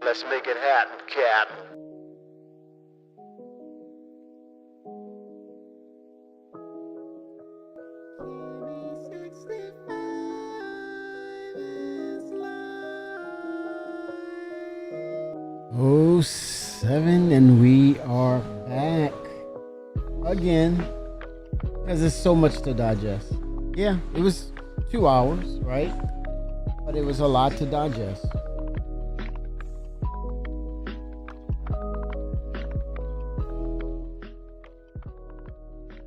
Let's make it happen, Cap. Oh, 7, and we are back again because there's so much to digest. Yeah, it was 2 hours, right? But it was a lot to digest.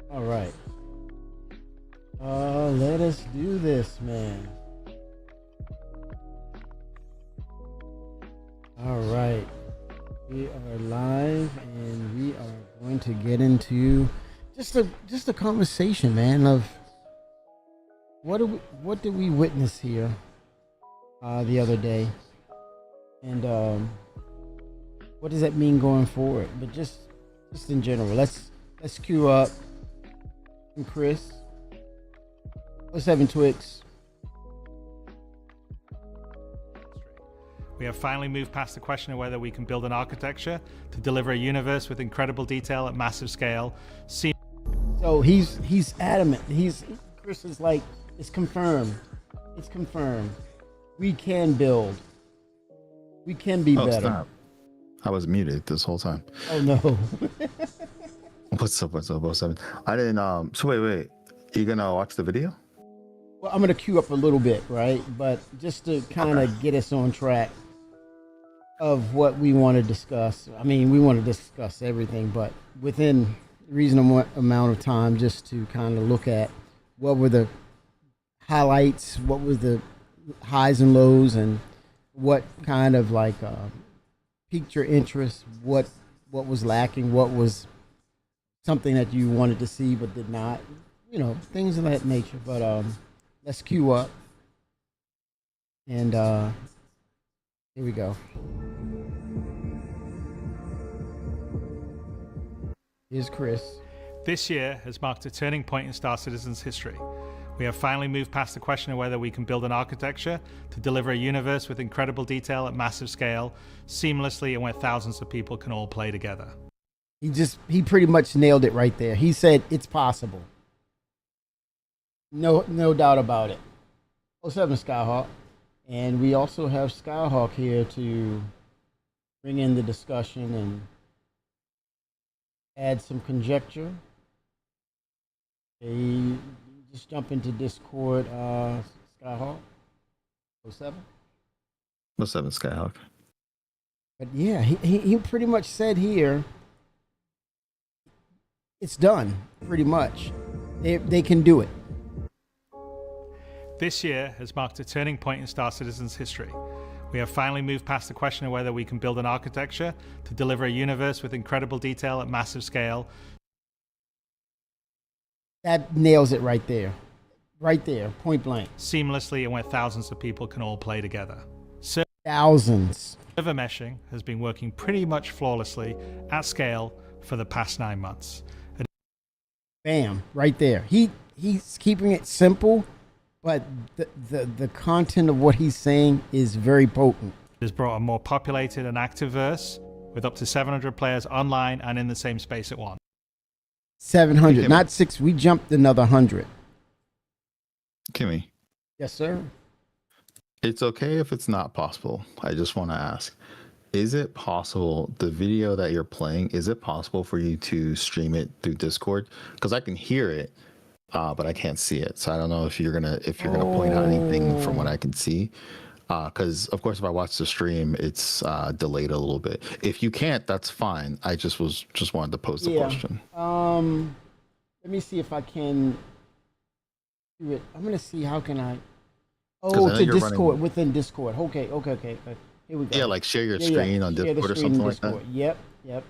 All right. Let us do this, man. All right. We are live and we are going to get into just a conversation, man, of what did we witness here the other day, and what does that mean going forward? But just in general, let's cue up and Chris. Let's have Twix. We have finally moved past the question of whether we can build an architecture to deliver a universe with incredible detail at massive scale. So he's adamant. Chris is like, it's confirmed. It's confirmed. We can build. We can be better. Stop. I was muted this whole time. Oh no. What's up, 07? I didn't so wait. You gonna watch the video? Well, I'm gonna queue up a little bit, right? But just to kind of get us on track of what we want to discuss. I mean, we want to discuss everything, but within reasonable amount of time, just to kind of look at what were the highlights, what were the highs and lows, and what kind of like piqued your interest, what was lacking, what was something that you wanted to see but did not, things of that nature. But let's queue up, and here we go. Here's Chris. This year has marked a turning point in Star Citizen's history. We have finally moved past the question of whether we can build an architecture to deliver a universe with incredible detail at massive scale, seamlessly, and where thousands of people can all play together. He pretty much nailed it right there. He said it's possible. No doubt about it. 07 Skyhawk. And we also have Skyhawk here to bring in the discussion and add some conjecture. Okay, just jump into Discord, Skyhawk. 07. 07 Skyhawk. But yeah, he pretty much said here, it's done, pretty much. They can do it. This year has marked a turning point in Star Citizen's history. We have finally moved past the question of whether we can build an architecture to deliver a universe with incredible detail at massive scale. That nails it right there. Right there, point blank. Seamlessly, and where thousands of people can all play together. Thousands. Server meshing has been working pretty much flawlessly at scale for the past 9 months. Bam, right there. He's keeping it simple, but the content of what he's saying is very potent. It has brought a more populated and active verse with up to 700 players online and in the same space at once. 700, not 6. We jumped another 100. Kimmy. Yes, sir. It's okay if it's not possible. I just want to ask, is it possible, the video that you're playing, is it possible for you to stream it through Discord? Because I can hear it, but I can't see it. So I don't know if you're gonna point out anything from what I can see. Because of course, if I watch the stream, it's delayed a little bit. If you can't, that's fine. I just wanted to pose the question. Let me see if I can do it. I'm gonna see how can I. Oh, to Discord, within Discord. Okay. Here we go. Yeah, like share your screen on Discord or something like that. Yep.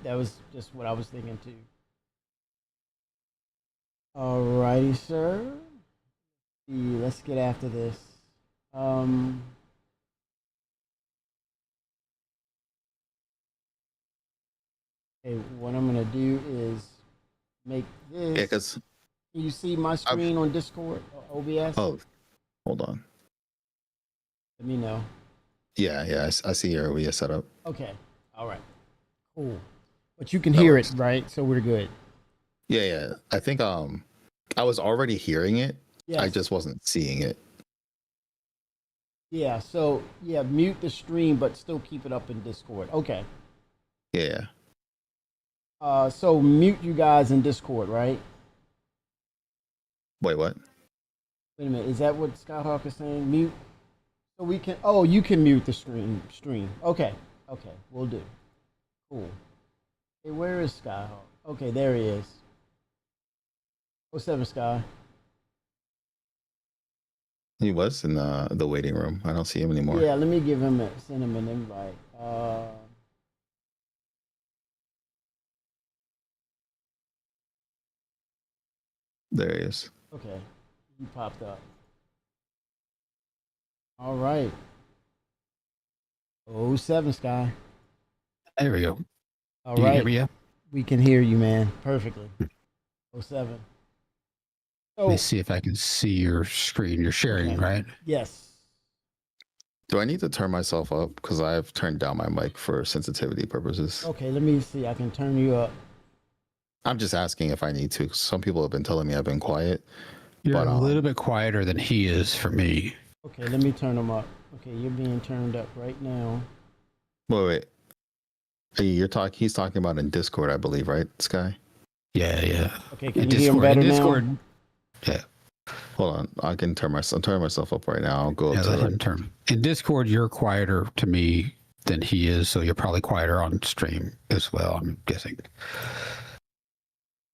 That was just what I was thinking too. Alrighty, sir. Let's get after this. Okay, what I'm gonna do is make Yeah, this. because Can you see my screen on Discord or OBS? oh, hold on. Let me know. Yeah, I see your OBS setup. Okay. All right. Cool. But you can That hear works. it, right? So we're good. Yeah. I think I was already hearing it. Yes. I just wasn't seeing it. Yeah. So yeah, mute the stream, but still keep it up in Discord. Okay. Yeah. So mute you guys in Discord, right? Wait, what? Wait a minute. Is that what Skyhawk is saying? Mute. So we can. Oh, you can mute the stream. Okay. Okay. We'll do. Cool. Hey, where is Skyhawk? Okay, there he is. 07 Sky. He was in the waiting room. I don't see him anymore. Yeah, let me send him an invite. There he is. Okay, he popped up. All right. 07 Sky. There we go. All Can you right. hear me yet? We can hear you, man, perfectly. 07. Let me So see if I can see your screen. You're sharing, Okay. right? yes. Do I need to turn myself up? Because I've turned down my mic for sensitivity purposes. Okay, let me see. I can turn you up. I'm just asking if I need to. 'Cause some people have been telling me I've been quiet. You're But, a little bit quieter than he is for me. Okay, let me turn him up. Okay, you're being turned up right now. Wait. Hey, he's talking about in Discord, I believe, right, Sky? Yeah. Okay, In can you hear him better now? Discord. Yeah. Hold on. I can turn myself up right now. I'll go Yeah, up let to him turn. In Discord, you're quieter to me than he is, so you're probably quieter on stream as well, I'm guessing.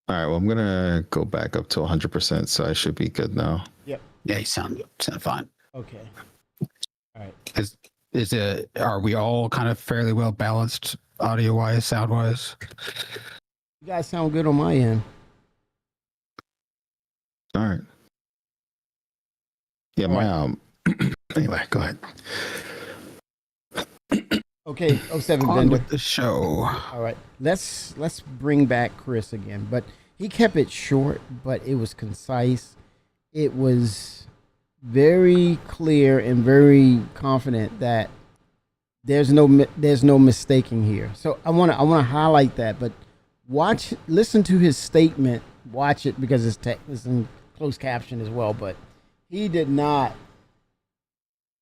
All right. Well, I'm going to go back up to 100%. So I should be good now. Yeah, you sound fine. Okay. All right. Are we all kind of fairly well balanced audio wise, sound wise? You guys sound good on my end. All right. Yeah, my anyway, go ahead. Okay, 07 On Bender. with the show. All right, let's bring back Chris again, but he kept it short, but it was concise. It was very clear and very confident that there's no mistaking here. So I want to highlight that, but listen to his statement, watch it because it's in closed caption as well, but he did not.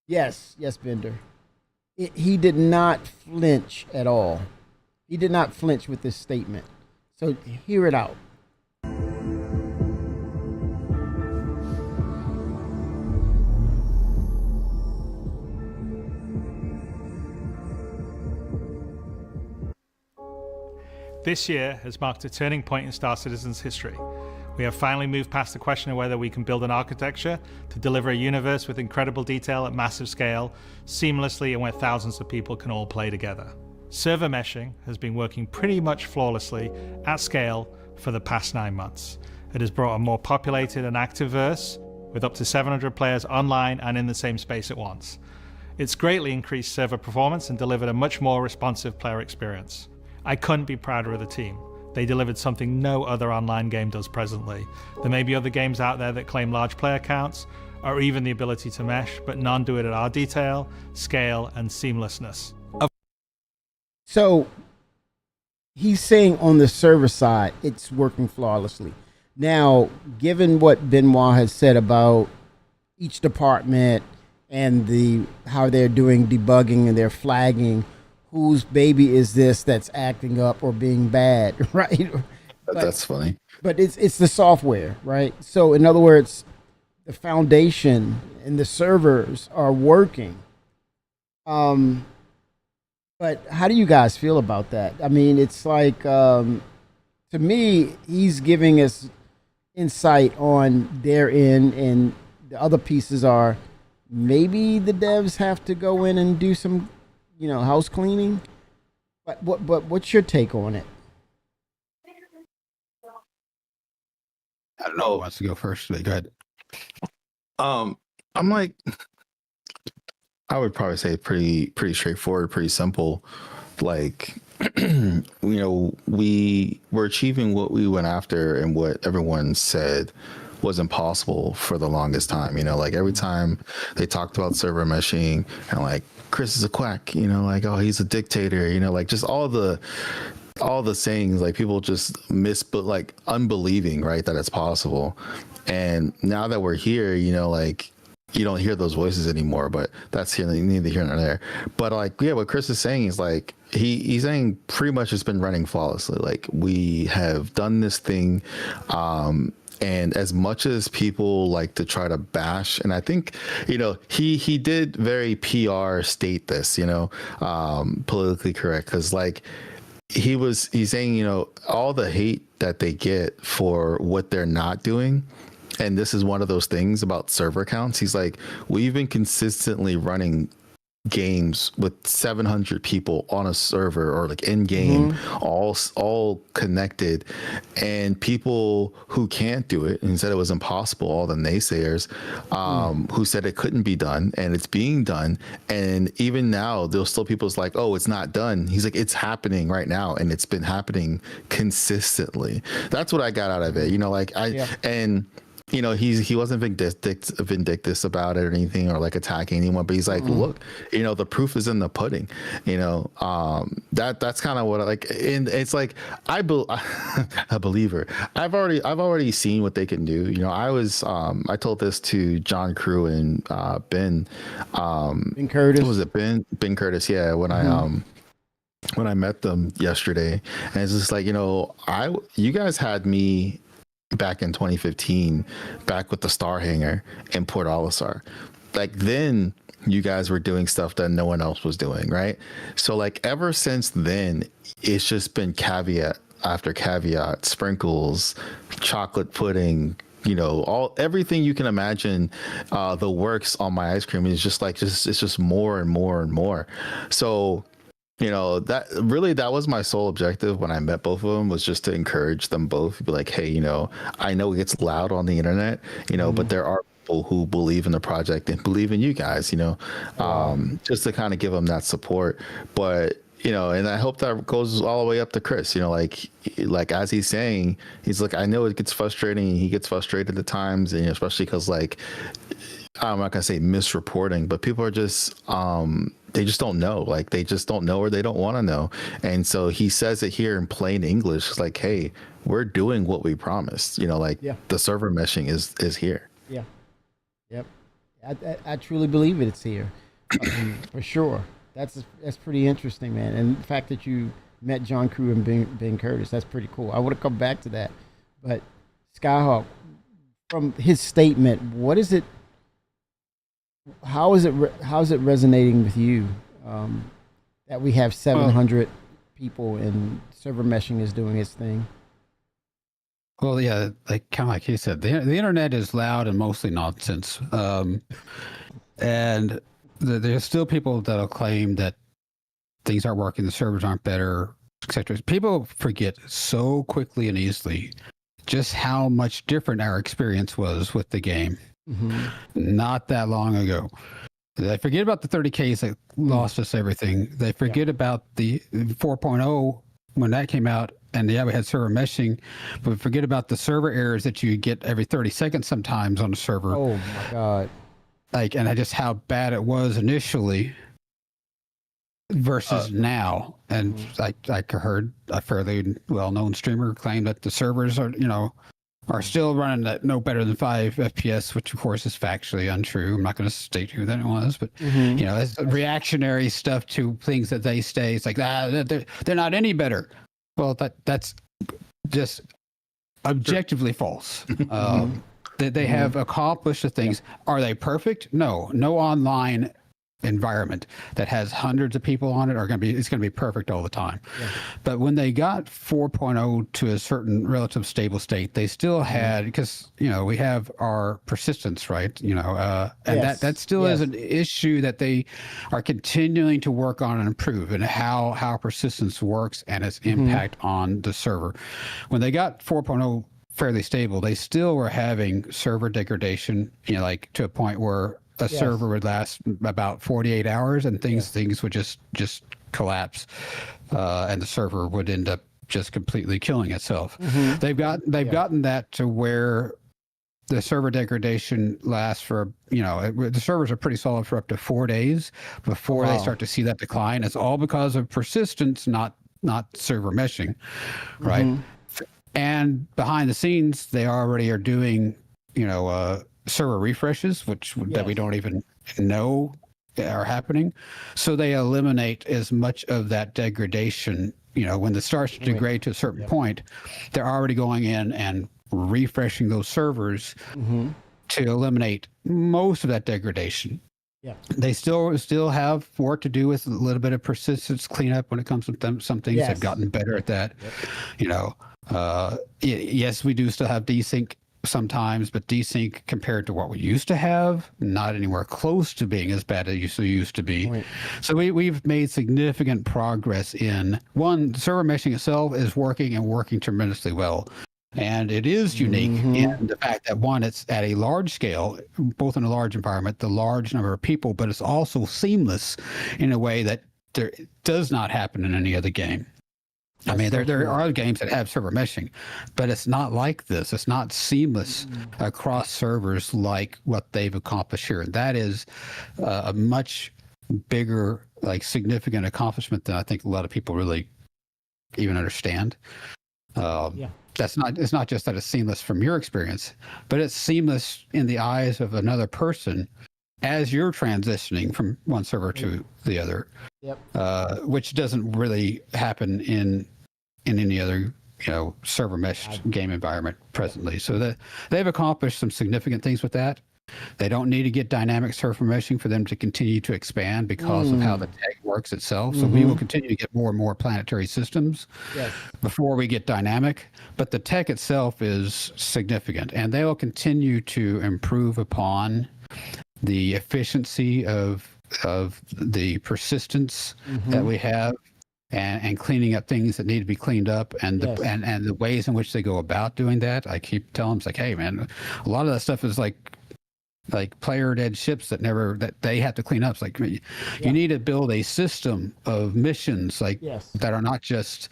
Yes, Bender. He did not flinch at all. He did not flinch with this statement. So hear it out. This year has marked a turning point in Star Citizen's history. We have finally moved past the question of whether we can build an architecture to deliver a universe with incredible detail at massive scale, seamlessly, and where thousands of people can all play together. Server meshing has been working pretty much flawlessly at scale for the past 9 months. It has brought a more populated and active verse, with up to 700 players online and in the same space at once. It's greatly increased server performance and delivered a much more responsive player experience. I couldn't be prouder of the team. They delivered something no other online game does presently. There may be other games out there that claim large player counts, or even the ability to mesh, but none do it at our detail, scale, and seamlessness. So he's saying on the server side, it's working flawlessly. Now, given what Benoit has said about each department and how they're doing debugging and they're flagging, whose baby is this that's acting up or being bad, right? That's funny. But it's the software, right? So in other words, the foundation and the servers are working. But how do you guys feel about that? I mean, it's like to me, he's giving us insight on their end, and the other pieces are maybe the devs have to go in and do some house cleaning. But what's your take on it? I don't know who wants to go first. Go ahead. I'm like, I would probably say pretty straightforward, pretty simple. Like, you know, we were achieving what we went after and what everyone said was impossible for the longest time. You know, like every time they talked about server meshing and like Chris is a quack, you know, like, oh, he's a dictator, you know, like just all the sayings, like people just but like unbelieving, right, that it's possible. And now that we're here, you know, like you don't hear those voices anymore, but that's neither here nor there. But like, yeah, what Chris is saying is like, he's saying pretty much it's been running flawlessly. Like we have done this thing. And as much as people like to try to bash, and I think, you know, he did very PR state this, you know, politically correct. Cause like he's saying, you know, all the hate that they get for what they're not doing. And this is one of those things about server counts. He's like, we've been consistently running games with 700 people on a server or like in game, all connected, and people who can't do it and said it was impossible, all the naysayers who said it couldn't be done, and it's being done. And even now there's still people's like, oh, it's not done. He's like, it's happening right now, and it's been happening consistently. That's what I got out of it, you know, like and you know, he wasn't vindictive about it or anything, or like attacking anyone, but he's like, look, you know, the proof is in the pudding, you know. That's kind of what I like. And it's like a believer. I've already seen what they can do. You know, I told this to John Crew and Ben Curtis. What was it? Ben Curtis? Yeah, when I met them yesterday, and it's just like, you know, you guys had me back in 2015, back with the Star Hangar in Port Olisar. Like then you guys were doing stuff that no one else was doing, right? So like ever since then, it's just been caveat after caveat, sprinkles, chocolate pudding, you know, everything you can imagine, the works on my ice cream is just like, it's just more and more and more. So, you know, that was my sole objective when I met both of them, was just to encourage them both, be like, hey, you know, I know it gets loud on the internet, you know, but there are people who believe in the project and believe in you guys, you know, just to kind of give them that support. But, you know, and I hope that goes all the way up to Chris, you know, like as he's saying, he's like, I know it gets frustrating. He gets frustrated at times, and especially because like, I'm not gonna say misreporting, but people are just they just don't know. Like they just don't know, or they don't want to know. And so he says it here in plain English. It's like, hey, we're doing what we promised. You know, like the server meshing is here. Yeah. Yep. I truly believe it's here. For sure. That's pretty interesting, man. And the fact that you met John Crew and Ben Curtis, that's pretty cool. I want to come back to that. But Skyhawk, from his statement, what is it? How is it resonating with you that we have 700 people and server meshing is doing its thing? Well, yeah, like kind of like he said, the internet is loud and mostly nonsense, and there's still people that'll claim that things aren't working, the servers aren't better, etc. People forget so quickly and easily just how much different our experience was with the game. Not that long ago. They forget about the 30Ks that lost us everything. They forget about the 4.0 when that came out, and we had server meshing, but forget about the server errors that you get every 30 seconds sometimes on a server. Oh my God. Like, and just how bad it was initially versus now. And I heard a fairly well-known streamer claim that the servers are still running at no better than 5 FPS, which of course is factually untrue. I'm not going to state who that was, but you know, it's reactionary stuff to things that they say. It's like, they're not any better. Well, that's just objectively false. They have accomplished the things. Are they perfect? No online environment that has hundreds of people on it it's going to be perfect all the time. But when they got 4.0 to a certain relative stable state, they still had, because we have our persistence, right? And that still is an issue that they are continuing to work on and improve, and how persistence works and its impact on the server. When they got 4.0 fairly stable, they still were having server degradation, like to a point where a server would last about 48 hours and things would just collapse, and the server would end up just completely killing itself. They've gotten that to where the server degradation lasts for, the servers are pretty solid for up to 4 days before they start to see that decline. It's all because of persistence, not server meshing, right? And behind the scenes, they already are doing, server refreshes, that we don't even know are happening. So they eliminate as much of that degradation. When it starts to degrade to a certain point, they're already going in and refreshing those servers to eliminate most of that degradation. Yeah. They still have work to do with a little bit of persistence cleanup when it comes to them. Some things have gotten better at that. Yes, we do still have desync sometimes, but desync compared to what we used to have, not anywhere close to being as bad as it used to be. Right. So we've made significant progress in server meshing itself is working and working tremendously well. And it is unique in the fact that, one, it's at a large scale, both in a large environment, the large number of people, but it's also seamless in a way that there does not happen in any other game. I mean, there are other games that have server meshing, but it's not like this. It's not seamless across servers like what they've accomplished here. And that is a much bigger, significant accomplishment than I think a lot of people really even understand. It's not just that it's seamless from your experience, but it's seamless in the eyes of another person as you're transitioning from one server to the other. Which doesn't really happen in any other server mesh game environment presently. So they've accomplished some significant things with that. They don't need to get dynamic server meshing for them to continue to expand because of how the tech works itself. So we will continue to get more and more planetary systems before we get dynamic. But the tech itself is significant, and they will continue to improve upon the efficiency of the persistence that we have, and cleaning up things that need to be cleaned up, and the ways in which they go about doing that. I keep telling them, hey man, a lot of that stuff is like player dead ships that they have to clean up. It's you need to build a system of missions that are not just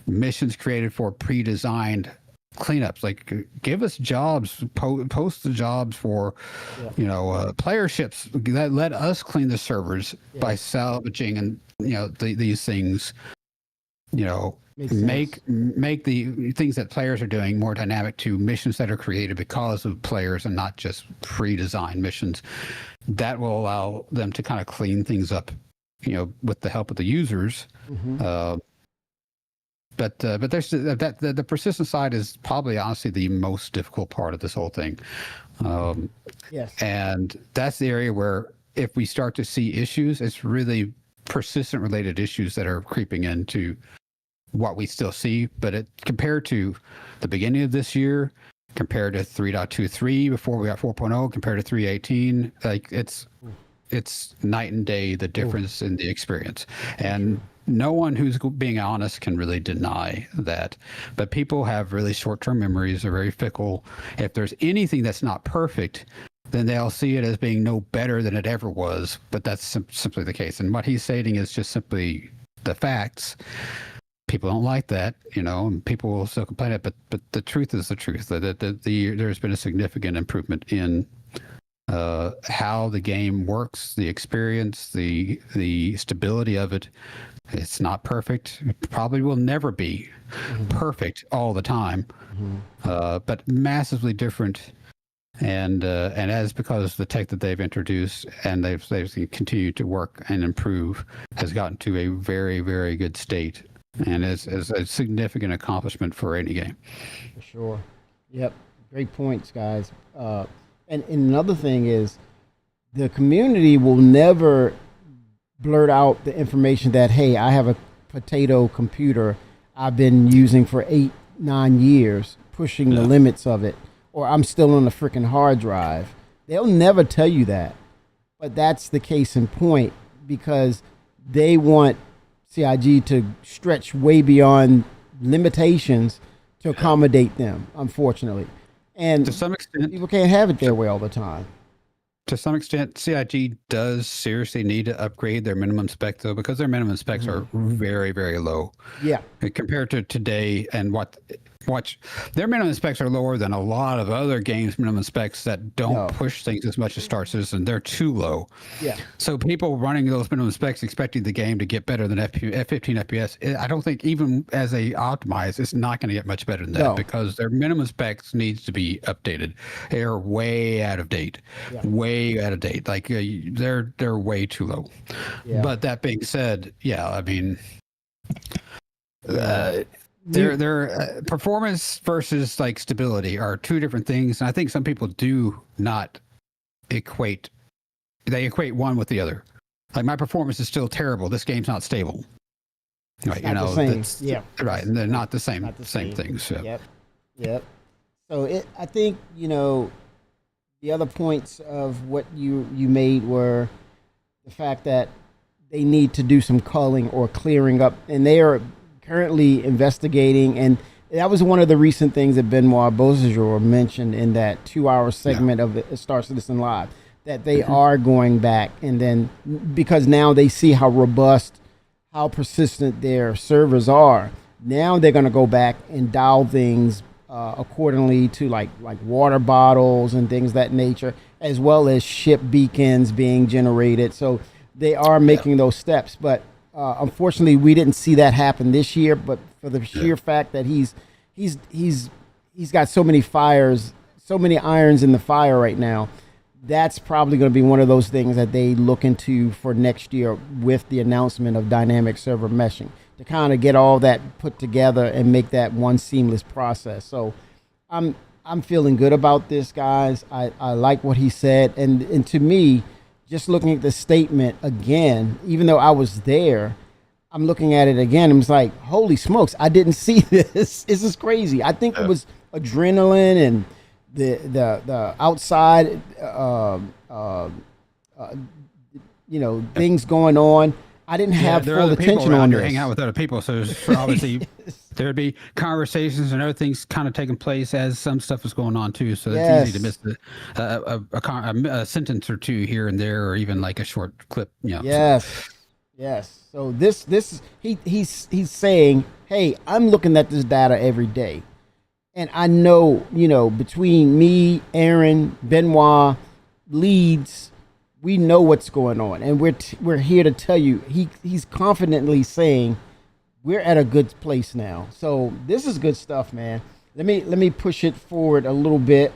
missions created for pre-designed cleanups. Give us jobs, post the jobs for player ships. Let us clean the servers by salvaging and these things. Make the things that players are doing more dynamic to missions that are created because of players and not just pre-designed missions. That will allow them to kind of clean things up, with the help of the users. But there's the persistent side is probably honestly the most difficult part of this whole thing. And that's the area where if we start to see issues, it's really persistent related issues that are creeping into what we still see. But compared to the beginning of this year, compared to 3.23 before we got 4.0, compared to 3.18, it's night and day, the difference in the experience. And no one who's being honest can really deny that. But people have really short-term memories. They're very fickle. If there's anything that's not perfect, then they'll see it as being no better than it ever was. But that's simply the case. And what he's stating is just simply the facts. People don't like that, and people will still complain it. But the truth is the truth. There's been a significant improvement in how the game works, the experience, the stability of it. It's not perfect. It probably will never be perfect all the time, but massively different. And as because the tech that they've introduced and they've continued to work and improve has gotten to a very, very good state, and is a significant accomplishment for any game. For sure. Yep. Great points, guys. And another thing is the community will never blurt out the information that, hey, I have a potato computer I've been using for 8-9 years, pushing the limits of it, or I'm still on a freaking hard drive. They'll never tell you that. But that's the case in point, because they want CIG to stretch way beyond limitations to accommodate them, unfortunately. And to some extent, people can't have it their way all the time. to some extent, CIG does seriously need to upgrade their minimum spec though, because their minimum specs are very, very low. Yeah. Compared to today and watch their minimum specs are lower than a lot of other games minimum specs that don't push things as much as Star Citizen. They're too low. Yeah. So people running those minimum specs expecting the game to get better than F15 FPS, I don't think even as they optimize, it's not going to get much better than that because their minimum specs needs to be updated. They're way out of date. Way out of date. Like they're way too low. Yeah. But that being said, I mean their performance versus like stability are two different things, and I think some people do not equate one with the other. Like my performance is still terrible. This game's not stable. Right, not the same. Right, and they're not the same things. So. Yep. So I think the other points of what you made were the fact that they need to do some culling or clearing up, and they are currently investigating, and that was one of the recent things that Benoit Beausejour mentioned in that 2-hour segment of Star Citizen Live, that they are going back, and then because now they see how robust, how persistent their servers are, now they're going to go back and dial things accordingly to like water bottles and things of that nature, as well as ship beacons being generated. So they are making those steps, but unfortunately, we didn't see that happen this year. But for the sheer fact that he's got so many fires, so many irons in the fire right now, that's probably going to be one of those things that they look into for next year with the announcement of dynamic server meshing to kind of get all that put together and make that one seamless process. So I'm feeling good about this, guys. I like what he said, and to me, just looking at the statement again, even though I was there, I'm looking at it again. I'm just like, holy smokes, I didn't see this. This is crazy. I think it was adrenaline and the outside, things going on. I didn't have full attention on this. Hang out with other people, so obviously there'd be conversations and other things kind of taking place as some stuff is going on too. So it's easy to miss a sentence or two here and there, or even like a short clip. Yes. So this he's saying, hey, I'm looking at this data every day, and I know between me, Aaron, Benoit, Leeds. We know what's going on, and we're here to tell you. He's confidently saying we're at a good place now. So this is good stuff, man. Let me push it forward a little bit.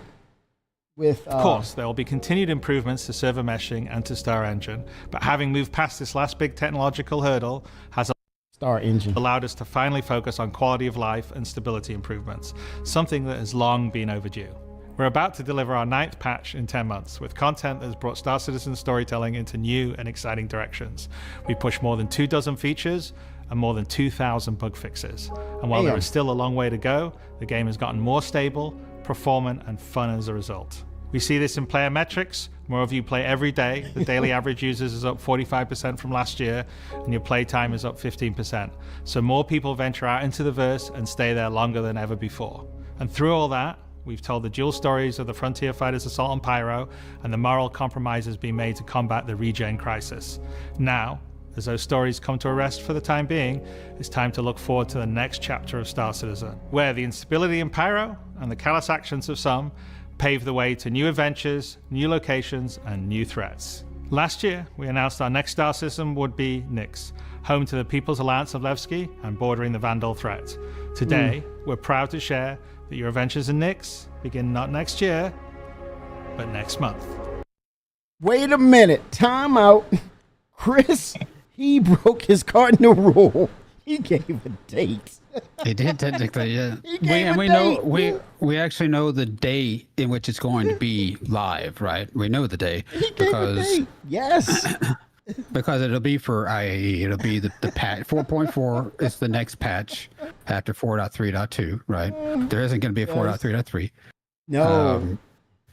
Of course, there will be continued improvements to server meshing and to Star Engine, but having moved past this last big technological hurdle has Star Engine allowed us to finally focus on quality of life and stability improvements, something that has long been overdue. We're about to deliver our 9th patch in 10 months, with content that has brought Star Citizen storytelling into new and exciting directions. We pushed more than 24 features and more than 2,000 bug fixes. And while there is still a long way to go, the game has gotten more stable, performant, and fun as a result. We see this in player metrics. More of you play every day. The daily average users is up 45% from last year, and your playtime is up 15%. So more people venture out into the verse and stay there longer than ever before. And through all that, we've told the dual stories of the Frontier Fighters Assault on Pyro and the moral compromises being made to combat the regen crisis. Now, as those stories come to a rest for the time being, it's time to look forward to the next chapter of Star Citizen, where the instability in Pyro and the callous actions of some pave the way to new adventures, new locations, and new threats. Last year, we announced our next Star System would be Nyx, home to the People's Alliance of Levski and bordering the Vandal threat. Today, we're proud to share that your adventures in Nyx begin not next year, but next month. Wait a minute. Time out. Chris, he broke his cardinal rule. He gave a date. He did technically, yeah. We actually know the day in which it's going to be live, right? We know the day because yes. Because it'll be for IAE. It'll be the patch 4.4 is the next patch after 4.3.2, right? There isn't going to be a 4.3.3. No.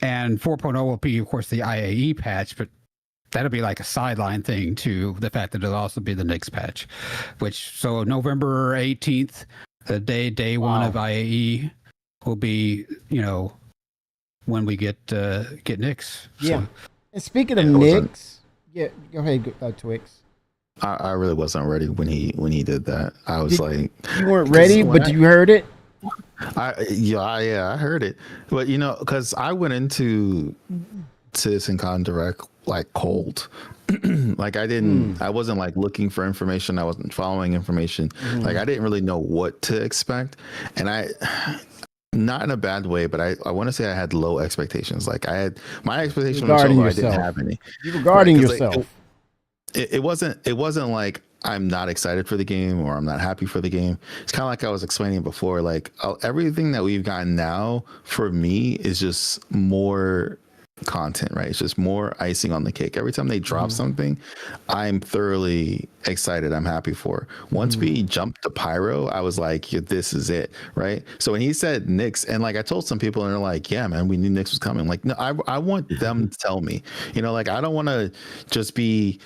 And 4.0 will be, of course, the IAE patch, but that'll be like a sideline thing to the fact that it'll also be the next patch, so November 18th, the day one of IAE will be, when we get Nyx. Yeah. So And speaking of It wasn't- Knicks, yeah, go ahead, Twix. I really wasn't ready when he did that. I was like, You weren't 'cause ready, when but you heard it. I heard it, but because I went into CitizenCon Direct like cold. Like I wasn't like looking for information. I wasn't following information. Like I didn't really know what to expect. And not in a bad way, but I want to say I had low expectations. Like my expectations were so Regarding low, I yourself. didn't have any. You regarding Right, 'cause, like, yourself. It wasn't like I'm not excited for the game or I'm not happy for the game. It's kind of like I was explaining before. Like everything that we've gotten now for me is just more content, right? It's just more icing on the cake. Every time they drop something, I'm thoroughly excited. I'm happy for. Once we jumped to Pyro, I was like, yeah, this is it, right? So when he said Knicks, and like I told some people, and they're like, yeah, man, we knew Knicks was coming. Like, no, I want them to tell me, like I don't want to just be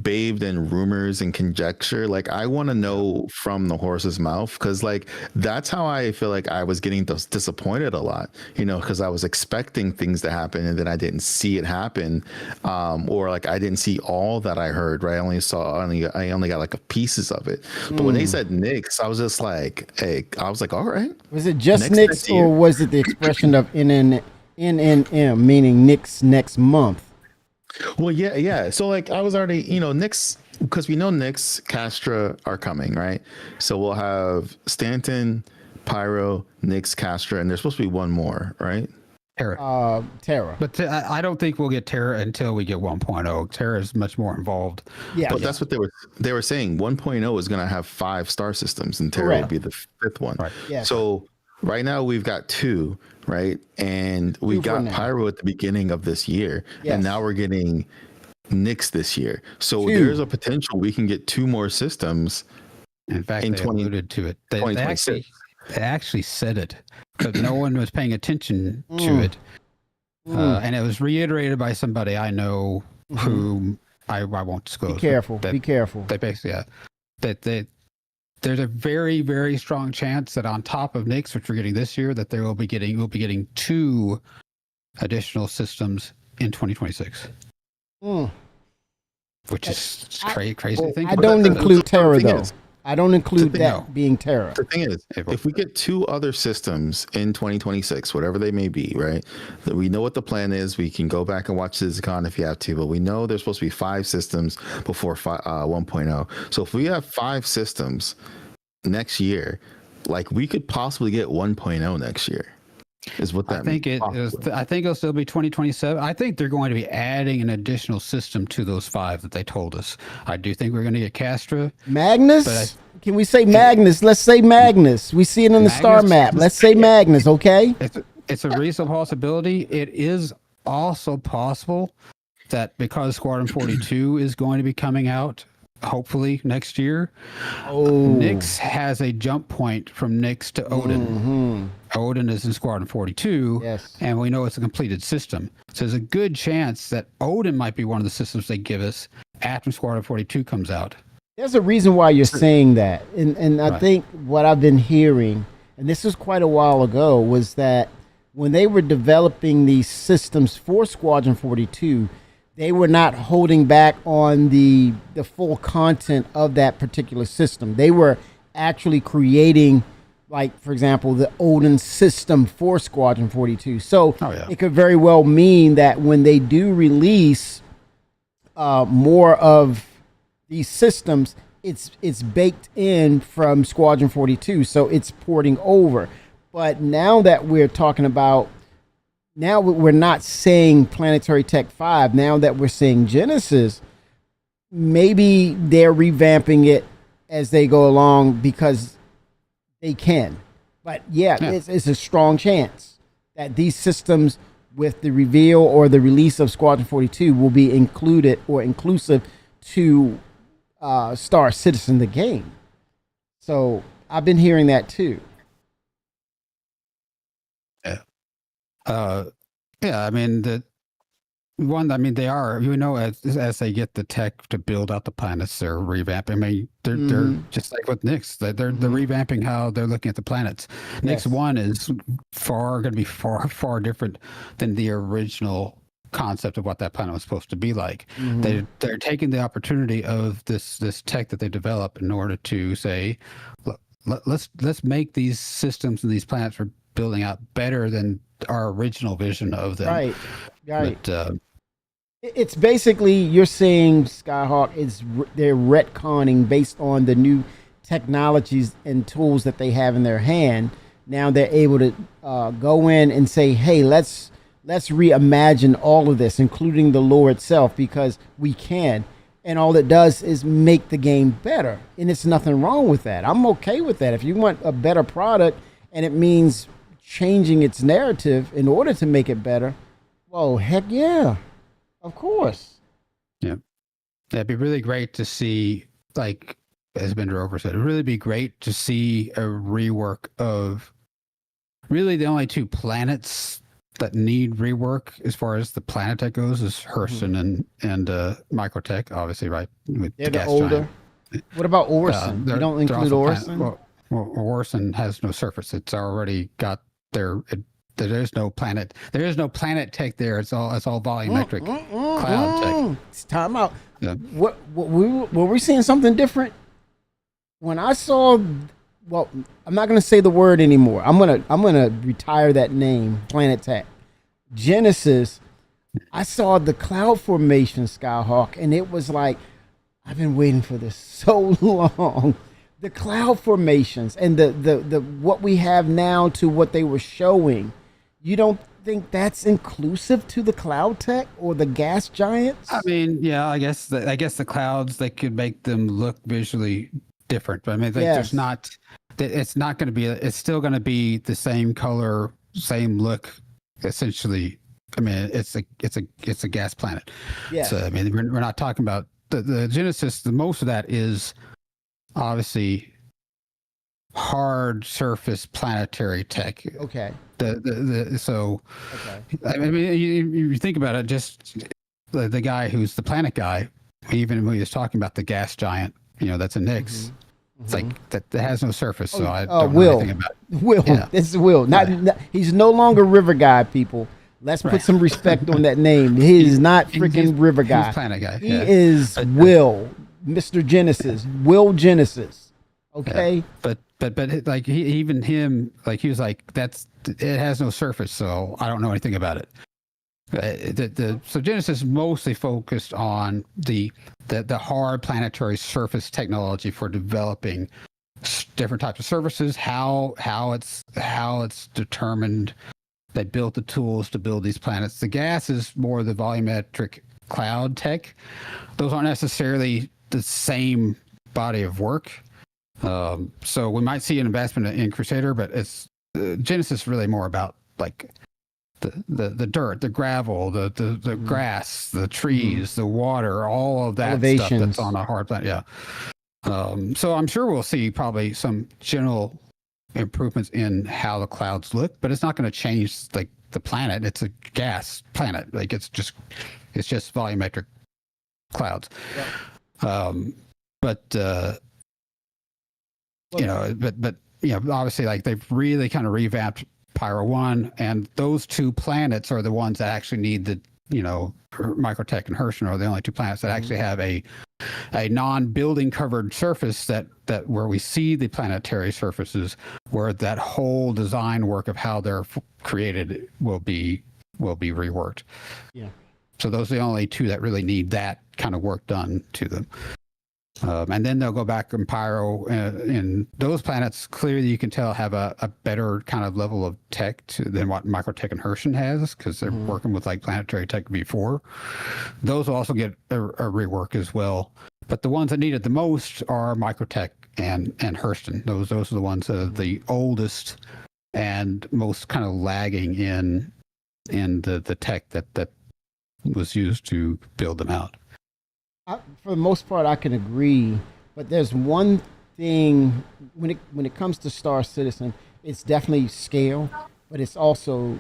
bathed in rumors and conjecture. Like I want to know from the horse's mouth, because like that's how I feel like I was getting disappointed a lot, because I was expecting things to happen and then I didn't see it happen, or like I didn't see all that I heard, right? I only got like pieces of it. But when they said Knicks, I was just like, hey, I was like, all right. Was it just Next Knicks, year. or was it the expression of NNM, meaning Knicks next month? Well, yeah. So like I was already, Knicks, because we know Knicks, Castra are coming, right? So we'll have Stanton, Pyro, Knicks, Castra, and there's supposed to be one more, right? Terra. Terra. But I don't think we'll get Terra until we get 1.0. Terra is much more involved. Yeah. But that's what they were saying. 1.0 is going to have 5 star systems, and Terra Correct. would be the 5th one. Right. Yes. So right now we've got 2, right? And we 2 for got now. Pyro at the beginning of this year, Yes. and now we're getting Knicks this year. So 2. there's a potential we can get 2 more systems. In fact, In they alluded to it. They 2026. actually said it, but no one was paying attention to it. And it was reiterated by somebody I know who I won't disclose. Be careful. but Be careful. They basically, there's a very, very strong chance that on top of Knicks, which we're getting this year, that we'll be getting 2 additional systems in 2026, Mm. which is crazy to think I about. don't include Terra thing though. is- I don't include thing, that being Terra. The thing is, if we get 2 other systems in 2026, whatever they may be, right? That we know what the plan is. We can go back and watch CitizenCon if you have to, but we know there's supposed to be 5 systems before 1.0. So if we have 5 systems next year, like we could possibly get 1.0 next year. Is what that I think means. I think it'll still be 2027. I think they're going to be adding an additional system to those 5 that they told us. I do think we're going to get Castra. Magnus? But Can we say Magnus? Let's say Magnus. We see it in the star Magnus? map. Let's say Magnus, okay? It's a reasonable possibility. It is also possible that because Squadron 42 is going to be coming out, hopefully next year, Nyx has a jump point from Nyx to Odin. Odin is in Squadron 42, Yes. and we know it's a completed system. So there's a good chance that Odin might be one of the systems they give us after Squadron 42 comes out. There's a reason why you're saying that. And I Right. think what I've been hearing, and this was quite a while ago, was that when they were developing these systems for Squadron 42, they were not holding back on the full content of that particular system. They were actually creating, like, for example, the Odin system for Squadron 42. So it could very well mean that when they do release more of these systems, it's baked in from Squadron 42, so it's porting over. But now that we're talking about, now we're not saying Planetary Tech 5, now that we're saying Genesis, maybe they're revamping it as they go along because they can. But yeah. It's a strong chance that these systems with the reveal or the release of Squadron 42 will be included or inclusive to Star Citizen, the game. So I've been hearing that too. Yeah, I mean they are, as they get the tech to build out the planets, they're revamping. I mean, they're just like with Nyx, they're revamping how they're looking at the planets. Nyx 1 is going to be far different than the original concept of what that planet was supposed to be like. Mhm. They're taking the opportunity of this tech that they develop in order to say, look, let's make these systems and these planets we're building out better than our original vision of them. Right. Right. But It's basically you're saying Skyhawk is they're retconning based on the new technologies and tools that they have in their hand. Now they're able to go in and say, "Hey, let's reimagine all of this, including the lore itself, because we can." And all it does is make the game better, and it's nothing wrong with that. I'm okay with that. If you want a better product and it means changing its narrative in order to make it better, well, heck yeah. Of course. yeah, it'd be really great to see, like as Ben Drover said, it'd really be great to see a rework of really the only two planets that need rework as far as the Planetech goes is Hurston and Microtech, obviously, right? With They're the gas older. giant. What about Orson? You They're- don't they're include also Orson? Well, Orson has no surface. It's already got there is no planet. There is no planet tech there. It's all volumetric cloud tech. It's time out. Yeah. What were we seeing something different? When I saw, well, I'm not gonna say the word anymore. I'm gonna retire that name, Planet Tech. Genesis. I saw the cloud formation, Skyhawk, and it was like, I've been waiting for this so long. The cloud formations and the what we have now to what they were showing. You don't think that's inclusive to the cloud tech or the gas giants? I mean, yeah, I guess the clouds, they could make them look visually different. But I mean, like, Yes. there's not. It's not going to be. It's still going to be the same color, same look. Essentially, I mean, it's a gas planet. Yes. So I mean, we're not talking about the Genesis. The most of that is obviously hard surface planetary tech. Okay. So Okay. I mean, you think about it. Just the guy who's the planet guy, even when he was talking about the gas giant, that's a Nyx. It's like that has no surface, so I don't know Will. anything about it. Will. Yeah. This is Will. Not, he's no longer River Guy, people. Let's put some respect on that name. He is not freaking River Guy. He's planet guy. He Yeah. is Will, Mr. Genesis, Will Genesis. Okay. But like even him, like he was like, it has no surface, so I don't know anything about it. So Genesis mostly focused on the hard planetary surface technology for developing different types of services. How it's determined. They built the tools to build these planets. The gas is more the volumetric cloud tech. Those aren't necessarily the same body of work. So we might see an investment in Crusader, but it's Genesis is really more about like the dirt, the gravel, the grass, the trees, the water, all of that stuff Elevations. that's on a hard planet. Yeah. So I'm sure we'll see probably some general improvements in how the clouds look, but it's not going to change like the planet. It's a gas planet. Like it's just volumetric clouds. Yeah. But obviously, like they've really kind of revamped Pyro 1, and those two planets are the ones that actually need the, Microtech and Hurston are the only two planets that actually have a non-building covered surface that where we see the planetary surfaces, where that whole design work of how they're created will be reworked. Yeah. So those are the only two that really need that kind of work done to them. And then they'll go back and Pyro in those planets. Clearly, you can tell have a better kind of level of tech than what Microtech and Hurston has, because they're working with like planetary tech before. Those will also get a rework as well. But the ones that need it the most are Microtech and Hurston. Those are the ones that are the oldest and most kind of lagging in the tech that was used to build them out. For the most part, I can agree. But there's one thing when it comes to Star Citizen, it's definitely scale, but it's also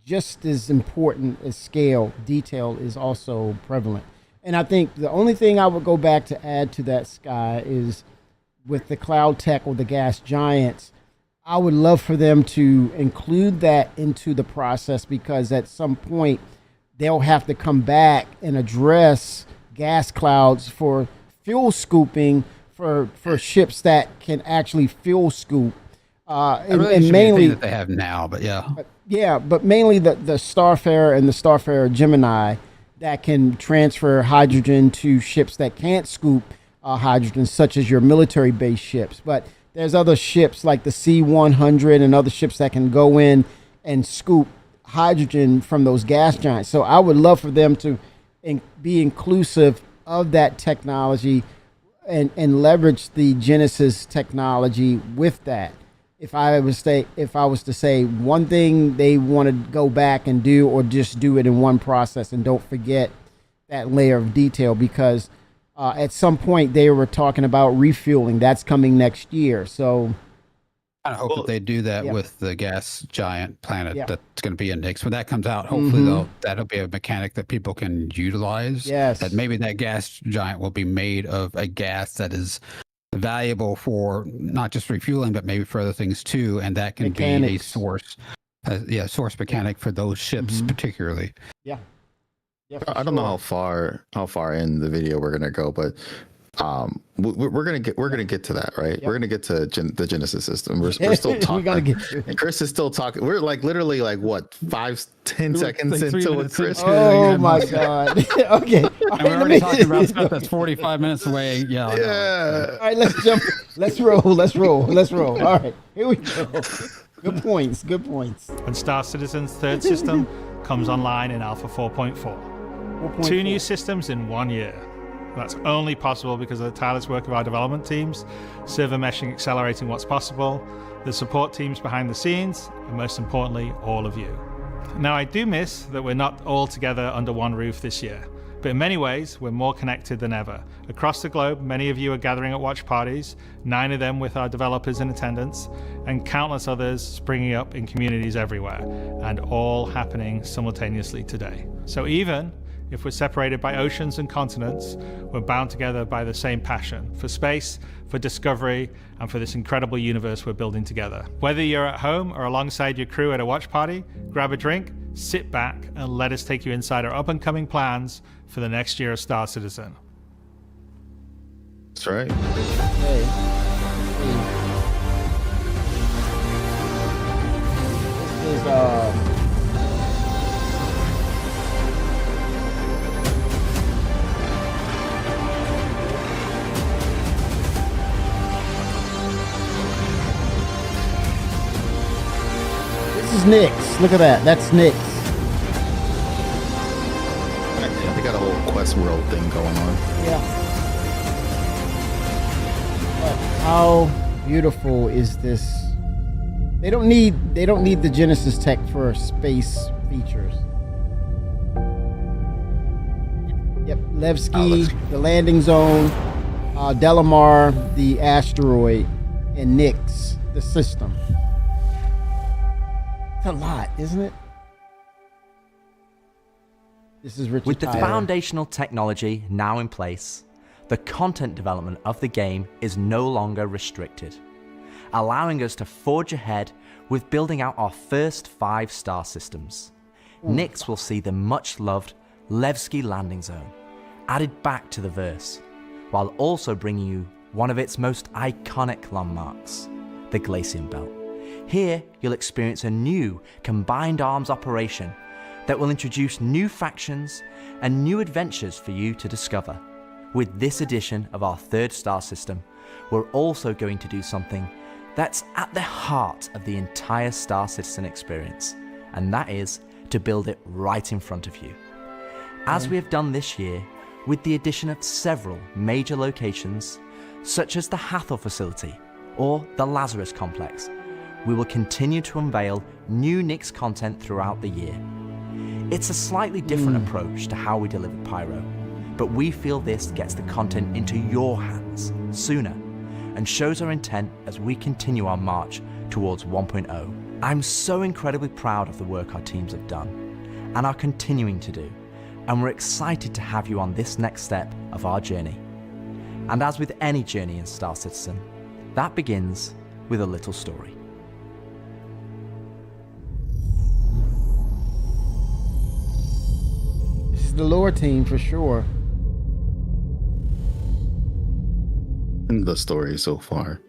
just as important as scale. Detail is also prevalent. And I think the only thing I would go back to add to that, Sky, is with the cloud tech or the gas giants, I would love for them to include that into the process, because at some point they'll have to come back and address gas clouds for fuel scooping for ships that can actually fuel scoop. And mainly that they have now, but yeah. But mainly the Starfarer and the Starfarer Gemini that can transfer hydrogen to ships that can't scoop hydrogen, such as your military-based ships. But there's other ships like the C-100 and other ships that can go in and scoop hydrogen from those gas giants. So I would love for them to be inclusive of that technology and leverage the Genesis technology with that. If I was to say one thing they want to go back and do, or just do it in one process and don't forget that layer of detail, because at some point they were talking about refueling. That's coming next year. So I hope that they do that with the gas giant planet that's going to be in Nyx. When that comes out, hopefully that'll be a mechanic that people can utilize. Yes. That maybe that gas giant will be made of a gas that is valuable for not just refueling, but maybe for other things too. And that can be a source, source mechanic for those ships particularly. Yeah. I don't know how far in the video we're gonna go, but we're gonna get to that, right? Yep. We're gonna get to the Genesis system. We're still talking. And Chris is still talking. We're like literally like what 5-10 seconds into with Chris. Oh my god. Okay. And we're already talking about stuff that's 45 minutes away. Yeah. All right, let's jump. Let's roll. All right, here we go. Good points. When Star Citizen's third system comes online in Alpha 4.4. 2 new systems in 1 year. That's only possible because of the tireless work of our development teams, server meshing accelerating what's possible, the support teams behind the scenes, and most importantly, all of you. Now, I do miss that we're not all together under one roof this year, but in many ways, we're more connected than ever. Across the globe, many of you are gathering at watch parties, 9 of them with our developers in attendance, and countless others springing up in communities everywhere, and all happening simultaneously today. So even if we're separated by oceans and continents, we're bound together by the same passion for space, for discovery, and for this incredible universe we're building together. Whether you're at home or alongside your crew at a watch party, grab a drink, sit back, and let us take you inside our up-and-coming plans for the next year of Star Citizen. That's right. This is This is Nyx. Look at that. That's Nyx. Yeah, they got a whole Quest World thing going on. Yeah. How beautiful is this? They don't need the Genesis tech for space features. Yep, Levski, the landing zone, Delamar, the asteroid, and Nyx, the system. It's a lot, isn't it? This is Richard With the Tyler. foundational technology now in place, the content development of the game is no longer restricted, allowing us to forge ahead with building out our first 5 star systems. Nyx will see the much-loved Levski landing zone added back to the verse, while also bringing you one of its most iconic landmarks, the Glacium Belt. Here, you'll experience a new combined arms operation that will introduce new factions and new adventures for you to discover. With this edition of our 3rd star system, we're also going to do something that's at the heart of the entire Star Citizen experience, and that is to build it right in front of you. As we have done this year, with the addition of several major locations, such as the Hathor facility or the Lazarus complex, we will continue to unveil new Nyx content throughout the year. It's a slightly different approach to how we deliver Pyro, but we feel this gets the content into your hands sooner and shows our intent as we continue our march towards 1.0. I'm so incredibly proud of the work our teams have done and are continuing to do, and we're excited to have you on this next step of our journey. And as with any journey in Star Citizen, that begins with a little story. the lore team for sure. And the story so far.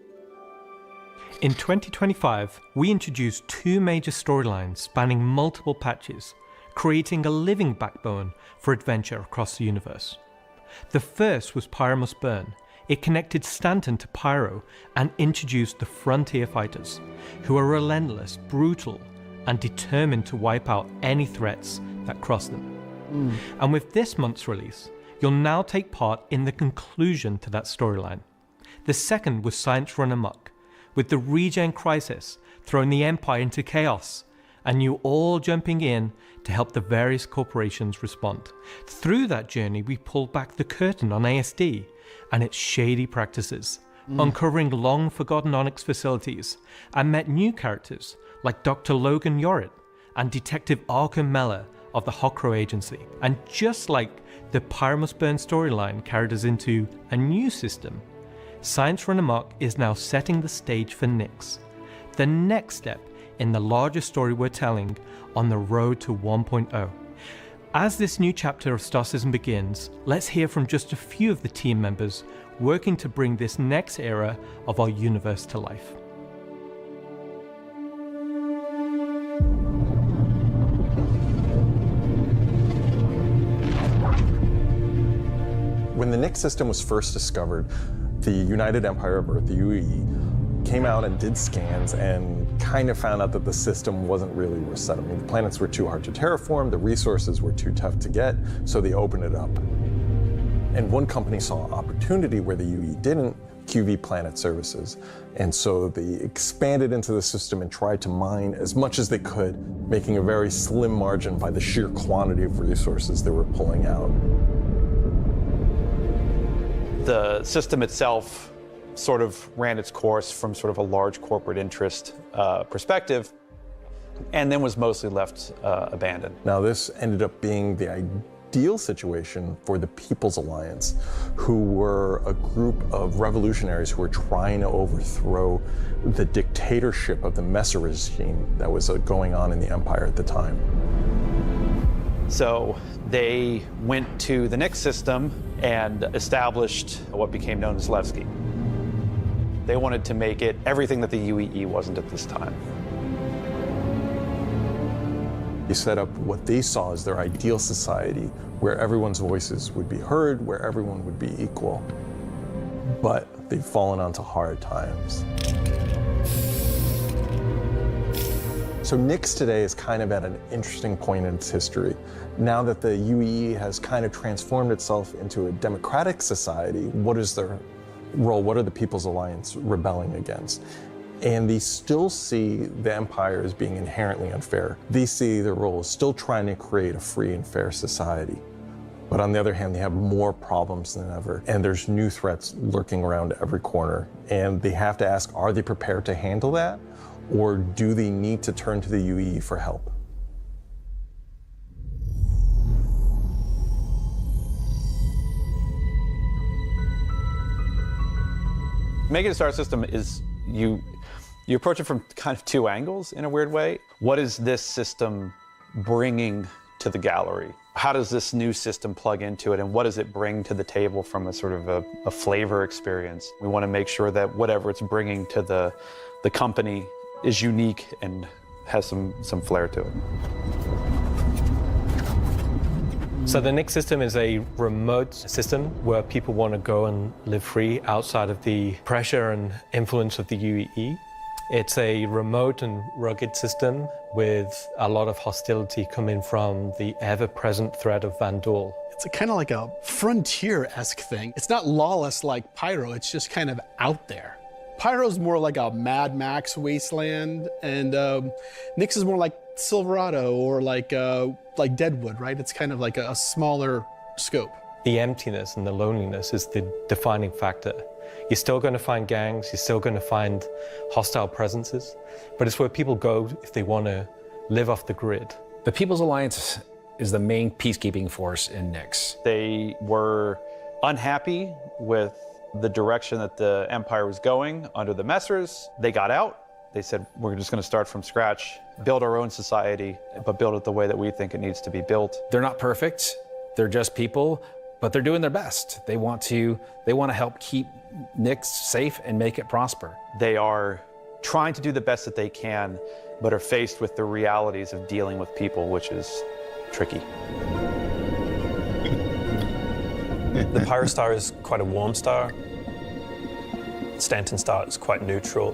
In 2025, we introduced 2 major storylines spanning multiple patches, creating a living backbone for adventure across the universe. The first was Pyro Must Burn. It connected Stanton to Pyro and introduced the Frontier Fighters, who are relentless, brutal, and determined to wipe out any threats that cross them. And with this month's release, you'll now take part in the conclusion to that storyline. The second was Science Run Amok, with the Regen Crisis throwing the Empire into chaos, and you all jumping in to help the various corporations respond. Through that journey, we pulled back the curtain on ASD and its shady practices, uncovering long-forgotten Onyx facilities, and met new characters like Dr. Logan Yorit and Detective Arkham Mella of the Hokro Agency. And just like the Pyro Must Burn storyline carried us into a new system, Science Run Amok is now setting the stage for Nyx, the next step in the larger story we're telling on the road to 1.0. As this new chapter of Star Citizen begins, let's hear from just a few of the team members working to bring this next era of our universe to life. When the Nyx system was first discovered, the United Empire of Earth, the UEE, came out and did scans and kind of found out that the system wasn't really worth settling. The planets were too hard to terraform, the resources were too tough to get, so they opened it up. And one company saw an opportunity where the UE didn't, QV Planet Services. And so they expanded into the system and tried to mine as much as they could, making a very slim margin by the sheer quantity of resources they were pulling out. The system itself sort of ran its course from sort of a large corporate interest perspective, and then was mostly left abandoned. Now this ended up being the ideal situation for the People's Alliance, who were a group of revolutionaries who were trying to overthrow the dictatorship of the Messer regime that was going on in the Empire at the time. So they went to the Nyx system and established what became known as Levski. They wanted to make it everything that the UEE wasn't at this time. They set up what they saw as their ideal society, where everyone's voices would be heard, where everyone would be equal. But they've fallen onto hard times. So Nyx today is kind of at an interesting point in its history. Now that the UEE has kind of transformed itself into a democratic society, what is their role? What are the People's Alliance rebelling against? And they still see the Empire as being inherently unfair. They see their role as still trying to create a free and fair society. But on the other hand, they have more problems than ever, and there's new threats lurking around every corner. And they have to ask, are they prepared to handle that? Or do they need to turn to the UEE for help? Making a star system is, you approach it from kind of 2 angles in a weird way. What is this system bringing to the gallery? How does this new system plug into it, and what does it bring to the table from a sort of a flavor experience? We want to make sure that whatever it's bringing to the company is unique and has some flair to it. So the Nyx system is a remote system where people want to go and live free outside of the pressure and influence of the UEE. It's a remote and rugged system with a lot of hostility coming from the ever-present threat of Vanduul. It's kind of like a frontier-esque thing. It's not lawless like Pyro, it's just kind of out there. Pyro's more like a Mad Max wasteland, and Nyx is more like Silverado or like Deadwood, right? It's kind of like a smaller scope. The emptiness and the loneliness is the defining factor. You're still going to find gangs, you're still going to find hostile presences, but it's where people go if they want to live off the grid. The People's Alliance is the main peacekeeping force in Nyx. They were unhappy with the direction that the Empire was going under the Messers. They got out. They said, we're just going to start from scratch, build our own society, but build it the way that we think it needs to be built. They're not perfect. They're just people, but they're doing their best. They want to help keep Nyx safe and make it prosper. They are trying to do the best that they can, but are faced with the realities of dealing with people, which is tricky. The Pyrostar is quite a warm star. Stanton star is quite neutral.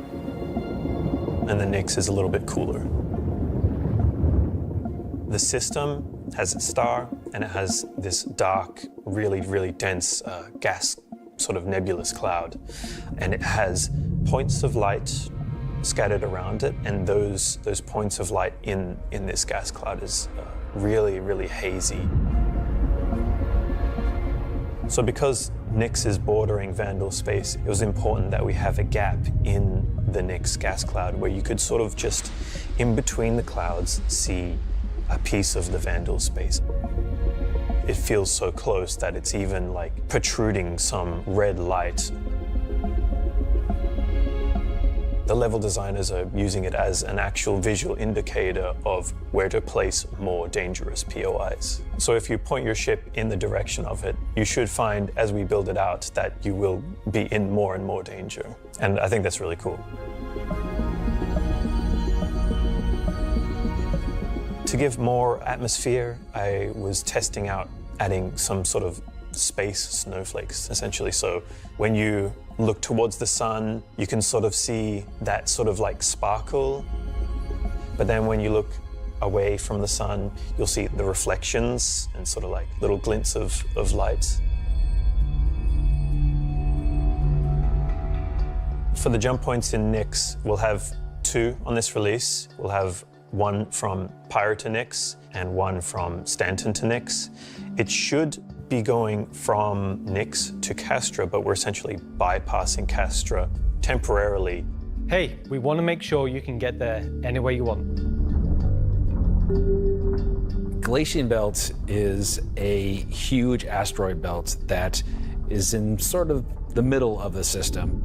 And the Nyx is a little bit cooler. The system has its star, and it has this dark, really, really dense gas sort of nebulous cloud. And it has points of light scattered around it, and those points of light in this gas cloud is really, really hazy. So because Nyx is bordering Vandal space, it was important that we have a gap in the Nyx gas cloud where you could sort of just, in between the clouds, see a piece of the Vandal space. It feels so close that it's even like protruding some red light. The level designers are using it as an actual visual indicator of where to place more dangerous POIs. So if you point your ship in the direction of it, you should find, as we build it out, that you will be in more and more danger. And I think that's really cool. To give more atmosphere, I was testing out adding some sort of space snowflakes, essentially. So when you look towards the sun, you can sort of see that sort of like sparkle. But then when you look away from the sun, you'll see the reflections and sort of like little glints of light. For the jump points in Nyx, we'll have 2 on this release. We'll have one from Pyro to Nyx and one from Stanton to Nyx. It should be going from Nyx to Castra, but we're essentially bypassing Castra temporarily. Hey, we want to make sure you can get there any way you want. Galatian Belt is a huge asteroid belt that is in sort of the middle of the system.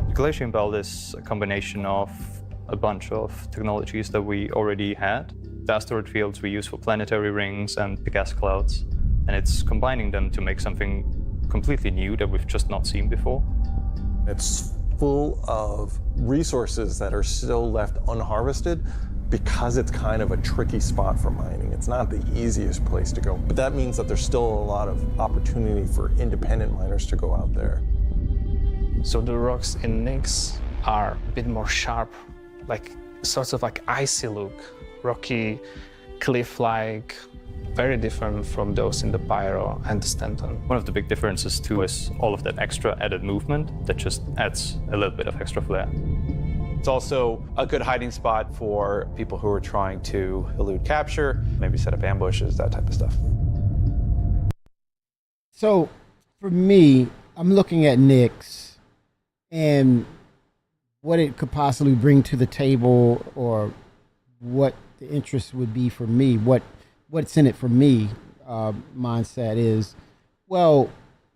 The Galatian Belt is a combination of a bunch of technologies that we already had. The asteroid fields we use for planetary rings and the gas clouds. And it's combining them to make something completely new that we've just not seen before. It's full of resources that are still left unharvested because it's kind of a tricky spot for mining. It's not the easiest place to go, but that means that there's still a lot of opportunity for independent miners to go out there. So the rocks in Nyx are a bit more sharp, like sorts of like icy look, rocky, cliff-like, very different from those in the Pyro and the Stanton. One of the big differences too is all of that extra added movement that just adds a little bit of extra flair. It's also a good hiding spot for people who are trying to elude capture, maybe set up ambushes, that type of stuff. So for me, I'm looking at Nyx and what it could possibly bring to the table, or what the interest would be for me, what's in it for me. Mindset is, well,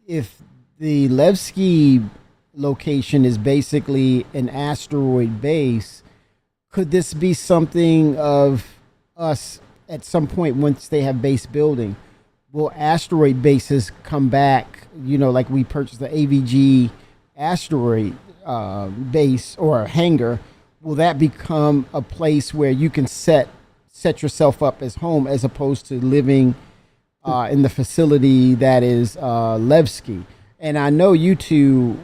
if the Levski location is basically an asteroid base, could this be something of us at some point once they have base building? Will asteroid bases come back, like we purchased the AVG asteroid base or a hangar? Will that become a place where you can set yourself up as home, as opposed to living in the facility that is Levski? And I know you two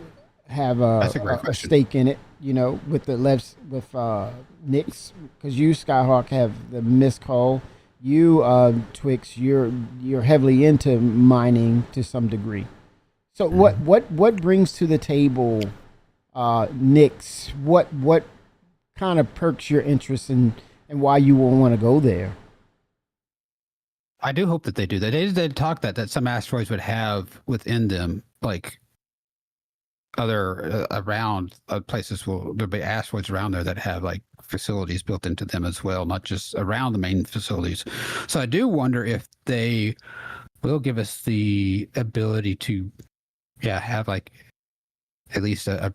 have a stake in it, with the Nyx, because you, Skyhawk, have the Mist Hull. You, Twix, you're heavily into mining to some degree. So what brings to the table Nyx? What kind of perks your interest and why you will want to go there? I do hope that they do that. They talk that some asteroids would have within them, like other around places, there'll be asteroids around there that have like facilities built into them as well, not just around the main facilities. So I do wonder if they will give us the ability to, have like at least have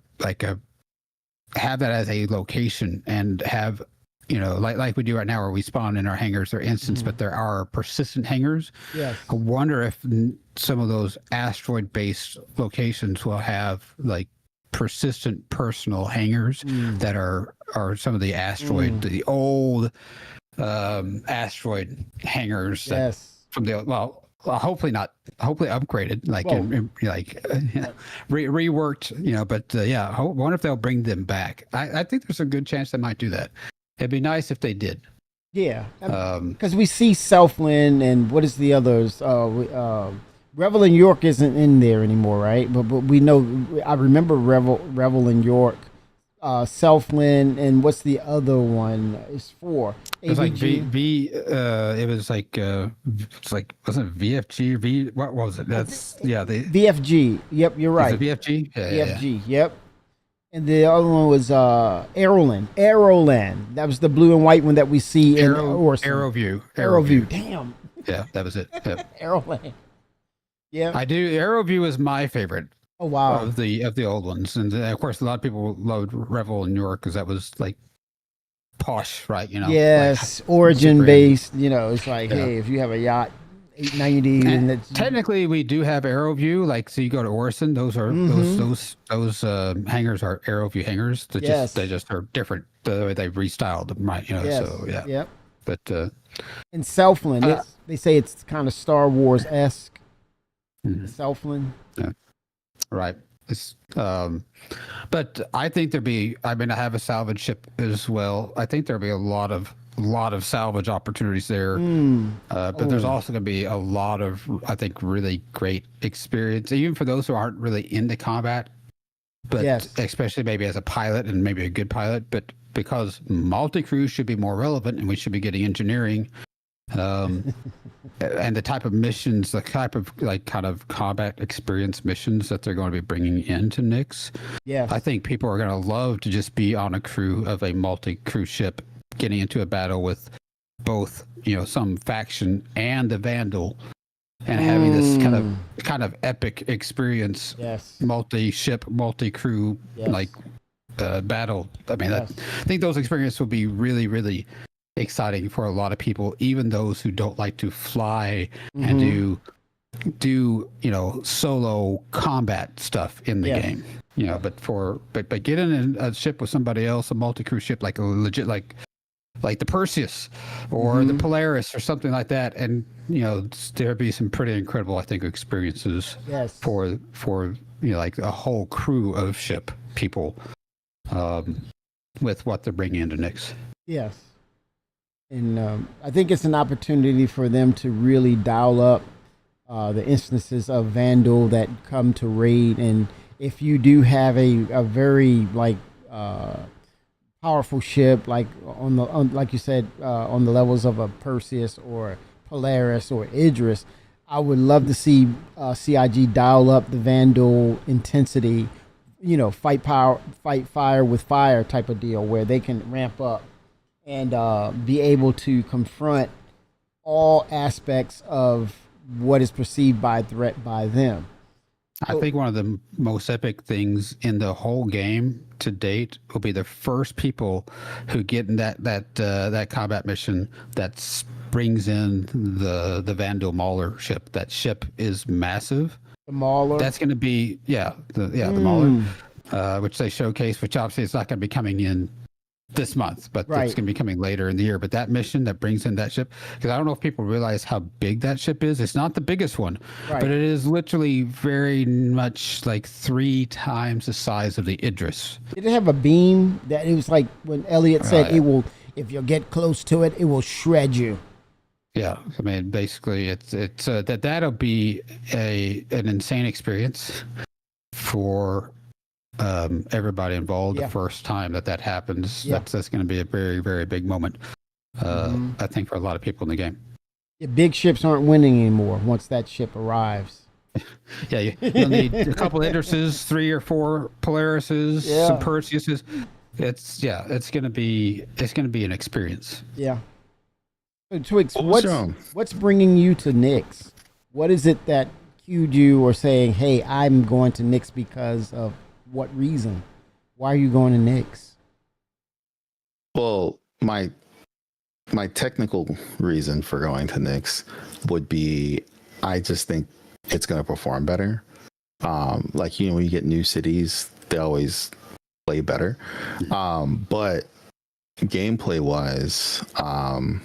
that as a location and have like we do right now, where we spawn in our hangars or instance, but there are persistent hangars. Yes. I wonder if some of those asteroid-based locations will have like persistent personal hangars that are some of the asteroid, the old asteroid hangars. Yes. From the hopefully not. Hopefully upgraded, like reworked. But I wonder if they'll bring them back. I think there's a good chance they might do that. It'd be nice if they did. Yeah, because we see Southland and what is the others? Revel in York isn't in there anymore, right? But we know. I remember Revel in York, Southland, and what's the other one? It's 4. It was like it was like wasn't it VFG? What was it? That's the VFG. Yep, you're right. Is it VFG? VFG. Yep. And the other one was Aeroland. That was the blue and white one that we see in Orson. Aeroview. Damn. Yeah, that was it. Yep. Aeroland. Yeah. I do. Aeroview is my favorite. Oh wow. Of the old ones, and of course a lot of people loved Revel in New York because that was like posh, right? Yes, like, origin based. It's like, hey, if you have a yacht 890, and that's technically we do have Aeroview. Like, so you go to Orson, those are those hangars are Aeroview hangars. They just are different the way they restyled them, right? So yeah. Yep. But in Southland, they say it's kind of Star Wars-esque. Southland. Yeah. Right. It's, but I think I have a salvage ship as well. I think there'll be a lot of salvage opportunities there. But there's also going to be a lot of, I think, really great experience, even for those who aren't really into combat, but especially maybe as a pilot and maybe a good pilot, but because multi-crew should be more relevant and we should be getting engineering. And the type of missions, the type of kind of combat experience missions that they're going to be bringing into Nyx. Yeah, I think people are going to love to just be on a crew of a multi-crew ship, getting into a battle with both, some faction and the Vandal, and having this kind of epic experience. Yes, multi-ship, multi-crew battle. I mean, I think those experiences will be really, really exciting for a lot of people, even those who don't like to fly and do solo combat stuff in the game. But get in a ship with somebody else, a multi-crew ship, like a legit like the Perseus or the Polaris or something like that, and there'd be some pretty incredible, I think, experiences for like a whole crew of ship people with what they're bringing into Nyx. Yes. And I think it's an opportunity for them to really dial up the instances of Vandal that come to raid. And if you do have a very powerful ship, like like you said, on the levels of a Perseus or Polaris or Idris, I would love to see CIG dial up the Vandal intensity. Fight fire with fire type of deal where they can ramp up and be able to confront all aspects of what is perceived by threat by them. I think one of the most epic things in the whole game to date will be the first people who get in that combat mission that brings in the Vandal Mauler ship. That ship is massive. The Mauler. That's going to be the Mauler, which they showcase. Which obviously it's not going to be coming in this month, but it's going to be coming later in the year. But that mission that brings in that ship, because I don't know if people realize how big that ship is. It's not the biggest one, but it is literally very much like 3 times the size of the Idris. Did it have a beam that it was like when Elliot said it will, if you get close to it, it will shred you? Yeah, I mean, basically, it's that'll be an insane experience for everybody involved. The first time that happens, that's going to be a very, very big moment. I think for a lot of people in the game. Yeah, big ships aren't winning anymore once that ship arrives. Yeah, you'll need a couple of Idrises, 3 or 4 Polarises, some Perseuses. It's going to be an experience. Yeah. So Twix, what's bringing you to Nyx? What is it that cued you or saying, hey, I'm going to Nyx because of what reason? Why are you going to Nyx? Well, my technical reason for going to Nyx would be I just think it's going to perform better. Like, you know, when you get new cities, they always play better. But gameplay wise, I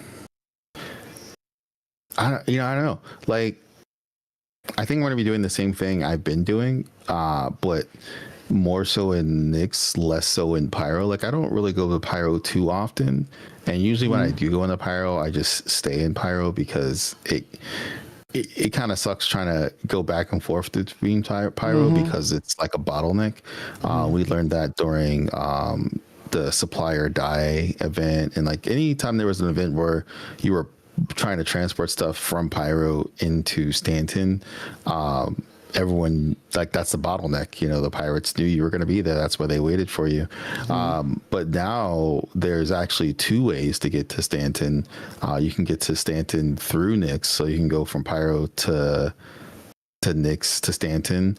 don't know. Like, I think we're going to be doing the same thing I've been doing, but more so in Nyx, less so in Pyro. Like, I don't really go to Pyro too often. And usually when I do go into Pyro, I just stay in Pyro because it kind of sucks trying to go back and forth between Pyro because it's like a bottleneck. We learned that during the supplier die event, and like anytime there was an event where you were trying to transport stuff from Pyro into Stanton, everyone, like, that's the bottleneck. You know, the pirates knew you were going to be there. That's why they waited for you. But now there's actually two ways to get to Stanton. You can get to Stanton through Nyx, so you can go from Pyro to Nyx to Stanton,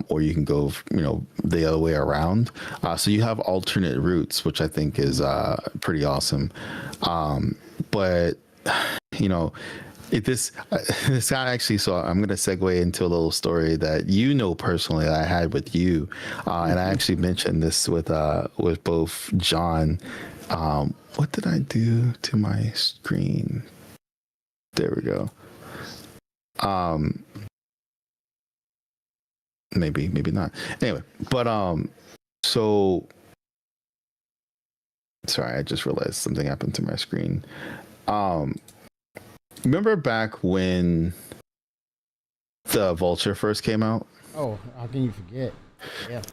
or you can go, you know, the other way around. So you have alternate routes, which I think is pretty awesome. But you know, this guy actually, so I'm going to segue into a little story that you know personally that I had with you, and I actually mentioned this with both John. What did I do to my screen? There we go. Maybe not. Anyway, but so sorry, I just realized something happened to my screen. Remember back when the Vulture first came out? Oh, how can you forget? Yeah.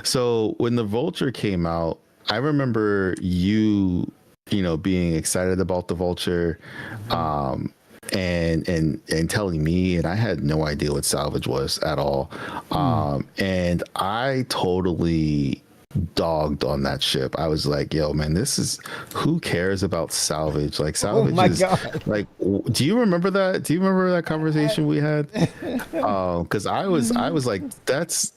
So when the Vulture came out, I remember you know, being excited about the Vulture, and telling me, and I had no idea what salvage was at all. And I totally dogged on that ship. I was like, yo, man, who cares about salvage? Like, salvage God. Like, do you remember that? Do you remember that conversation we had? Because I was like, that's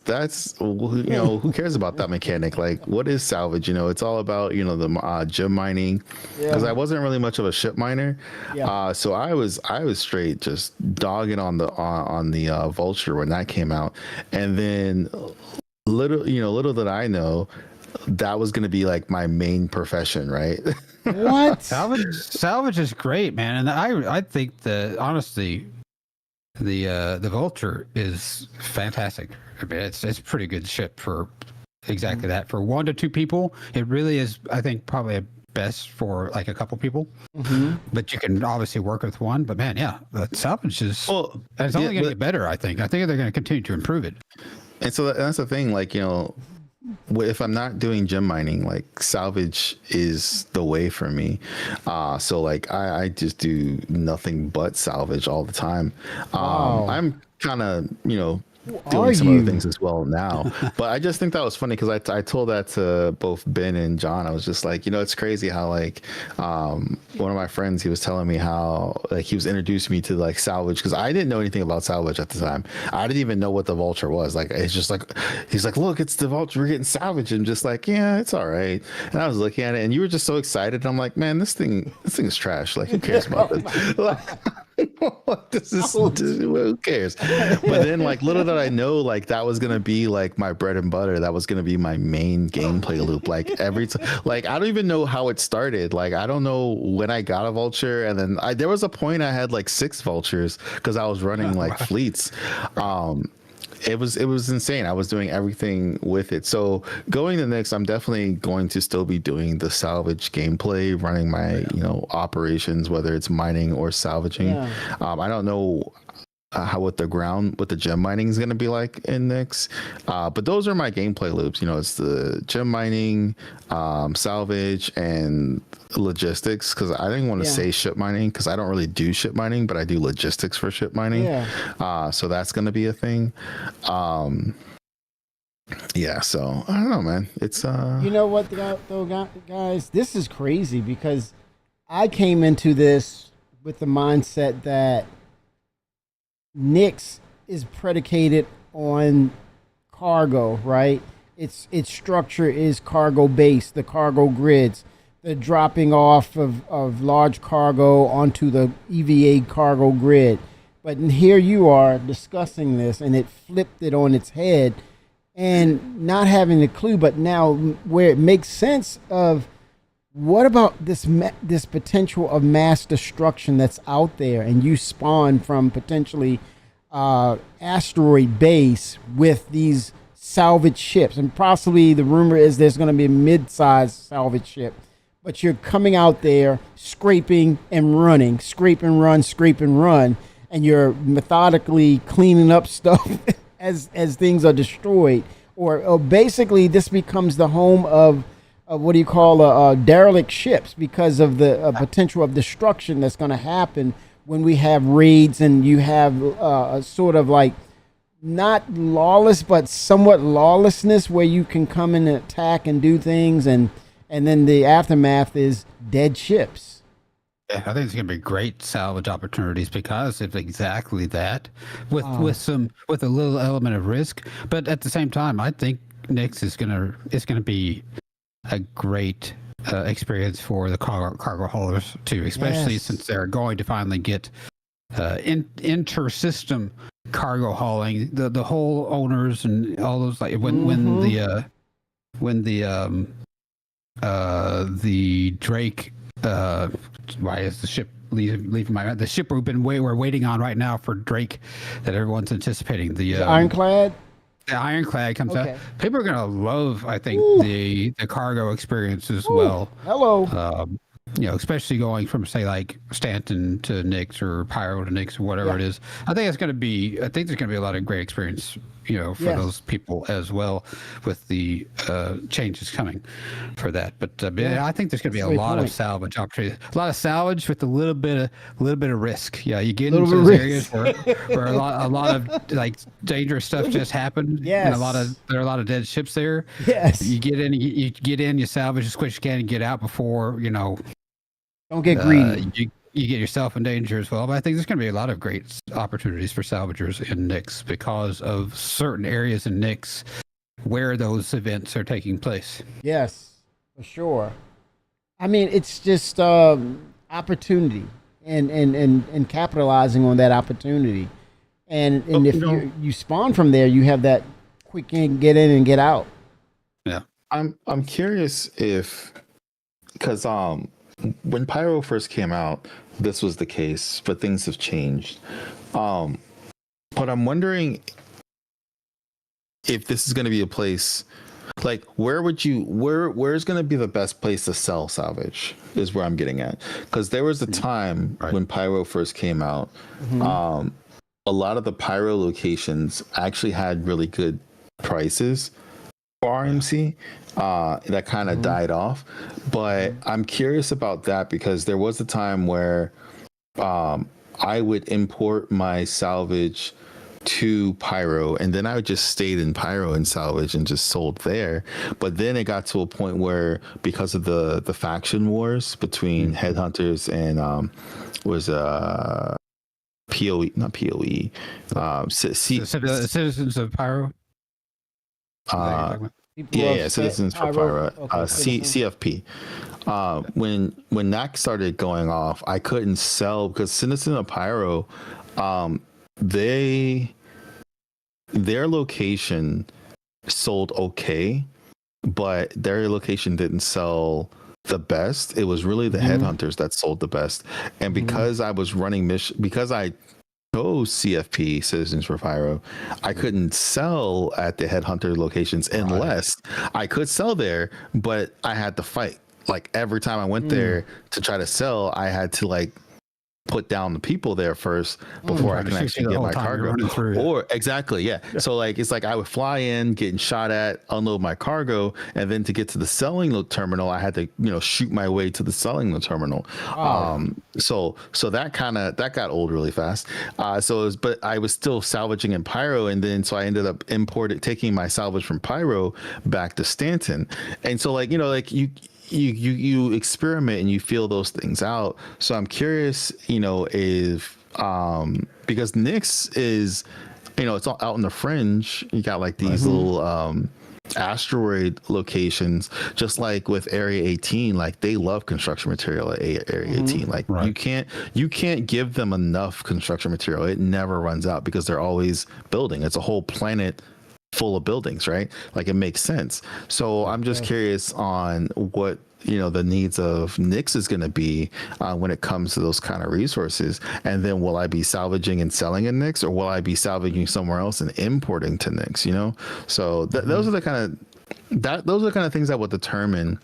you know, who cares about that mechanic? Like, what is salvage? You know, it's all about, you know, the gem mining, because I wasn't really much of a ship miner. So I was straight just dogging on the Vulture when that came out. And then little did I know that was going to be like my main profession, right? What? Salvage is great, man. And I think honestly, the Vulture is fantastic. I mean, it's pretty good ship for exactly that. For 1 to 2 people, it really is, I think, probably best for like a couple people. But you can obviously work with one. But man, yeah, the salvage is, it's only going to get better, I think. I think they're going to continue to improve it. And so that's the thing, like, you know, if I'm not doing gem mining, like, salvage is the way for me. So like I just do nothing but salvage all the time. I'm kind of, you know, doing some other things as well now, but I just think that was funny because I told that to both Ben and John. I was just like, you know, it's crazy how like one of my friends, he was telling me how like he was introducing me to like salvage, because I didn't know anything about salvage at the time. I didn't even know what the Vulture was. Like, it's just like, he's like, look, it's the Vulture, we're getting salvage. And just like, yeah, it's all right. And I was looking at it and you were just so excited. I'm like, man, this thing is trash. Like, who cares about this? Who cares? But then, like, little did I know, like, that was gonna be like my bread and butter. That was gonna be my main gameplay loop. Like, every time, like, I don't even know how it started. Like, I don't know when I got a Vulture, and then there was a point I had like 6 Vultures because I was running like fleets. It was insane. I was doing everything with it. So going to Nyx, I'm definitely going to still be doing the salvage gameplay, running my you know, operations, whether it's mining or salvaging. I don't know what the gem mining is going to be like in Nyx, but those are my gameplay loops. You know, it's the gem mining, salvage, and logistics, because I didn't want to say ship mining because I don't really do ship mining, but I do logistics for ship mining. So that's going to be a thing. So I don't know, man. It's you know what though, guys, this is crazy because I came into this with the mindset that Nyx is predicated on cargo, right? its structure is cargo based, the cargo grids, the dropping off of large cargo onto the EVA cargo grid. But here you are discussing this, and it flipped it on its head, and not having a clue. But now, where it makes sense of what about this potential of mass destruction that's out there, and you spawn from potentially asteroid base with these salvage ships, and possibly the rumor is there's going to be a mid-sized salvage ship. But you're coming out there scraping and running, scrape and run, and you're methodically cleaning up stuff as things are destroyed. Or basically, this becomes the home of what do you call derelict ships, because of the potential of destruction that's going to happen when we have raids, and you have a sort of like not lawless but somewhat lawlessness where you can come and attack and do things, and then the aftermath is dead ships. Yeah, I think it's going to be great salvage opportunities because of exactly that, with a little element of risk. But at the same time, I think Nyx is going to be a great experience for the cargo haulers too, especially since they're going to finally get inter-system cargo hauling. The whole owners and all those, like when the Drake why is the ship leaving my mind? The ship we're waiting on right now for Drake that everyone's anticipating, the Ironclad. The Ironclad comes out. People are gonna love, I think, the cargo experience as well. Hello. Especially going from, say, like Stanton to Nyx or Pyro to Nyx or whatever it is. I think there's gonna be a lot of great experience, for those people as well, with the changes coming for that. But I think there's gonna be a lot of salvage opportunities. A lot of salvage with a little bit of risk. Yeah, you get into those areas where a lot of like dangerous stuff just happened. Yes. And there are a lot of dead ships there. Yes. You get in, you salvage as quick as you can and get out before, don't get greedy. You get yourself in danger as well. But I think there's going to be a lot of great opportunities for salvagers in Nyx because of certain areas in Nyx where those events are taking place. Yes, for sure. I mean, it's just opportunity and capitalizing on that opportunity. And if you spawn from there, you have that quick get in and get out. Yeah. I'm curious because when Pyro first came out, this was the case, but things have changed. But I'm wondering if this is going to be a place, like where's going to be the best place to sell salvage is where I'm getting at. Because there was a time when Pyro first came out, a lot of the Pyro locations actually had really good prices for RMC. That kind of died off, but I'm curious about that because there was a time where I would import my salvage to Pyro, and then I would just stayed in Pyro and salvage and just sold there. But then it got to a point where, because of the faction wars between headhunters and POE, not POE, Citizens of Pyro. Citizens for Pyro, CFP. When that started going off, I couldn't sell because Citizen of Pyro, their location sold okay, but their location didn't sell the best. It was really the headhunters that sold the best, and because I was running because I chose CFP, Citizens for Pyro, I couldn't sell at the headhunter locations unless I could sell there, but I had to fight. Like every time I went there to try to sell, I had to like put down the people there first before I can actually get my cargo. Or exactly, yeah. So like it's like I would fly in, getting shot at, unload my cargo, and then to get to the selling terminal, I had to shoot my way to the selling terminal. So that got old really fast. But I was still salvaging in Pyro, and then so I ended up taking my salvage from Pyro back to Stanton, and so you experiment and you feel those things out. So I'm curious, if because Nyx is, it's all out in the fringe. You got like these little asteroid locations, just like with Area 18, like they love construction material at Area 18. Like you can't give them enough construction material. It never runs out because they're always building. It's a whole planet full of buildings, right? Like it makes sense. So I'm just curious on what the needs of Nyx is going to be when it comes to those kind of resources. And then will I be salvaging and selling in Nyx, or will I be salvaging somewhere else and importing to Nyx? So those are the kind of things that would determine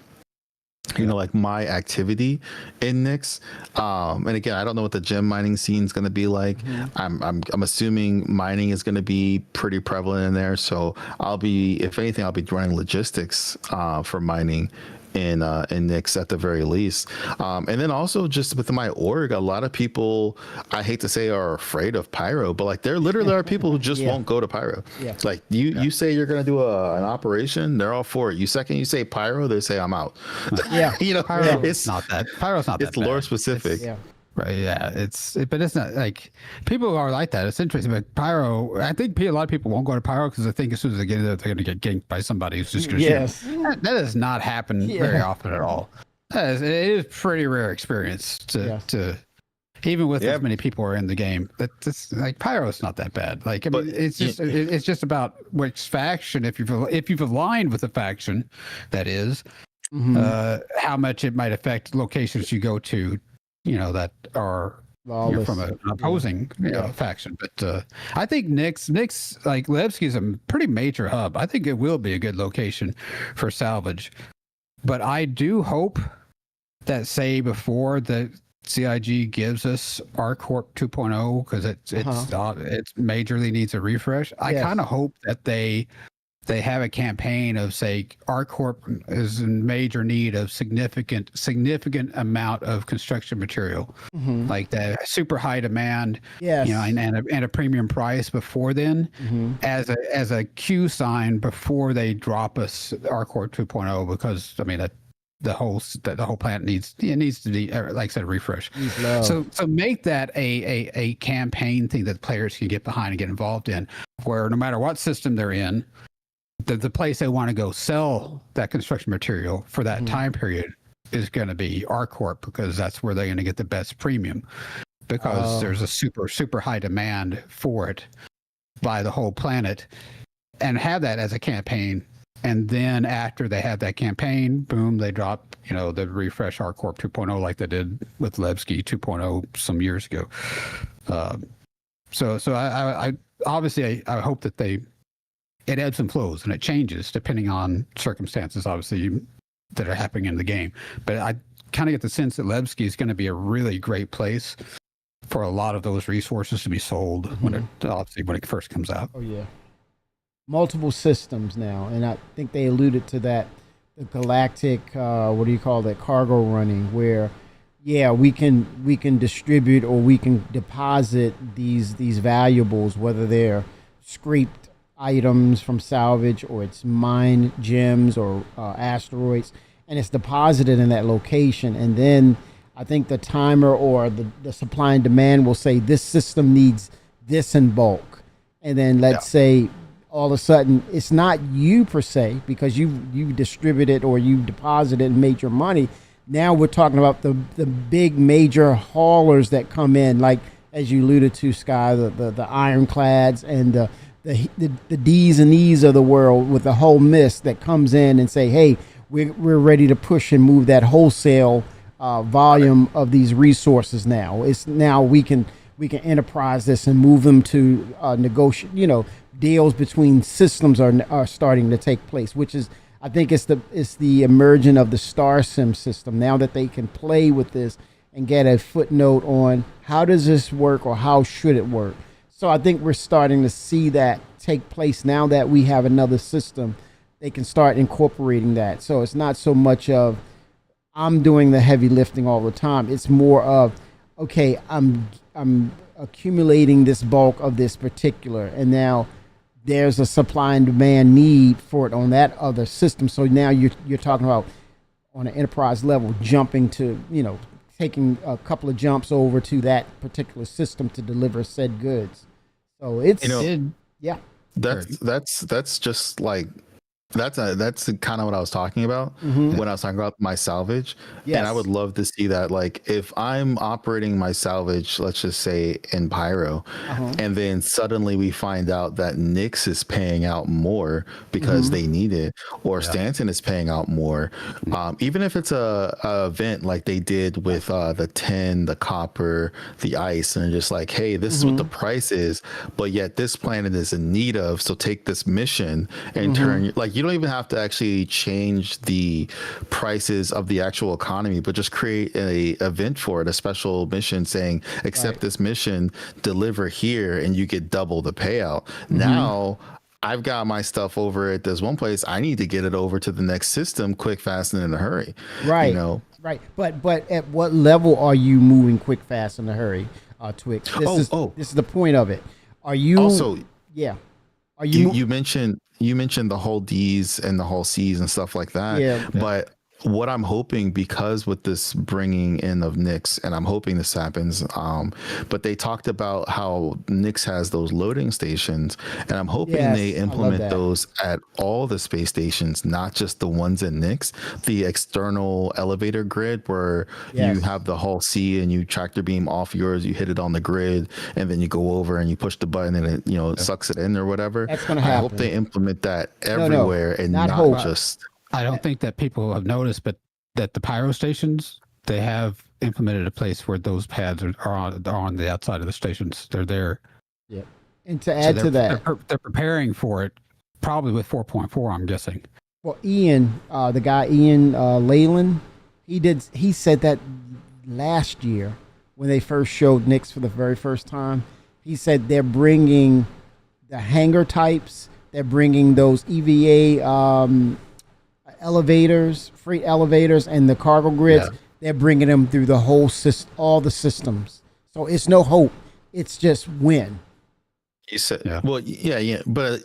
like my activity in Nyx. And again, I don't know what the gem mining scene is going to be like. I'm assuming mining is going to be pretty prevalent in there. So if anything, I'll be running logistics for mining in Nyx at the very least. And then also just within my org, a lot of people, I hate to say, are afraid of Pyro, but like there literally are people who just won't go to Pyro. It's like you say you're going to do an operation, they're all for it. You say Pyro, they say I'm out. Pyro, it's not that. Pyro's not that. It's lore specific. Right, yeah, but it's not like people are like that. It's interesting, but Pyro, I think a lot of people won't go to Pyro because I think as soon as they get there, they're going to get ganked by somebody who's just going to shoot. That does not happen very often at all. It is pretty rare experience to even with as many people are in the game. That's like Pyro is not that bad. Like I mean, it's just about which faction. If you've aligned with the faction, that is, how much it might affect locations you go to. That are from an opposing faction. But I think Nyx, like Levski, is a pretty major hub. I think it will be a good location for salvage. But I do hope that, say, before the CIG gives us ArcCorp 2.0, because it majorly needs a refresh, I kind of hope that they have a campaign of, say, ArcCorp is in major need of significant amount of construction material, like the super high demand, and a premium price before then, as a Q sign before they drop us ArcCorp 2.0, because I mean the whole plant needs to be, like I said, a refresh. So make that a campaign thing that players can get behind and get involved in, where no matter what system they're in, the place they want to go sell that construction material for that time period is going to be ArcCorp, because that's where they're going to get the best premium, because there's a super high demand for it by the whole planet, and have that as a campaign. And then after they have that campaign, boom, they drop, the refresh ArcCorp 2.0 like they did with Levski 2.0 some years ago. So I obviously I hope that it ebbs and flows and it changes depending on circumstances, obviously, that are happening in the game. But I kind of get the sense that Levski is going to be a really great place for a lot of those resources to be sold when it first comes out. Oh yeah, multiple systems now, and I think they alluded to that, the galactic cargo running, where we can distribute or we can deposit these valuables, whether they're scraped items from salvage or it's mine gems or asteroids, and it's deposited in that location. And then I think the timer or the supply and demand will say this system needs this in bulk, and then let's say all of a sudden it's not you per se, because you distributed or you deposited and made your money. Now we're talking about the big major haulers that come in, like as you alluded to, Sky, the ironclads and the D's and E's of the world, with the whole mist that comes in and say, hey, we're ready to push and move that wholesale volume of these resources now. It's now we can enterprise this and move them to negotiate, deals between systems are starting to take place, which is, I think it's the emergence of the Star Sim system, now that they can play with this and get a footnote on how does this work or how should it work. So I think we're starting to see that take place now that we have another system. They can start incorporating that. So it's not so much of I'm doing the heavy lifting all the time. It's more of, okay, I'm accumulating this bulk of this particular, and now there's a supply and demand need for it on that other system. So now you're talking about on an enterprise level jumping to, taking a couple of jumps over to that particular system to deliver said goods. So it's that's just like That's kind of what I was talking about when I was talking about my salvage. Yes. And I would love to see that, like, if I'm operating my salvage, let's just say in Pyro, and then suddenly we find out that Nyx is paying out more because they need it, or Stanton is paying out more, even if it's a event like they did with the tin, the copper, the ice, and just like, hey, this is what the price is, but yet this planet is in need of, so take this mission and turn, like, you don't even have to actually change the prices of the actual economy, but just create a event for it, a special mission saying, accept this mission, deliver here, and you get double the payout. Now I've got my stuff over at this one place. I need to get it over to the next system quick, fast, and in a hurry. Right. You know? Right. But at what level are you moving quick, fast, in a hurry, Twix? This is the point of it. Are you also? Yeah. Are you? You mentioned the whole D's and the whole C's and stuff like that. Yeah. But what I'm hoping, because with this bringing in of Nyx, and I'm hoping this happens, but they talked about how Nyx has those loading stations, and I'm hoping they implement those at all the space stations, not just the ones in Nyx, the external elevator grid where you have the Hull C and you tractor beam off yours, you hit it on the grid, and then you go over and you push the button and it, it sucks it in or whatever. That's gonna happen. I hope they implement that everywhere and not just... I don't think that people have noticed, but that the Pyro stations, they have implemented a place where those pads are on the outside of the stations. They're there. Yeah. And to add to that, they're preparing for it, probably with 4.4, I'm guessing. Well, Ian, the guy Ian Leyland, he said that last year when they first showed Nyx for the very first time. He said they're bringing the hangar types, they're bringing those EVA elevators, freight elevators, and the cargo grids. They're bringing them through the whole all the systems. So it's no hope. It's just when. You said, well, but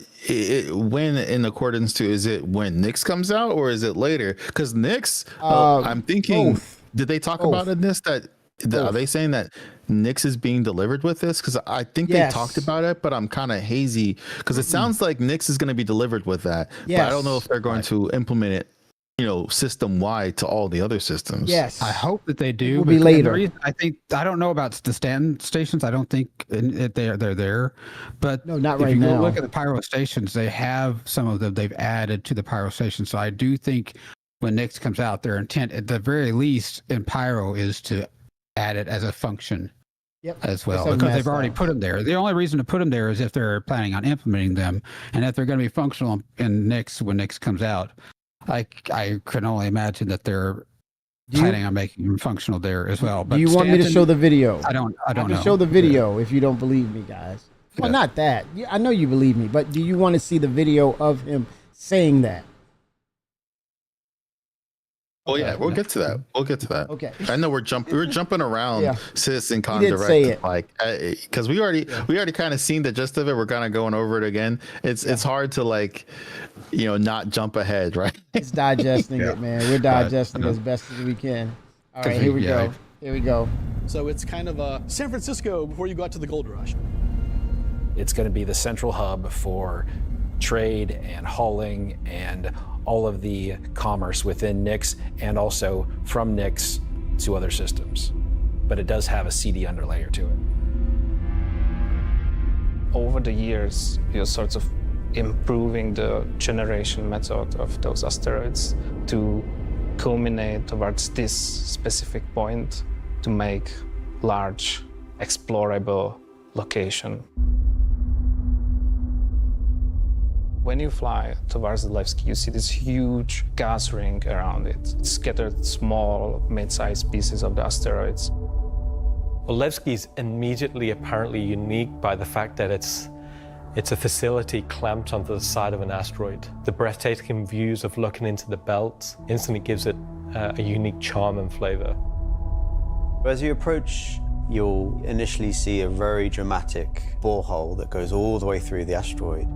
when, in accordance to, is it when Nyx comes out or is it later? Because Nyx, I'm thinking, did they talk about in this that are they saying that Nyx is being delivered with this? Because I think they talked about it, but I'm kind of hazy because it sounds like Nyx is going to be delivered with that. But I don't know if they're going to implement it, system wide to all the other systems. Yes, I hope that they do. It will be later. I don't know about the stand stations. I don't think they're there. But no, not right if you now. go look at the Pyro stations, they have some of them. They've added to the Pyro stations. So I do think when Nyx comes out, their intent at the very least in Pyro is to add it as a function as well, because they've already put them there. The only reason to put them there is if they're planning on implementing them, and if they're going to be functional in Nyx when Nyx comes out. I can only imagine that they're planning on making them functional there as well. But do you want me to show the video? I don't know. I can show the video if you don't believe me, guys. Well, not that. I know you believe me, but do you want to see the video of him saying that? Oh yeah, we'll get to that. Okay. I know we're jumping around Citizen Con Direct, say it. Like, because we already kind of seen the gist of it. We're kind of going over it again. It's hard to not jump ahead, right? It's digesting it, man. We're digesting as best as we can. All right, here we go. Here we go. So it's kind of San Francisco before you got to the gold rush. It's going to be the central hub for trade and hauling and all of the commerce within Nyx and also from Nyx to other systems. But it does have a CD underlayer to it. Over the years, you're sort of improving the generation method of those asteroids to culminate towards this specific point to make large, explorable location. When you fly towards Levski, you see this huge gas ring around it, scattered small, mid-sized pieces of the asteroids. Well, Levski is immediately apparently unique by the fact that it's a facility clamped onto the side of an asteroid. The breathtaking views of looking into the belt instantly gives it a unique charm and flavor. As you approach, you'll initially see a very dramatic borehole that goes all the way through the asteroid.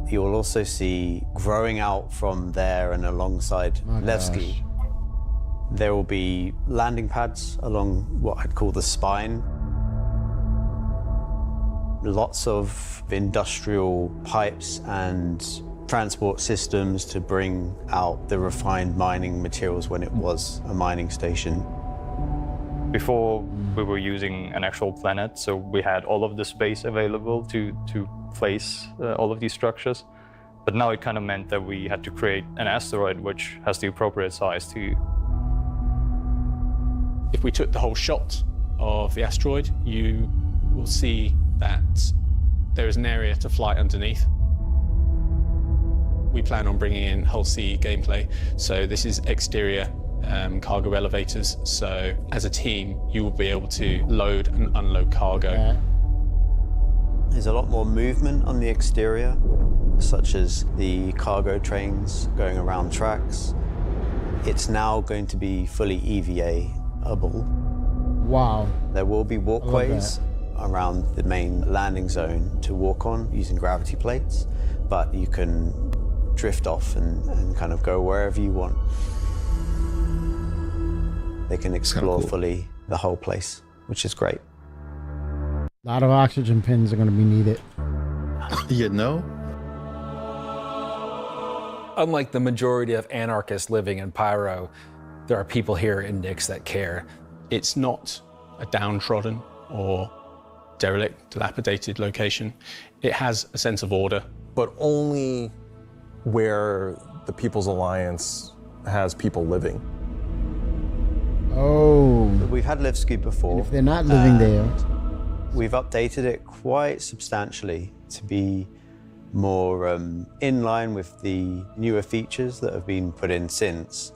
You'll also see, growing out from there and alongside Levski, there will be landing pads along what I'd call the spine. Lots of industrial pipes and transport systems to bring out the refined mining materials when it was a mining station. Before, we were using an actual planet, so we had all of the space available to place all of these structures. But now it kind of meant that we had to create an asteroid which has the appropriate size to. If we took the whole shot of the asteroid, you will see that there is an area to fly underneath. We plan on bringing in Hull C gameplay, so this is exterior cargo elevators, so as a team you will be able to load and unload cargo. There's a lot more movement on the exterior, such as the cargo trains going around tracks. It's now going to be fully EVA-able. Wow. There will be walkways around the main landing zone to walk on using gravity plates, but you can drift off and kind of go wherever you want. They can explore fully the whole place, which is great. A lot of oxygen pins are going to be needed. You know? Unlike the majority of anarchists living in Pyro, there are people here in Nyx that care. It's not a downtrodden or derelict, dilapidated location. It has a sense of order. But only where the People's Alliance has people living. Oh. We've had Levski before. And if they're not living there. We've updated it quite substantially to be more in line with the newer features that have been put in since,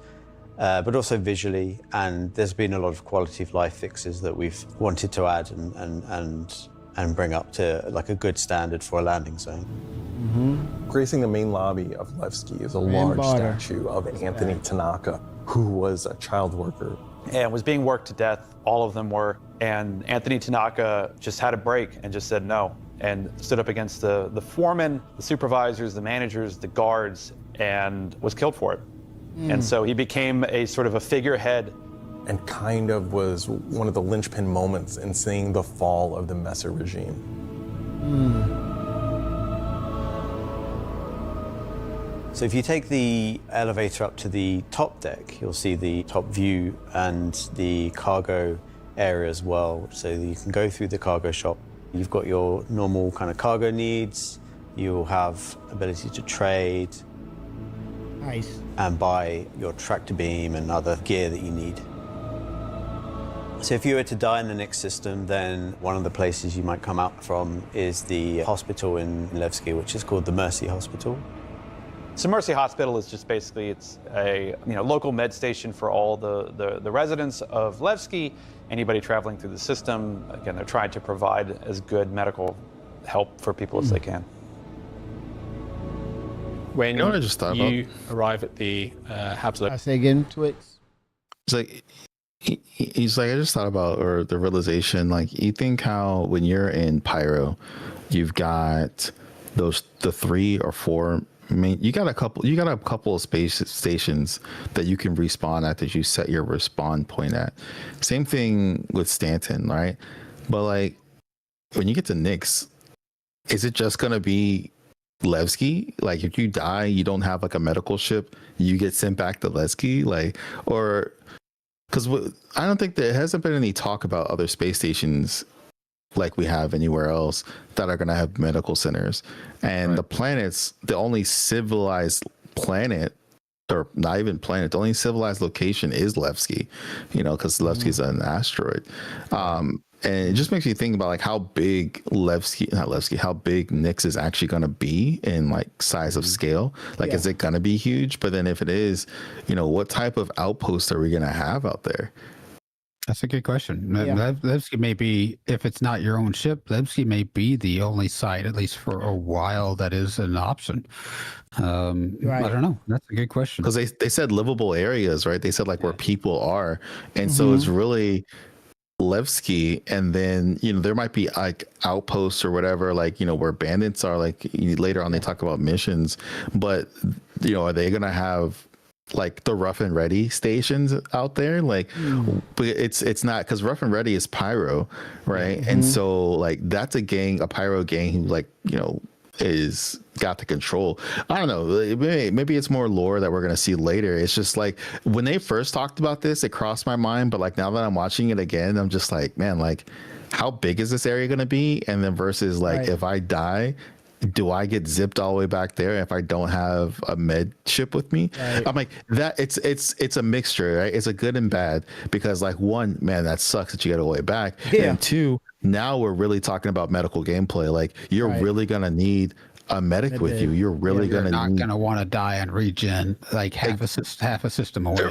but also visually. And there's been a lot of quality of life fixes that we've wanted to add and bring up to like a good standard for a landing zone. Gracing the main lobby of Levski is a large statue of Anthony Tanaka, who was a child worker. And was being worked to death, all of them were. And Anthony Tanaka just had a break and just said no, and stood up against the foremen, the supervisors, the managers, the guards, and was killed for it. And so he became a sort of a figurehead. And kind of was one of the linchpin moments in seeing the fall of the Messer regime. So if you take the elevator up to the top deck, you'll see the top view and the cargo area as well. So you can go through the cargo shop. You've got your normal kind of cargo needs. You'll have ability to trade. Nice. And buy your tractor beam and other gear that you need. So if you were to die in the Nyx system, then one of the places you might come out from is the hospital in Levski, which is called the Mercy Hospital. So Mercy Hospital is just basically, it's a local med station for all the residents of Levski, anybody traveling through the system. Again, they're trying to provide as good medical help for people as they can. When what I just thought you arrive at the Habsburg. I say again, Twix. It's like, he's like, I just thought about, or the realization, like, you think how when you're in Pyro, you've got the 3 or 4 main, you got a couple of space stations that you can respawn at, that you set your respawn point at. Same thing with Stanton, right? But like, when you get to Nyx, is it just gonna be Levski? Like, if you die, you don't have like a medical ship, you get sent back to Levski, like, or because I don't think there hasn't been any talk about other space stations like we have anywhere else that are going to have medical centers. And the planets, the only civilized planet, or not even planet, the only civilized location is Levski, because Levski's an asteroid. And it just makes me think about like how big how big Nyx is actually going to be in like size of scale. Like, is it going to be huge? But then if it is, what type of outposts are we going to have out there? That's a good question. Levski may be, if it's not your own ship, Levski may be the only site, at least for a while, that is an option. I don't know. That's a good question. Because they said livable areas, right? They said like where people are. And so it's really Levski, and then there might be like outposts or whatever, like where bandits are. Like later on, they talk about missions, but are they gonna have like the Rough and Ready stations out there? Like, but it's not, because Rough and Ready is Pyro, right? And so like that's a Pyro gang who like is got the control. I don't know. Maybe it's more lore that we're gonna see later. It's just like when they first talked about this, it crossed my mind. But like now that I'm watching it again, I'm just like, man, like how big is this area gonna be? And then versus like if I die, do I get zipped all the way back there if I don't have a med ship with me? Right. I'm like that. It's a mixture, right? It's a good and bad because like one, man, that sucks that you got to way back. Yeah. And two, now we're really talking about medical gameplay. Like you're really gonna need a medic with you. You're really you're not gonna want to die and regen like half a system away.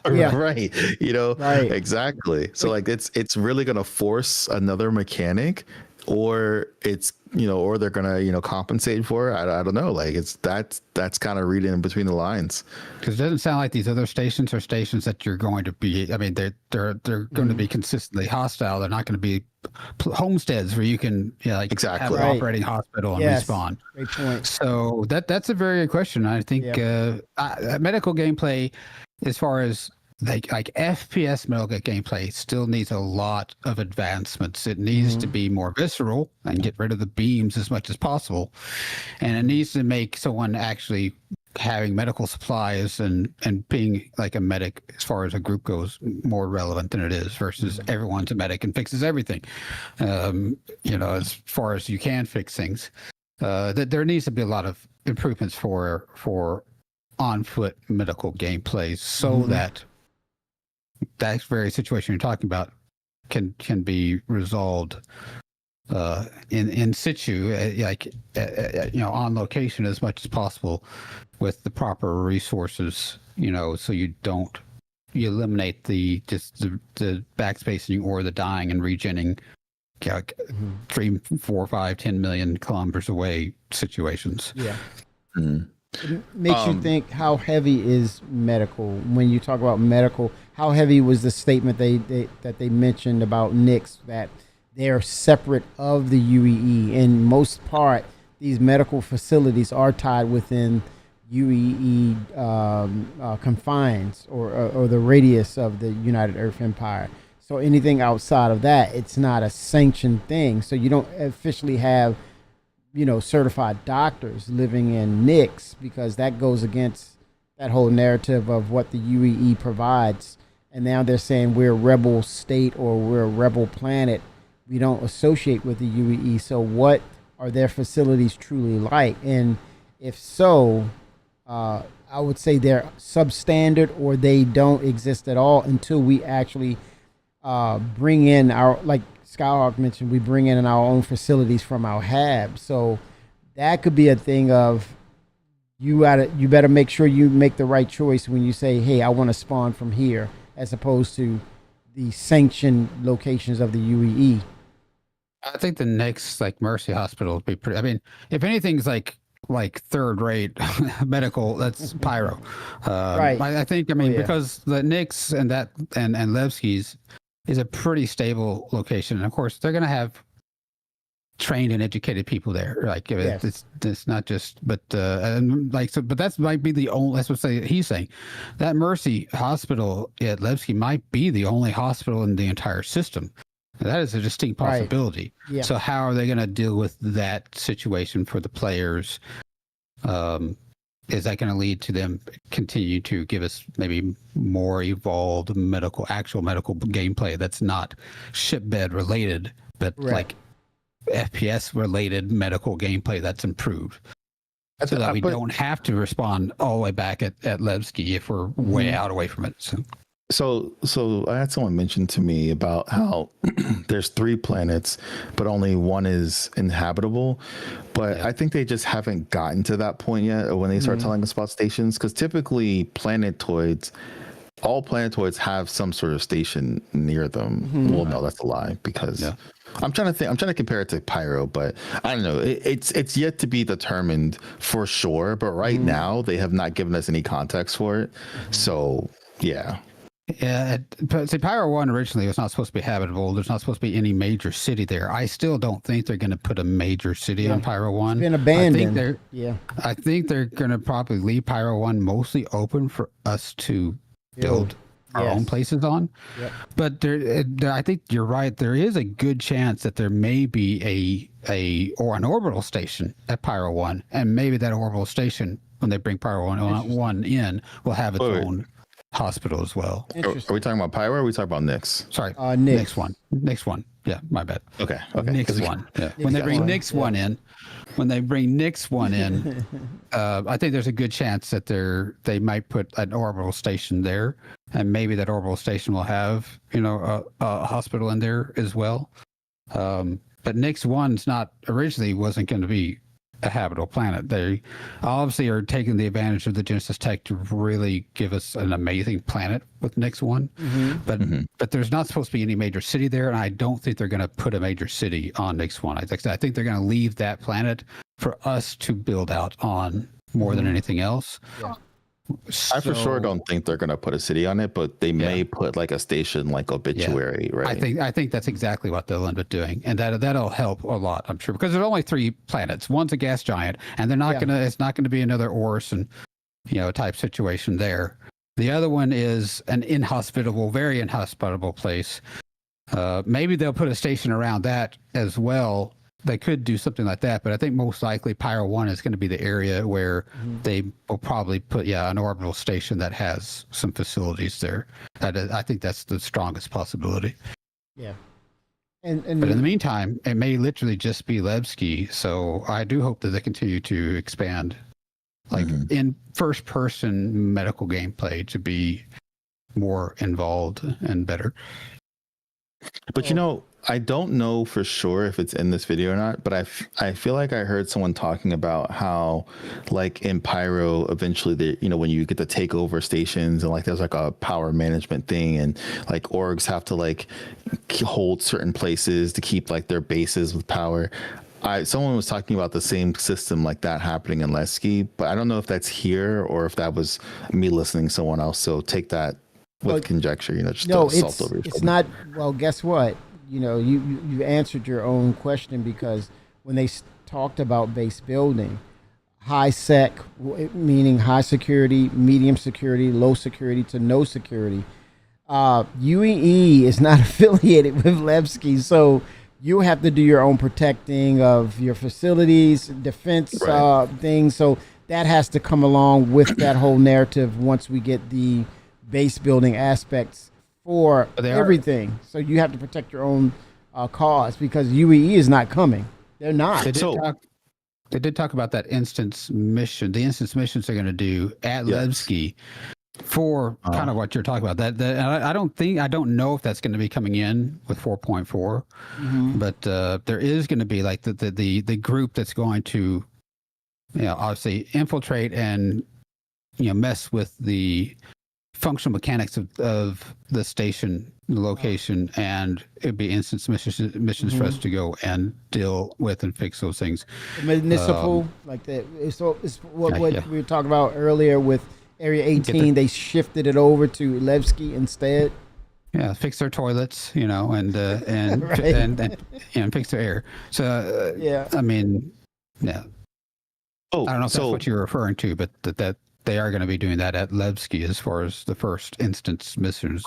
Right. You know. Exactly. So like it's really gonna force another mechanic, or it's or they're gonna compensate for it. I don't know. Like that's kind of reading in between the lines. Because it doesn't sound like these other stations are stations that you're going to be. I mean, they're going to be consistently hostile. They're not going to be homesteads where you can have an operating hospital and respawn. Great point. So that's a very good question. I think medical gameplay, as far as like FPS medical gameplay, still needs a lot of advancements. It needs to be more visceral and get rid of the beams as much as possible, and it needs to make someone actually having medical supplies and being like a medic as far as a group goes more relevant than it is versus everyone's a medic and fixes everything. As far as you can fix things, that there needs to be a lot of improvements for on foot medical gameplays so that very situation you're talking about can be resolved in situ, on location as much as possible with the proper resources, so you eliminate the backspacing or the dying and regenning 3, 4, 5, 10 million kilometers away situations. It makes you think, how heavy is medical? When you talk about medical, how heavy was the statement that they mentioned about Nyx, that they're separate of the UEE? In most part, these medical facilities are tied within UEE confines or the radius of the United Earth Empire. So anything outside of that, it's not a sanctioned thing. So you don't officially have certified doctors living in Nyx, because that goes against that whole narrative of what the UEE provides. And now they're saying we're a rebel state or we're a rebel planet. We don't associate with the UEE. So what are their facilities truly like? And if so, I would say they're substandard or they don't exist at all until we actually bring in our, like Skyhawk mentioned, we bring in our own facilities from our hab. So that could be a thing of you better make sure you make the right choice when you say, hey, I want to spawn from here, as opposed to the sanctioned locations of the UEE. I think the next Mercy Hospital would be pretty. I mean, if anything's like third rate medical, that's Pyro. Right. I think. I mean, because the Nyx and Levski's is a pretty stable location, and of course they're going to have trained and educated people there. Like it's not just, but but that might be the only. That's what he's saying. That Mercy Hospital at Levski might be the only hospital in the entire system. That is a distinct possibility. Right. Yeah. So how are they going to deal with that situation for the players? Is that going to lead to them continue to give us maybe more evolved actual medical gameplay that's not shipbed related, but like FPS related medical gameplay that's improved? So that we don't have to respond all the way back at Levski if we're way out away from it. So I had someone mention to me about how there's 3 planets, but only one is inhabitable. But I think they just haven't gotten to that point yet when they start telling us about stations. Because typically all planetoids have some sort of station near them. Well, no, that's a lie, because I'm trying to compare it to Pyro, but I don't know. It's yet to be determined for sure. But right now, they have not given us any context for it. So yeah. Yeah, Pyro 1 originally was not supposed to be habitable. There's not supposed to be any major city there. I still don't think they're going to put a major city on Pyro 1. It's been abandoned. I think they're going to probably leave Pyro 1 mostly open for us to build our own places on. Yep. But there, I think you're right. There is a good chance that there may be an orbital station at Pyro 1, and maybe that orbital station, when they bring Pyro 1 in, will have its own hospital as well. Are we talking about Pyro or are we talking about Nyx? Sorry, Nyx. Nyx 1. Yeah, my bad. Okay. Nyx 1. Yeah. When they bring Nyx 1 in, I think there's a good chance that they might put an orbital station there, and maybe that orbital station will have a hospital in there as well. But Nyx 1's wasn't going to be a habitable planet. They obviously are taking the advantage of the Genesis tech to really give us an amazing planet with Nyx 1. But there's not supposed to be any major city there, and I don't think they're going to put a major city on Nyx 1. I think they're going to leave that planet for us to build out on more than anything else. Yeah. I for sure don't think they're going to put a city on it, but they may put like a station like Obituary, right? I think that's exactly what they'll end up doing, and that'll help a lot, I'm sure, because there's only 3 planets. One's a gas giant, and they're not it's not gonna be another Oris and type situation there. The other one is an very inhospitable place. Maybe they'll put a station around that as well. They could do something like that, but I think most likely Pyro 1 is going to be the area where they will probably put an orbital station that has some facilities there. I think that's the strongest possibility. Yeah. But in the meantime, it may literally just be Levski, so I do hope that they continue to expand, like in first-person medical gameplay, to be more involved and better. But I don't know for sure if it's in this video or not, but I feel like I heard someone talking about how, like in Pyro, eventually when you get to take over stations and like there's like a power management thing, and like orgs have to like hold certain places to keep like their bases with power. Someone was talking about the same system like that happening in Levski, but I don't know if that's here or if that was me listening to someone else. So take that with conjecture, just salt over your it's not. Well, guess what? You answered your own question, because when they talked about base building, high sec, meaning high security, medium security, low security to no security, UEE is not affiliated with Levski, so you have to do your own protecting of your facilities, defense things. So that has to come along with that whole narrative once we get the base building aspects for everything. So you have to protect your own cause, because UEE is not coming. They're not. They did talk about that instance mission. The instance missions they're going to do at Levski for kind of what you're talking about. I don't know if that's going to be coming in with 4.4, but there is going to be like the group that's going to, obviously infiltrate and mess with the functional mechanics of the station location, and it'd be instance missions for us to go and deal with and fix those things. Municipal, like that. So it's what we were talking about earlier with Area 18. They shifted it over to Levski instead. Yeah, fix their toilets, and fix their air. So I mean, I don't know if that's what you're referring to, but that they are going to be doing that at Levski as far as the first instance missions.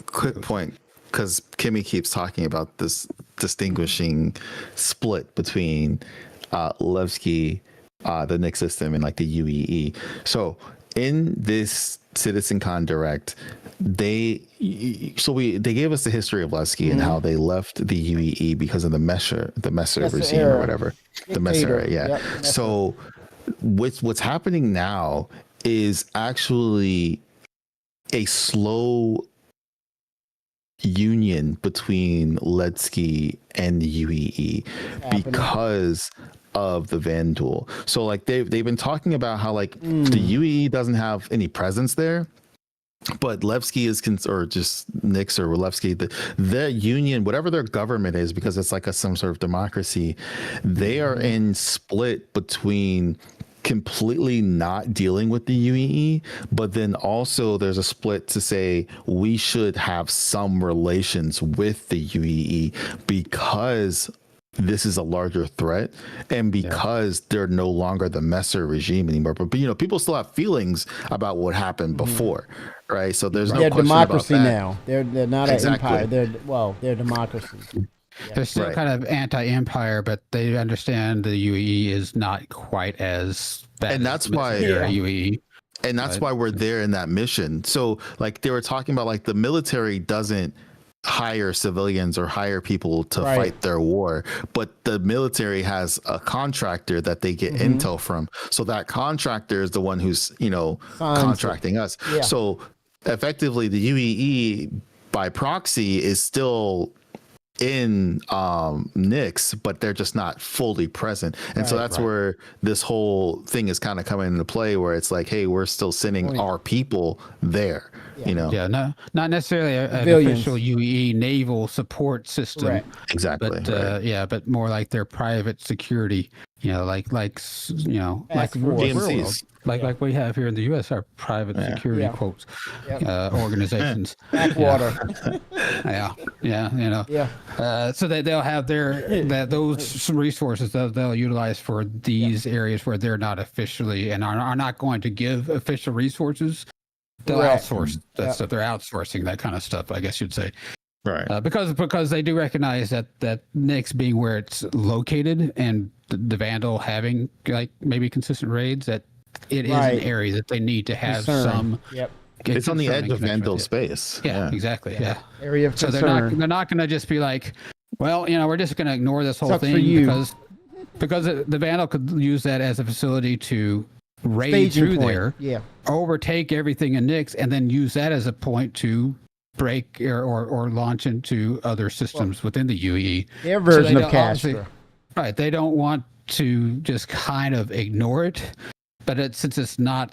Quick point, because Kimmy keeps talking about this distinguishing split between Levski, the Nyx system, and like the UEE. So in this CitizenCon Direct, they gave us the history of Levski and how they left the UEE because of the Messer regime or whatever. The Messer, yeah. So what's happening now is actually a slow union between Levski and the UEE because of the Vanduul. So like they've been talking about how like the UEE doesn't have any presence there, but Levski is or just Nyx or Levski, the union, whatever their government is, because it's like some sort of democracy, they are in split between completely not dealing with the UEE, but then also there's a split to say we should have some relations with the UEE because this is a larger threat and because they're no longer the Messer regime anymore. But people still have feelings about what happened before, right? So there's no they're question democracy about that. now. They're not Exactly. an empire. They're democracy. They're still kind of anti-empire, but they understand the UAE is not quite as bad. And that's why UAE. And that's why we're there in that mission. So like they were talking about, like the military doesn't hire civilians or hire people to fight their war, but the military has a contractor that they get intel from. So that contractor is the one who's, contracting us. Yeah. So effectively the UAE by proxy is still in NICS, but they're just not fully present. And so that's where this whole thing is kind of coming into play, where it's like, hey, we're still sending our people there. Yeah, not necessarily an official UAE naval support system. Right. Exactly. But but more like their private security. like GMCs. Like we have here in the U.S. our private security quotes organizations. Backwater. So they'll have those resources that they'll utilize for these areas where they're not officially and are not going to give official resources. They'll outsource that stuff. They're outsourcing that kind of stuff, I guess you'd say. Right. Because they do recognize that NICS being where it's located and the Vandal having like maybe consistent raids, that it is an area that they need to have some. Yep. It's on the edge of Vandal space. Yeah, exactly. Yeah. Area of so concern. they're not going to just be like, well, we're just going to ignore this whole Sucks thing for you. because the Vandal could use that as a facility to raid Staging through point. there, Yeah. overtake everything in NICS, and then use that as a point to break or launch into other systems within the UAE. Their version they of don't- obviously- Castro. Right. They don't want to just kind of ignore it, but since it's not,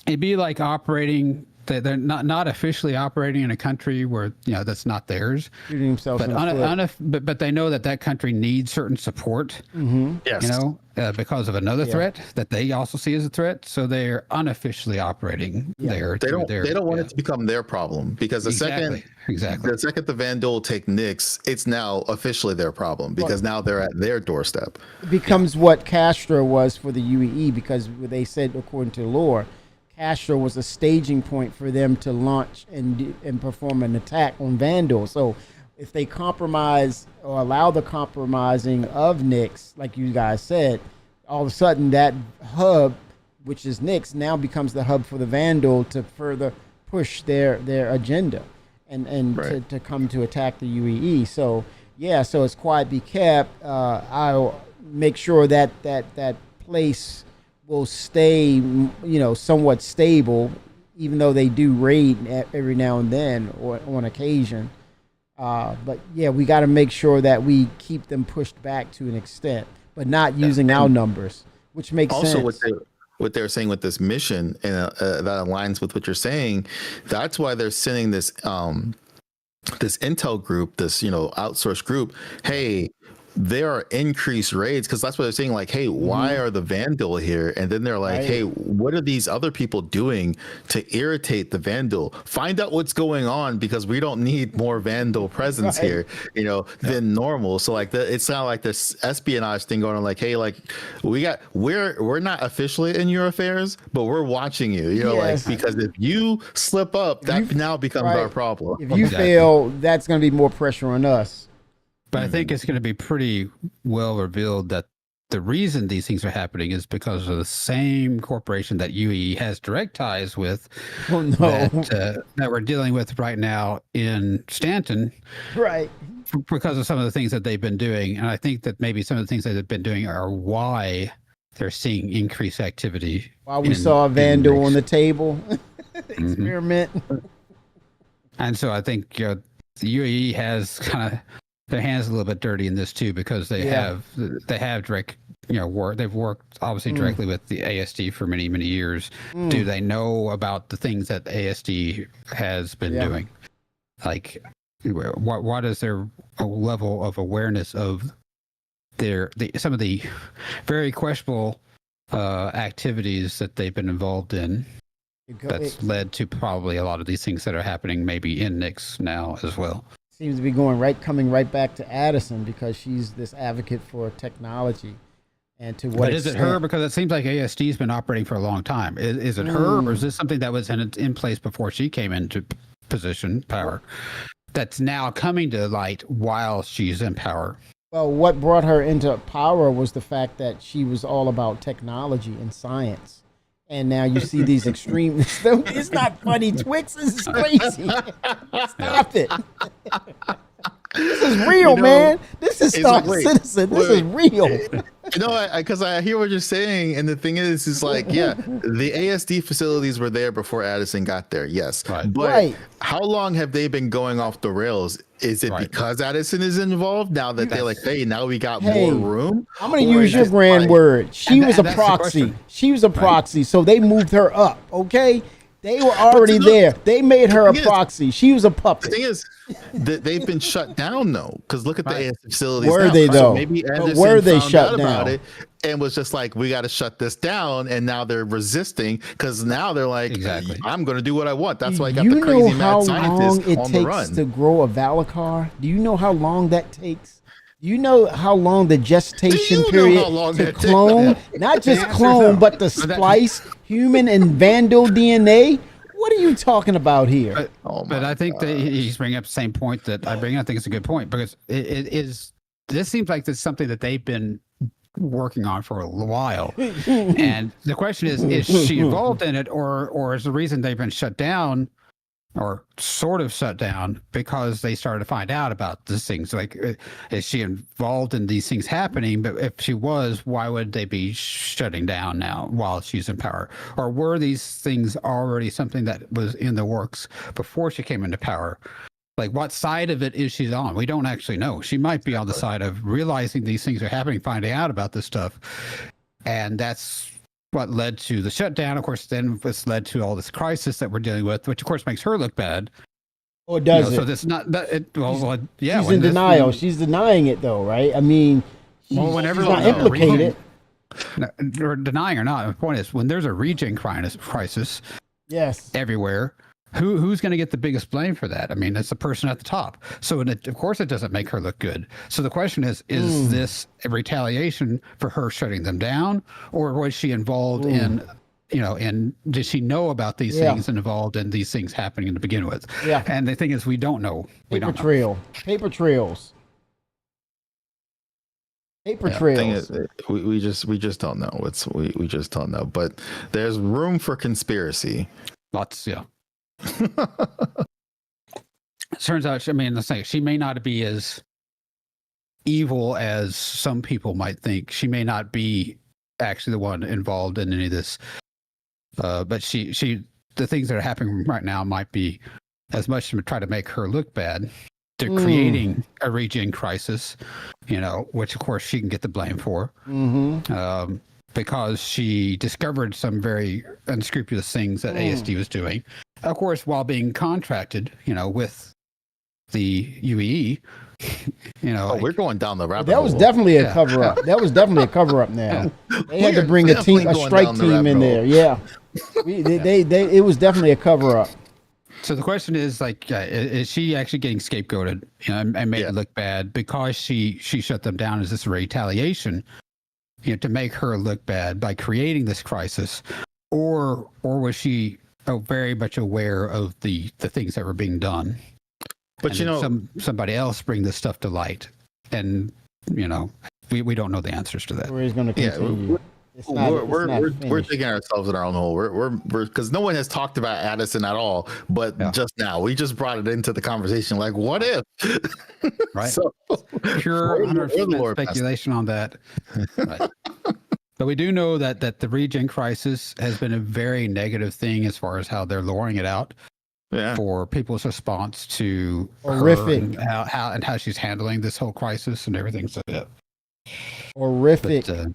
it'd be like operating. They're not officially operating in a country where that's not theirs. Shooting themselves But in the foot. but they know that country needs certain support. Mm-hmm. Yes. Because of another threat that they also see as a threat. So they're unofficially operating there. They don't want it to become their problem, because the second the Vandal take NICS, it's now officially their problem, because now they're at their doorstep. It becomes what Castro was for the UAE, because they said, according to lore, Castro was a staging point for them to launch and perform an attack on Vandal. So if they compromise or allow the compromising of NICS, like you guys said, all of a sudden that hub, which is NICS, now becomes the hub for the Vandal to further push their agenda and to come to attack the UAE. So so it's quiet be kept. I'll make sure that place will stay, somewhat stable, even though they do raid every now and then or on occasion. But we got to make sure that we keep them pushed back to an extent, but not using our numbers, which makes also sense. what they're saying with this mission, and that aligns with what you're saying. That's why they're sending this this intel group, this outsourced group. Hey, there are increased raids, because that's what they're saying, like, hey, why are the Vandal here? And then they're like, hey, what are these other people doing to irritate the Vandal? Find out what's going on, because we don't need more Vandal presence here, than normal. So like it's not like this espionage thing going on, like, hey, like we're not officially in your affairs, but we're watching you, like, because if you slip up, that now becomes our problem. If you fail, that's going to be more pressure on us. But I think it's going to be pretty well revealed that the reason these things are happening is because of the same corporation that UAE has direct ties with, that we're dealing with right now in Stanton. Right. Because of some of the things that they've been doing. And I think that maybe some of the things that they've been doing are why they're seeing increased activity. While we saw a Vandal on the table experiment. And so I think the UAE has kind of their hands a little bit dirty in this too, because they have direct work. They've worked obviously directly with the ASD for many years. Do they know about the things that ASD has been doing? Like what is their level of awareness of some of the very questionable activities that they've been involved in? That's led to probably a lot of these things that are happening maybe in NICS now as well. Seems to be coming right back to Addison, because she's this advocate for technology. and to what But is it extent. her? Because it seems like ASD's been operating for a long time. Is it her, or is this something that was in place before she came into position, power, that's now coming to light while she's in power? Well, what brought her into power was the fact that she was all about technology and science. And now you see these extreme. It's not funny, Twix. This is crazy. Stop it. This is real, man. This is Star Citizen. This is real. Because I hear what you're saying, and the thing is like, yeah, the ASD facilities were there before Addison got there, yes. But how long have they been going off the rails? Is it because Addison is involved now that they're like, hey, now we got more room? I'm going to use your brand word. She was a proxy. She was a proxy, so they moved her up, okay? They were already there. They made her a proxy. She was a puppet. The thing is, they've been shut down, though, because look at the ASD facilities. Were now. they, though? So maybe Anderson were they found shut out about down? it and was just like, we got to shut this down. And now they're resisting because now they're like, I'm going to do what I want. That's why I got the crazy mad scientist on the run. It takes to grow a Valacar? Do you know how long that takes? Do you know how long the gestation period to clone? Not just clone, but to splice human and Vandal DNA? What are you talking about here? But I think that he's bringing up the same point that I bring up. I think it's a good point because it is. This seems like this is something that they've been working on for a while, and the question is she involved in it, or is the reason they've been shut down, or sort of shut down, because they started to find out about these things? Like, is she involved in these things happening? But if she was, why would they be shutting down now while she's in power? Or were these things already something that was in the works before she came into power? Like, what side of it is she on? We don't actually know. She might be on the side of realizing these things are happening, finding out about this stuff. And that's what led to the shutdown. Of course, then this led to all this crisis that we're dealing with, which of course makes her look bad. Or does it? So this not that. Yeah, she's in denial. She's denying it, though, right? I mean, she's not implicated. Or denying or not. The point is, when there's a regen crisis, yes, everywhere, who's going to get the biggest blame for that? I mean, it's the person at the top. So, of course, it doesn't make her look good. So the question is this a retaliation for her shutting them down, or was she involved in, and did she know about these things and involved in these things happening to begin with? Yeah. And the thing is, we don't know. Paper trails. Paper trails. Thing is, we just don't know. We just don't know. But there's room for conspiracy. Lots, yeah. Turns out, I mean, the thing, she may not be as evil as some people might think. She may not be actually the one involved in any of this. But she, the things that are happening right now might be as much to try to make her look bad. They're creating a regen crisis, which of course she can get the blame for. Because she discovered some very unscrupulous things that ASD was doing. Of course, while being contracted, with the UEE, we're going down the rabbit hole. That was definitely a cover up. That was definitely a cover up. Now they had to bring a strike team in there. Yeah, it was definitely a cover up. So the question is, like, is she actually getting scapegoated and made it look bad because she shut them down? Is this a retaliation? To make her look bad by creating this crisis, or was she very much aware of the things that were being done? But somebody else bring this stuff to light, and we don't know the answers to that. Where he's going to continue. We're digging ourselves in our own hole. We're because no one has talked about Addison at all, but just now we just brought it into the conversation. Like, what if? Right. So, pure 100% speculation on that. Right. But we do know that the regen crisis has been a very negative thing as far as how they're lowering it out. For people's response to horrific her and how she's handling this whole crisis and everything. So horrific. But,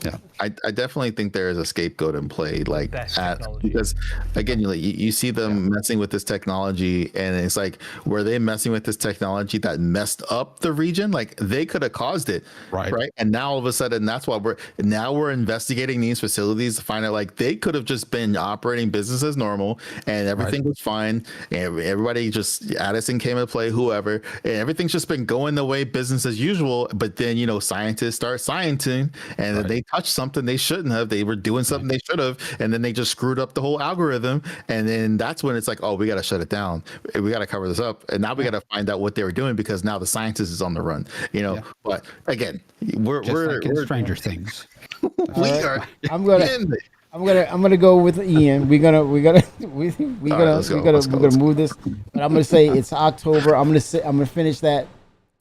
yeah, I definitely think there is a scapegoat in play, because again, you see them messing with this technology, and it's like, were they messing with this technology that messed up the region? Like, they could have caused it, right? And now all of a sudden, that's why we're investigating these facilities to find out, like, they could have just been operating business as normal, and everything was fine, and everybody just Addison came into play, whoever, and everything's just been going the way business as usual. But then scientists start sciencing, and and they touched something they shouldn't have. They were doing something they should have, and then they just screwed up the whole algorithm. And then that's when it's like, oh, we got to shut it down. We got to cover this up, and now we got to find out what they were doing because now the scientist is on the run. But again, we're Stranger Things. I'm gonna go with Ian. We're gonna move this. But I'm gonna say it's October. I'm gonna finish that.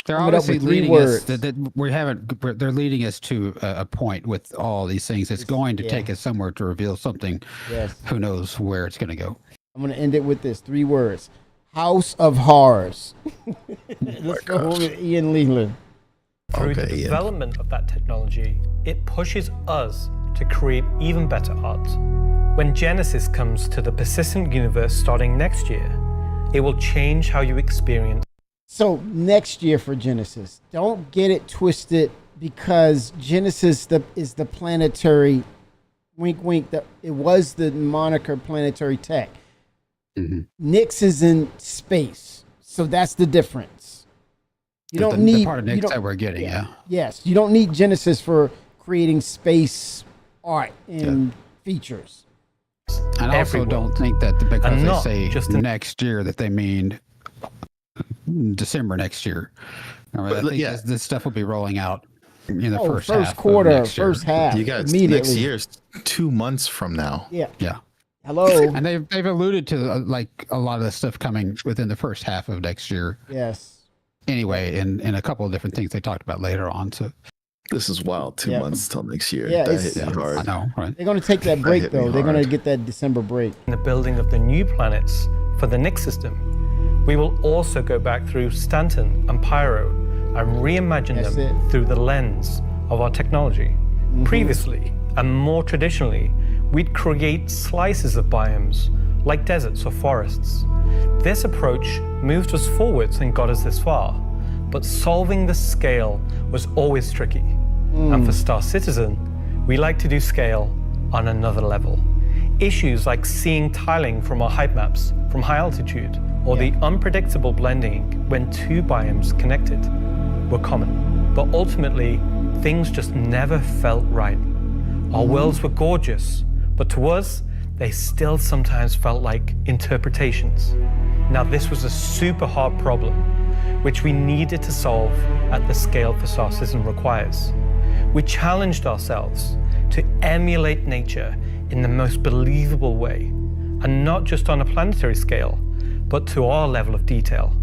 They're obviously leading us. They're leading us to a point with all these things. It's going to take us somewhere to reveal something. Yes. Who knows where it's going to go? I'm gonna end it with this 3 words: House of Horrors. Let's go with Ian Leland. Through the development of that technology, it pushes us to create even better art. When Genesis comes to the persistent universe starting next year, it will change how you experience. So next year for Genesis, don't get it twisted, because Genesis is the planetary, wink wink, it was the moniker Planetary Tech. Nyx is in space, so that's the difference. You don't need the part of Nyx that we're getting. Yes, you don't need Genesis for creating space art and features. And I also don't think that because they say just next year that they mean December next year. I think this stuff will be rolling out in the first quarter, first half. You guys, immediately. Next year's 2 months from now. Yeah. Hello. And they've alluded to like a lot of the stuff coming within the first half of next year. Yes. Anyway, in a couple of different things they talked about later on. So this is wild. 2 months till next year. Yeah, that hit me hard. I know, right? They're going to take that break though. They're going to get that December break. In the building of the new planets for the Nyx system, we will also go back through Stanton and Pyro and reimagine them through the lens of our technology. Previously, and more traditionally, we'd create slices of biomes, like deserts or forests. This approach moved us forwards and got us this far, but solving the scale was always tricky. And for Star Citizen, we like to do scale on another level. Issues like seeing tiling from our height maps from high altitude, or the unpredictable blending when 2 biomes connected, were common. But ultimately, things just never felt right. Our worlds were gorgeous, but to us, they still sometimes felt like interpretations. Now, this was a super hard problem, which we needed to solve at the scale for Star Citizen requires. We challenged ourselves to emulate nature in the most believable way, and not just on a planetary scale, but to our level of detail.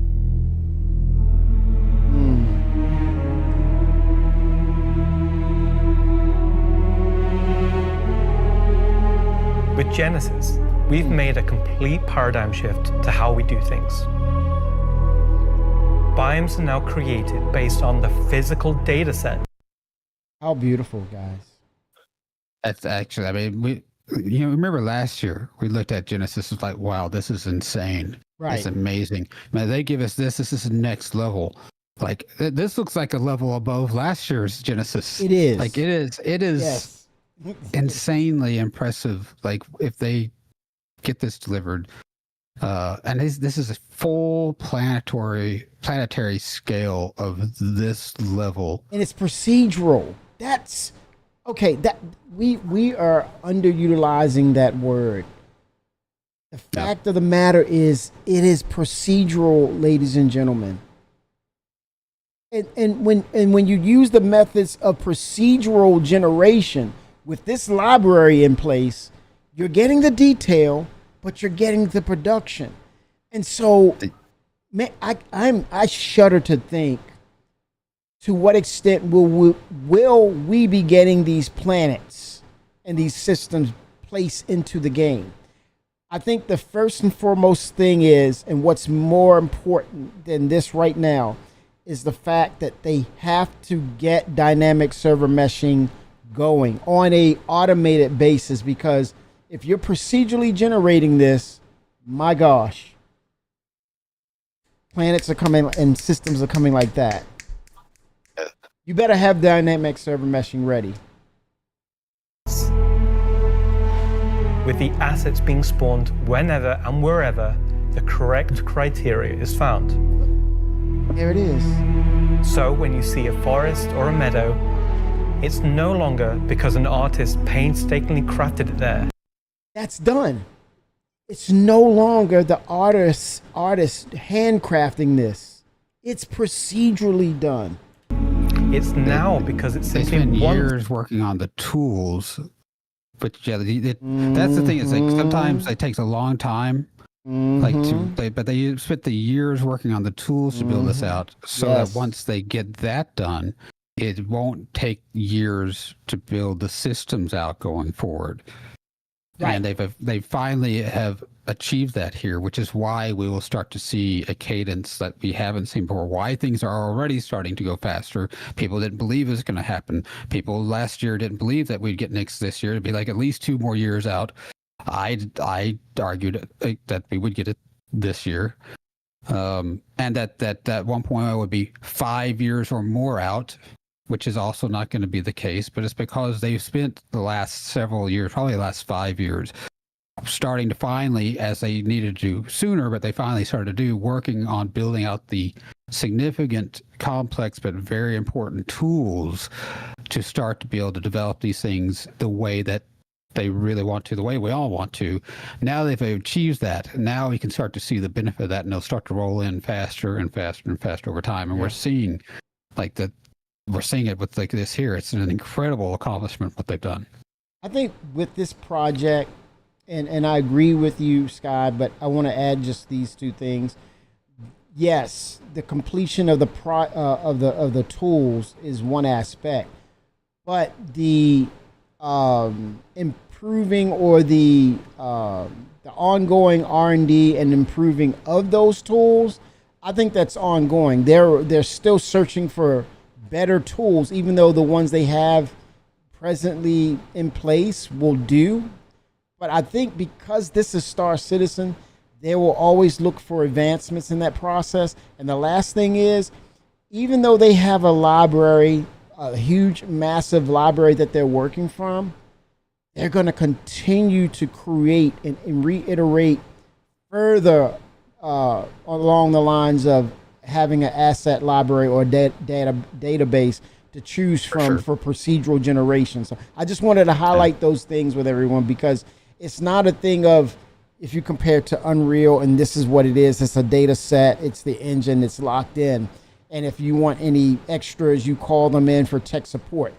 With Genesis, we've made a complete paradigm shift to how we do things. Biomes are now created based on the physical data set. How beautiful, guys. That's actually, I mean, remember last year we looked at Genesis, was like, wow, this is insane. Right. It's amazing. Man, they give us this is next level. Like, this looks like a level above last year's Genesis. It is. Like, it is Yes. insanely impressive. Like, if they get this delivered, and this is a full planetary scale of this level, And it's procedural. That's okay. That we are underutilizing that word. The fact of the matter is, it is procedural, ladies and gentlemen. And when you use the methods of procedural generation with this library in place, you're getting the detail, but you're getting the production. And so, man, I shudder to think to what extent will we be getting these planets and these systems placed into the game. I think the first and foremost thing is, and what's more important than this right now, is the fact that they have to get dynamic server meshing going on a automated basis, because if you're procedurally generating this, my gosh, planets are coming and systems are coming like that. You better have dynamic server meshing ready. With the assets being spawned whenever and wherever the correct criteria is found. There it is. So when you see a forest or a meadow, It's no longer because an artist painstakingly crafted it there. That's done. It's no longer the artist handcrafting this. It's procedurally done. It's now because it's They simply spend one. years working on the tools, but yeah, that's the thing. Is like sometimes it takes a long time. But they spent the years working on the tools to build this out, so Yes. that once they get that done, it won't take years to build the systems out going forward. Right. And they finally have achieved that here, which is why we will start to see a cadence that we haven't seen before. Why things are already starting to go faster. People didn't believe it was going to happen. People last year didn't believe that we'd get Nyx this year. It'd be like at least 2 more years out. I argued that we would get it this year, and that 1.0 would be 5 years or more out, which is also not going to be the case. But it's because they've spent the last several years, probably the last 5 years, starting to finally, as they needed to do sooner, but they finally started to do, working on building out the significant, complex, but very important tools to start to be able to develop these things the way that they really want to, the way we all want to. Now they've achieved that. Now we can start to see the benefit of that, and they'll start to roll in faster and faster and faster over time. And we're seeing we're seeing it with like this here. It's an incredible accomplishment what they've done. I think with this project, and I agree with you, Sky, but I want to add just these 2 things. Yes, the completion of the tools is one aspect, but the improving or the ongoing R&D and improving of those tools, I think that's ongoing. They're still searching for better tools, even though the ones they have presently in place will do. But I think because this is Star Citizen, they will always look for advancements in that process. And the last thing is, even though they have a library, a huge, massive library that they're working from, they're going to continue to create and reiterate further along the lines of having an asset library or database to choose from for procedural generation. So I just wanted to highlight those things with everyone, because it's not a thing of, if you compare to Unreal and this is what it is, it's a data set, it's the engine, it's locked in. And if you want any extras, you call them in for tech support.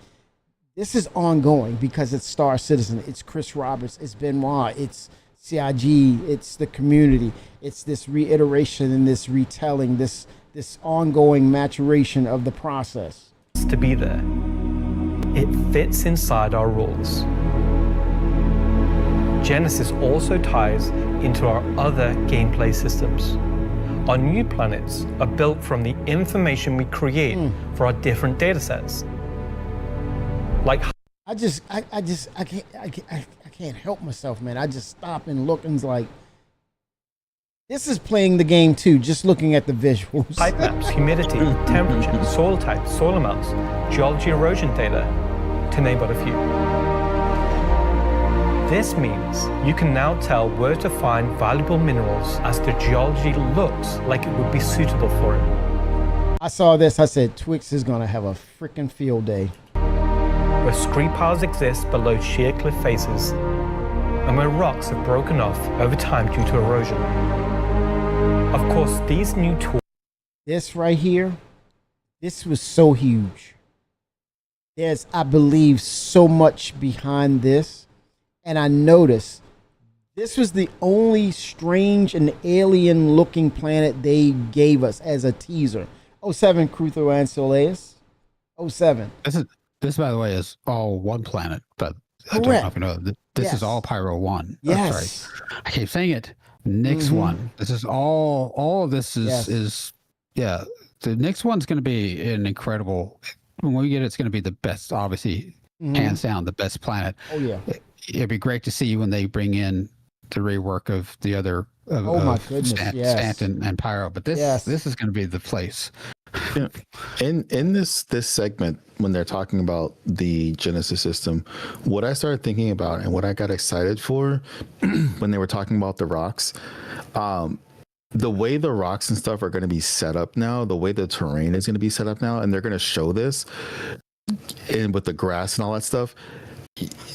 This is ongoing because it's Star Citizen. It's Chris Roberts. It's Benoit. It's CIG. It's the community. It's this reiteration and this retelling, this ongoing maturation of the process. To be there. It fits inside our rules. Genesis also ties into our other gameplay systems. Our new planets are built from the information we create for our different data sets. Like I can't help myself, man. I just stop and look and it's like, this is playing the game too, just looking at the visuals. Pipe maps, humidity, temperature, soil type, soil amounts, geology erosion data, to name but a few. This means you can now tell where to find valuable minerals as the geology looks like it would be suitable for it. I saw this, I said, Twix is gonna have a freaking field day. Where scree piles exist below sheer cliff faces, and where rocks have broken off over time due to erosion. Of course, these new tools... This right here, this was so huge. There's, I believe, so much behind this. And I noticed this was the only strange and alien looking planet they gave us as a teaser. 07 Crutho and Soleus. 07. This, by the way, is all one planet, but Correct. I don't know if you know. This is all Pyro 1. Yes. Oh, sorry. I keep saying it. Nyx 1. This is all of this is yeah. The Nyx 1's going to be an incredible. When we get it, it's going to be the best, obviously, hands down, the best planet. Oh, yeah. It'd be great to see when they bring in the rework of the other my goodness, Stanton and Pyro. But this is going to be the place. Yeah. In this segment, when they're talking about the Genesis system, what I started thinking about and what I got excited for when they were talking about the rocks, the way the rocks and stuff are going to be set up now, the way the terrain is going to be set up now, and they're going to show this. and with the grass and all that stuff,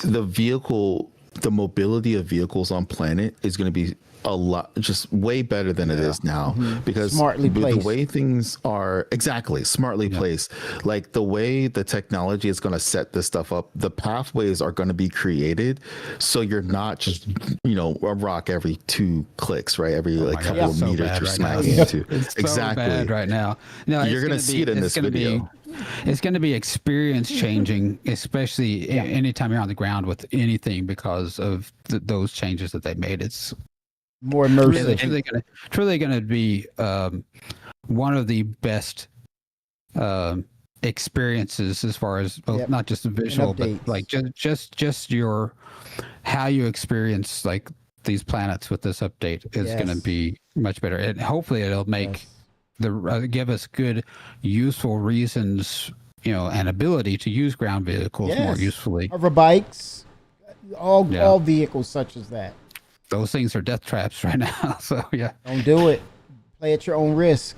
the mobility of vehicles on planet is going to be a lot, just way better than it is now, because Smartly the placed. way things are smartly placed, like the way the technology is going to set this stuff up, the pathways are going to be created, so you're not just a rock every 2 clicks, right? Every couple of meters you're smacking into. It's so exactly bad right now. No, you're going to see it in this video. It's going to be experience changing, especially anytime you're on the ground with anything, because of those changes that they made. It's more immersive. Truly going to be one of the best experiences as far as not just the visual, but like just your how you experience like these planets with this update is going to be much better, and hopefully it'll make give us good, useful reasons, and ability to use ground vehicles more usefully. Hover bikes, all vehicles such as that. Those things are death traps right now. So don't do it. Play at your own risk.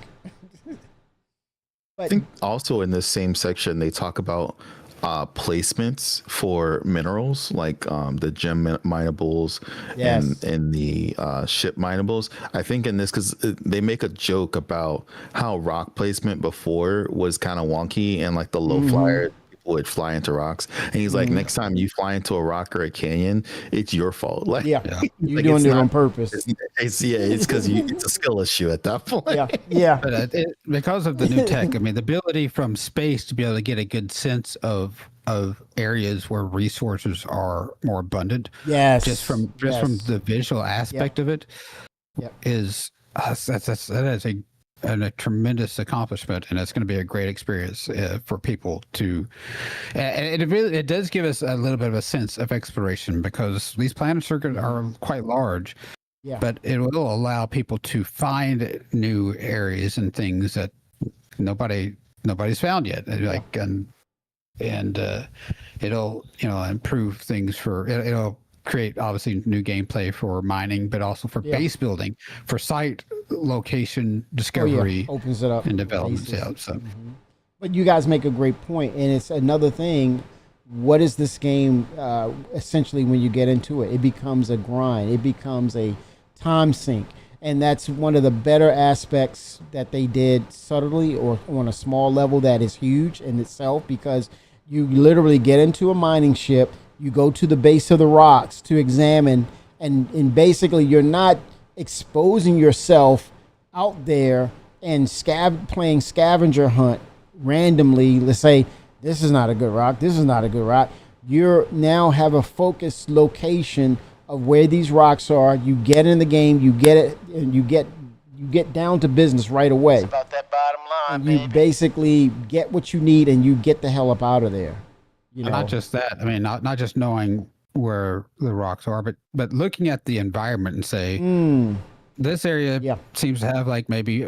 I think also in this same section they talk about placements for minerals, like the gem minables and the ship minables. I think in this, because they make a joke about how rock placement before was kind of wonky, and like the low flyer would fly into rocks, and he's like, next time you fly into a rock or a canyon, it's your fault. Like, you're like, doing it on purpose. It's because it's a skill issue at that point. But because of the new tech, I mean, the ability from space to be able to get a good sense of areas where resources are more abundant. Just from the visual aspect of it, is that is a tremendous accomplishment, and it's going to be a great experience for people to. And it does give us a little bit of a sense of exploration, because these planets are quite large. But it will allow people to find new areas and things that nobody's found yet. And it'll improve things it'll create obviously new gameplay for mining, but also for base building, for site location discovery, opens it up and development. But you guys make a great point, and it's another thing. What is this game essentially when you get into it? It becomes a grind. It becomes a time sink. And that's one of the better aspects that they did subtly or on a small level that is huge in itself, because you literally get into a mining ship, you go to the base of the rocks to examine, and basically you're not exposing yourself out there and playing scavenger hunt randomly. Let's say this is not a good rock, this is not a good rock. You now have a focused location of where these rocks are. You get in the game, you get it, and you get down to business right away. It's about that bottom line, and you basically get what you need, and you get the hell up out of there. Not just that. I mean, not just knowing where the rocks are, but looking at the environment and say, this area seems to have like maybe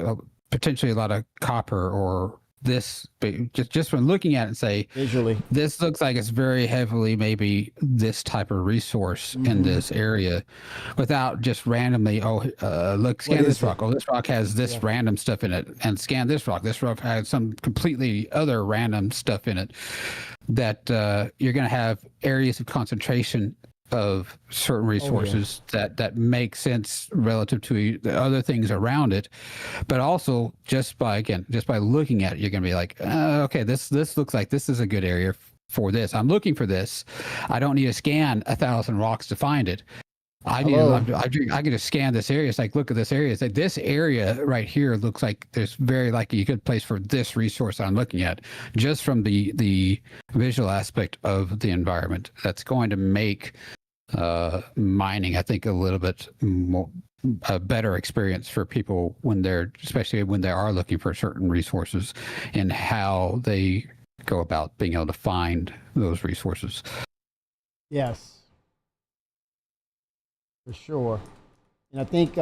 potentially a lot of copper, or this, just from looking at it and say, visually, this looks like it's very heavily maybe this type of resource in this area, without just randomly, look, scan this rock. Oh, this rock has this random stuff in it, and scan this rock. This rock has some completely other random stuff in it. That you're going to have areas of concentration of certain resources that make sense relative to the other things around it, but also just by looking at it, you're going to be like, okay, this looks like this is a good area for this. I'm looking for this. I don't need to scan 1,000 rocks to find it. I can just scan this area. It's like, look at this area. It's like, this area right here looks like there's very likely a good place for this resource I'm looking at, just from the visual aspect of the environment. That's going to make mining, I think, a little bit more a better experience for people especially when they are looking for certain resources, and how they go about being able to find those resources. Yes. For sure. And I think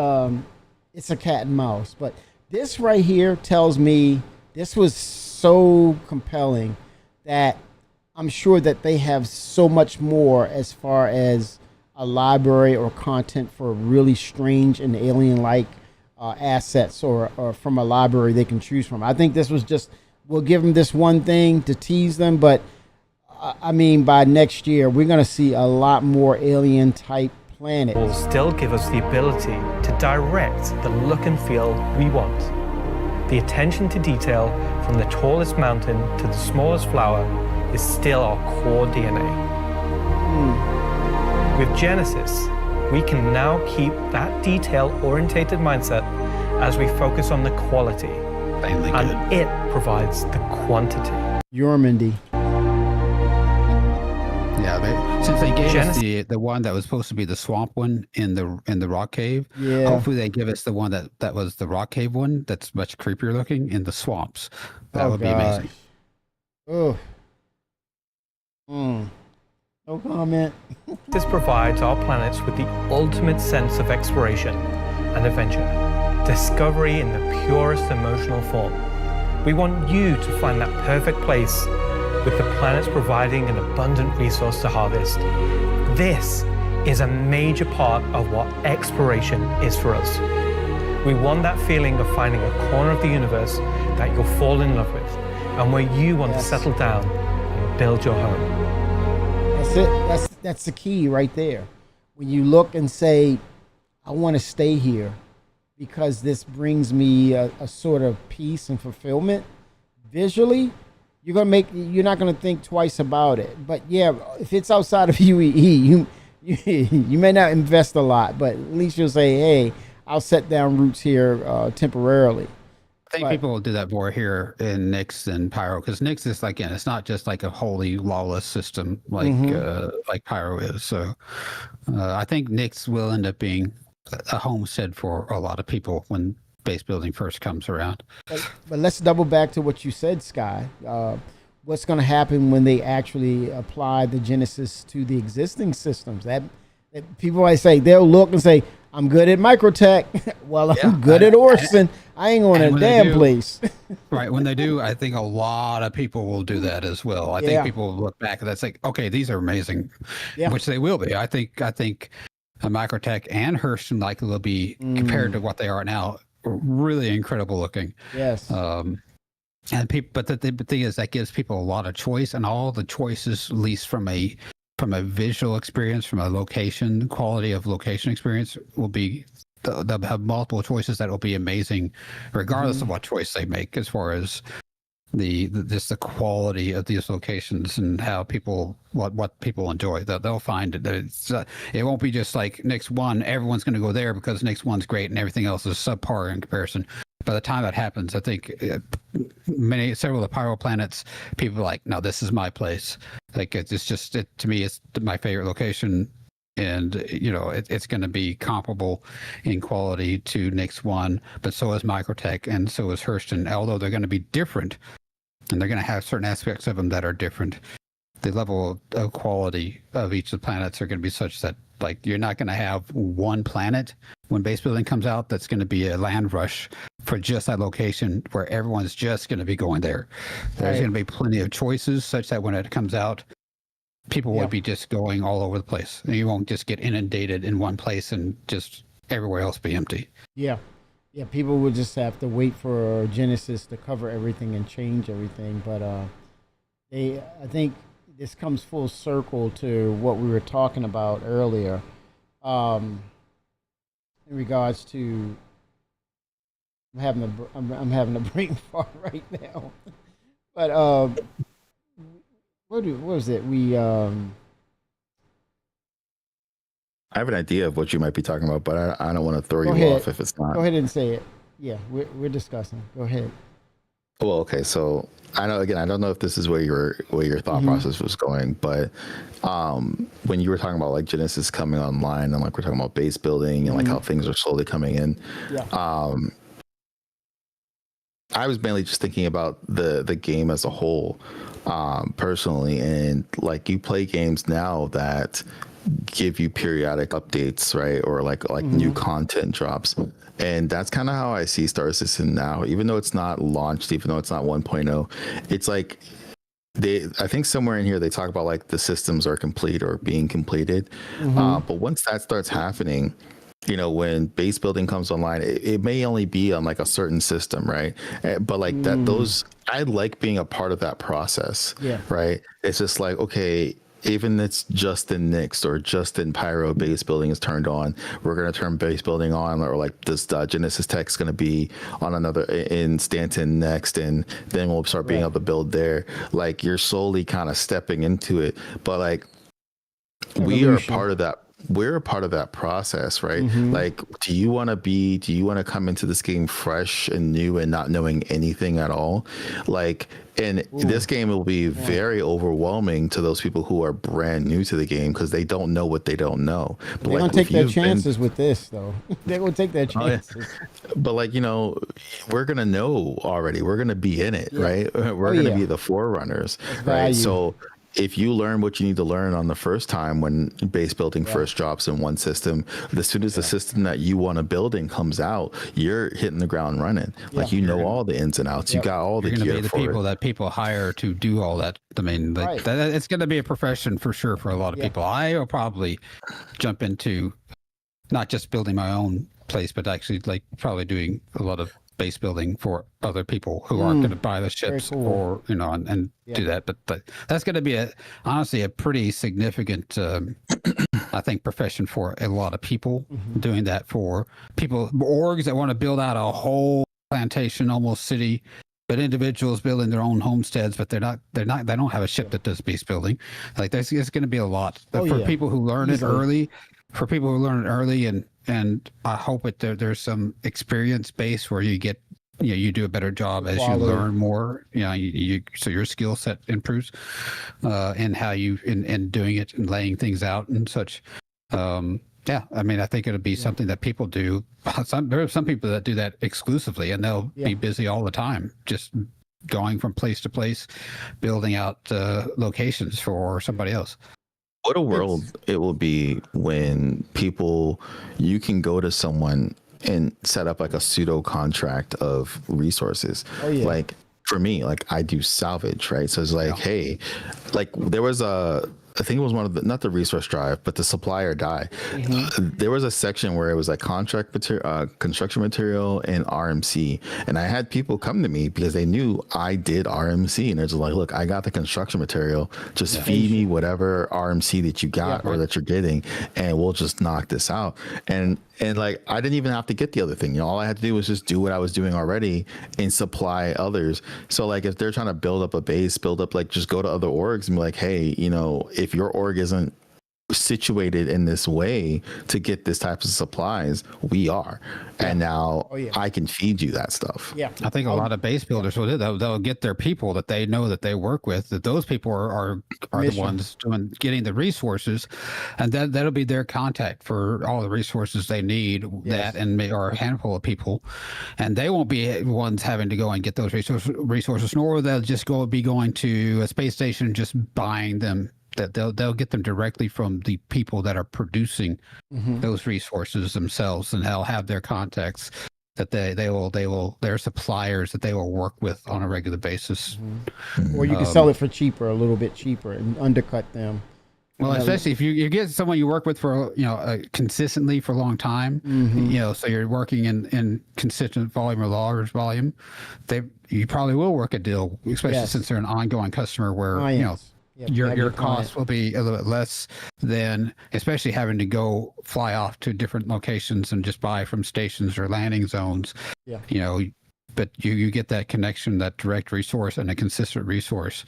it's a cat and mouse, but this right here tells me this was so compelling that I'm sure that they have so much more as far as a library or content for really strange and alien-like assets, or from a library they can choose from. I think this was just, we'll give them this one thing to tease them, but I mean, by next year, we're going to see a lot more alien type planets. Will still give us the ability to direct the look and feel we want. The attention to detail from the tallest mountain to the smallest flower is still our core DNA. With Genesis, we can now keep that detail-orientated mindset as we focus on the quality, and it provides the quantity. Yormandy. Yeah, since they gave us the one that was supposed to be the swamp one in the rock cave, Yeah. hopefully they give us the one that was the rock cave one that's much creepier looking in the swamps. That would be amazing. Oh. No comment. This provides our planets with the ultimate sense of exploration and adventure, discovery in the purest emotional form. We want you to find that perfect place, with the planets providing an abundant resource to harvest. This is a major part of what exploration is for us. We want that feeling of finding a corner of the universe that you'll fall in love with, and where you want to settle down and build your home. That's it. That's the key right there. When you look and say, I want to stay here because this brings me a sort of peace and fulfillment visually, you're not gonna think twice about it. But yeah, if it's outside of UEE, you may not invest a lot, but at least you'll say, hey, I'll set down roots here temporarily. I think people will do that more here in Nyx than Pyro, because Nyx is like, again, it's not just like a wholly lawless system like Pyro is. So I think Nyx will end up being a homestead for a lot of people when base building first comes around. But let's double back to what you said, Sky. What's going to happen when they actually apply the Genesis to the existing systems? That people always say, they'll look and say, I'm good at Microtech. Well, I'm good at Orson. I ain't going to a damn place. Right. When they do, I think a lot of people will do that as well. I think people will look back and that's like, okay, these are amazing, which they will be. I think Microtech and Hurston likely will be, compared to what they are now, really incredible looking. Yes. And people, but the thing is, that gives people a lot of choice, and all the choices, at least from a visual experience, from a location quality of location experience, will be they'll have multiple choices that will be amazing, regardless of what choice they make, as far as just the quality of these locations and how what people enjoy. They'll find it. It won't be just like Nyx 1, everyone's going to go there because Nyx 1's great and everything else is subpar in comparison. By the time that happens, I think several of the Pyro planets, people are like, no, this is my place. Like, to me, it's my favorite location. And, it's going to be comparable in quality to Nyx 1, but so is Microtech and so is Hurston, although they're going to be different and they're going to have certain aspects of them that are different. The level of quality of each of the planets are going to be such that, like, you're not going to have one planet when base building comes out that's going to be a land rush for just that location where everyone's just going to be going there. There's going to be plenty of choices such that when it comes out, people will be just going all over the place. You won't just get inundated in one place and just everywhere else be empty. Yeah. People will just have to wait for Genesis to cover everything and change everything. But I think this comes full circle to what we were talking about earlier, in regards to I'm having a brain fart right now. But what was it? I have an idea of what you might be talking about, but I don't want to throw you off if it's not. Go ahead and say it. Yeah, we're discussing. Go ahead. Well, okay. So I don't know if this is where your thought process was going, but when you were talking about like Genesis coming online and like we're talking about base building and like how things are slowly coming in, I was mainly just thinking about the game as a whole, personally, and like you play games now that give you periodic updates, right? Or like new content drops. And that's kind of how I see Star Citizen now, even though it's not launched, even though it's not 1.0, it's like I think somewhere in here they talk about like the systems are complete or being completed. But once that starts happening, when base building comes online, it may only be on like a certain system, right? But like that, those, I like being a part of that process. Yeah. Right. It's just like, okay, even it's just in Nyx or just in Pyro, base building is turned on. We're going to turn base building on, or like this Genesis Tech is going to be on another in Stanton next, and then we'll start being able to build there. Like you're slowly kind of stepping into it, but like we are part of that. We're a part of that process, right? Like, do you want to come into this game fresh and new and not knowing anything at all? Like, and this game will be very overwhelming to those people who are brand new to the game because they don't know what they don't know. But they're gonna take their chances with this, though. They're gonna take their chances. But like, we're gonna know already. We're gonna be in it, right? We're gonna be the forerunners, right? So if you learn what you need to learn on the first time when base building first drops in one system, as soon as the system that you want to build in comes out, you're hitting the ground running. Like all the ins and outs. You got all the You're gear going to be the people that people hire to do all that. I mean, it's going to be a profession for sure for a lot of people. I will probably jump into not just building my own place, but actually like probably doing a lot of base building for other people who aren't going to buy the ships or and do that, but that's going to be honestly a pretty significant I think profession for a lot of people. Doing that for people, orgs that want to build out a whole plantation, almost city, but individuals building their own homesteads, but they don't have a ship that does base building. Like it's going to be a lot. But for people who learn it early, and I hope there's some experience base where you get, you do a better job as you learn more, so your skill set improves, and how you in doing it and laying things out and such. I mean, I think it'll be something that people do. There are some people that do that exclusively, and they'll be busy all the time, just going from place to place, building out locations for somebody else. What a world it will be when you can go to someone and set up like a pseudo contract of resources. Like for me, like I do salvage, right? So it's like, hey, like there was I think it was one of not the resource drive, but the supply or die. There was a section where it was like contract material, construction material, and RMC. And I had people come to me because they knew I did RMC, and they're just like, "Look, I got the construction material. Just feed me whatever RMC that you got or that you're getting, and we'll just knock this out." And like I didn't even have to get the other thing. All I had to do was just do what I was doing already and supply others. So like if they're trying to build up a base, like just go to other orgs and be like, hey, if your org isn't situated in this way to get this type of supplies, we are. And now I can feed you that stuff. I think a lot of base builders will do that. They'll get their people that they know that they work with, that those people are the ones getting the resources, and that'll be their contact for all the resources they need. That or a handful of people, and they won't be ones having to go and get those resources, nor will they just be going to a space station just buying them. That they'll get them directly from the people that are producing those resources themselves, and they'll have their contacts that they will their suppliers that they will work with on a regular basis. Or you can sell it for cheaper, a little bit cheaper, and undercut them. Well, especially if you get someone you work with for consistently for a long time, so you're working in consistent volume or large volume, you probably will work a deal, especially since they're an ongoing customer where your cost will be a little bit less than, especially having to go fly off to different locations and just buy from stations or landing zones. But you get that connection, that direct resource, and a consistent resource.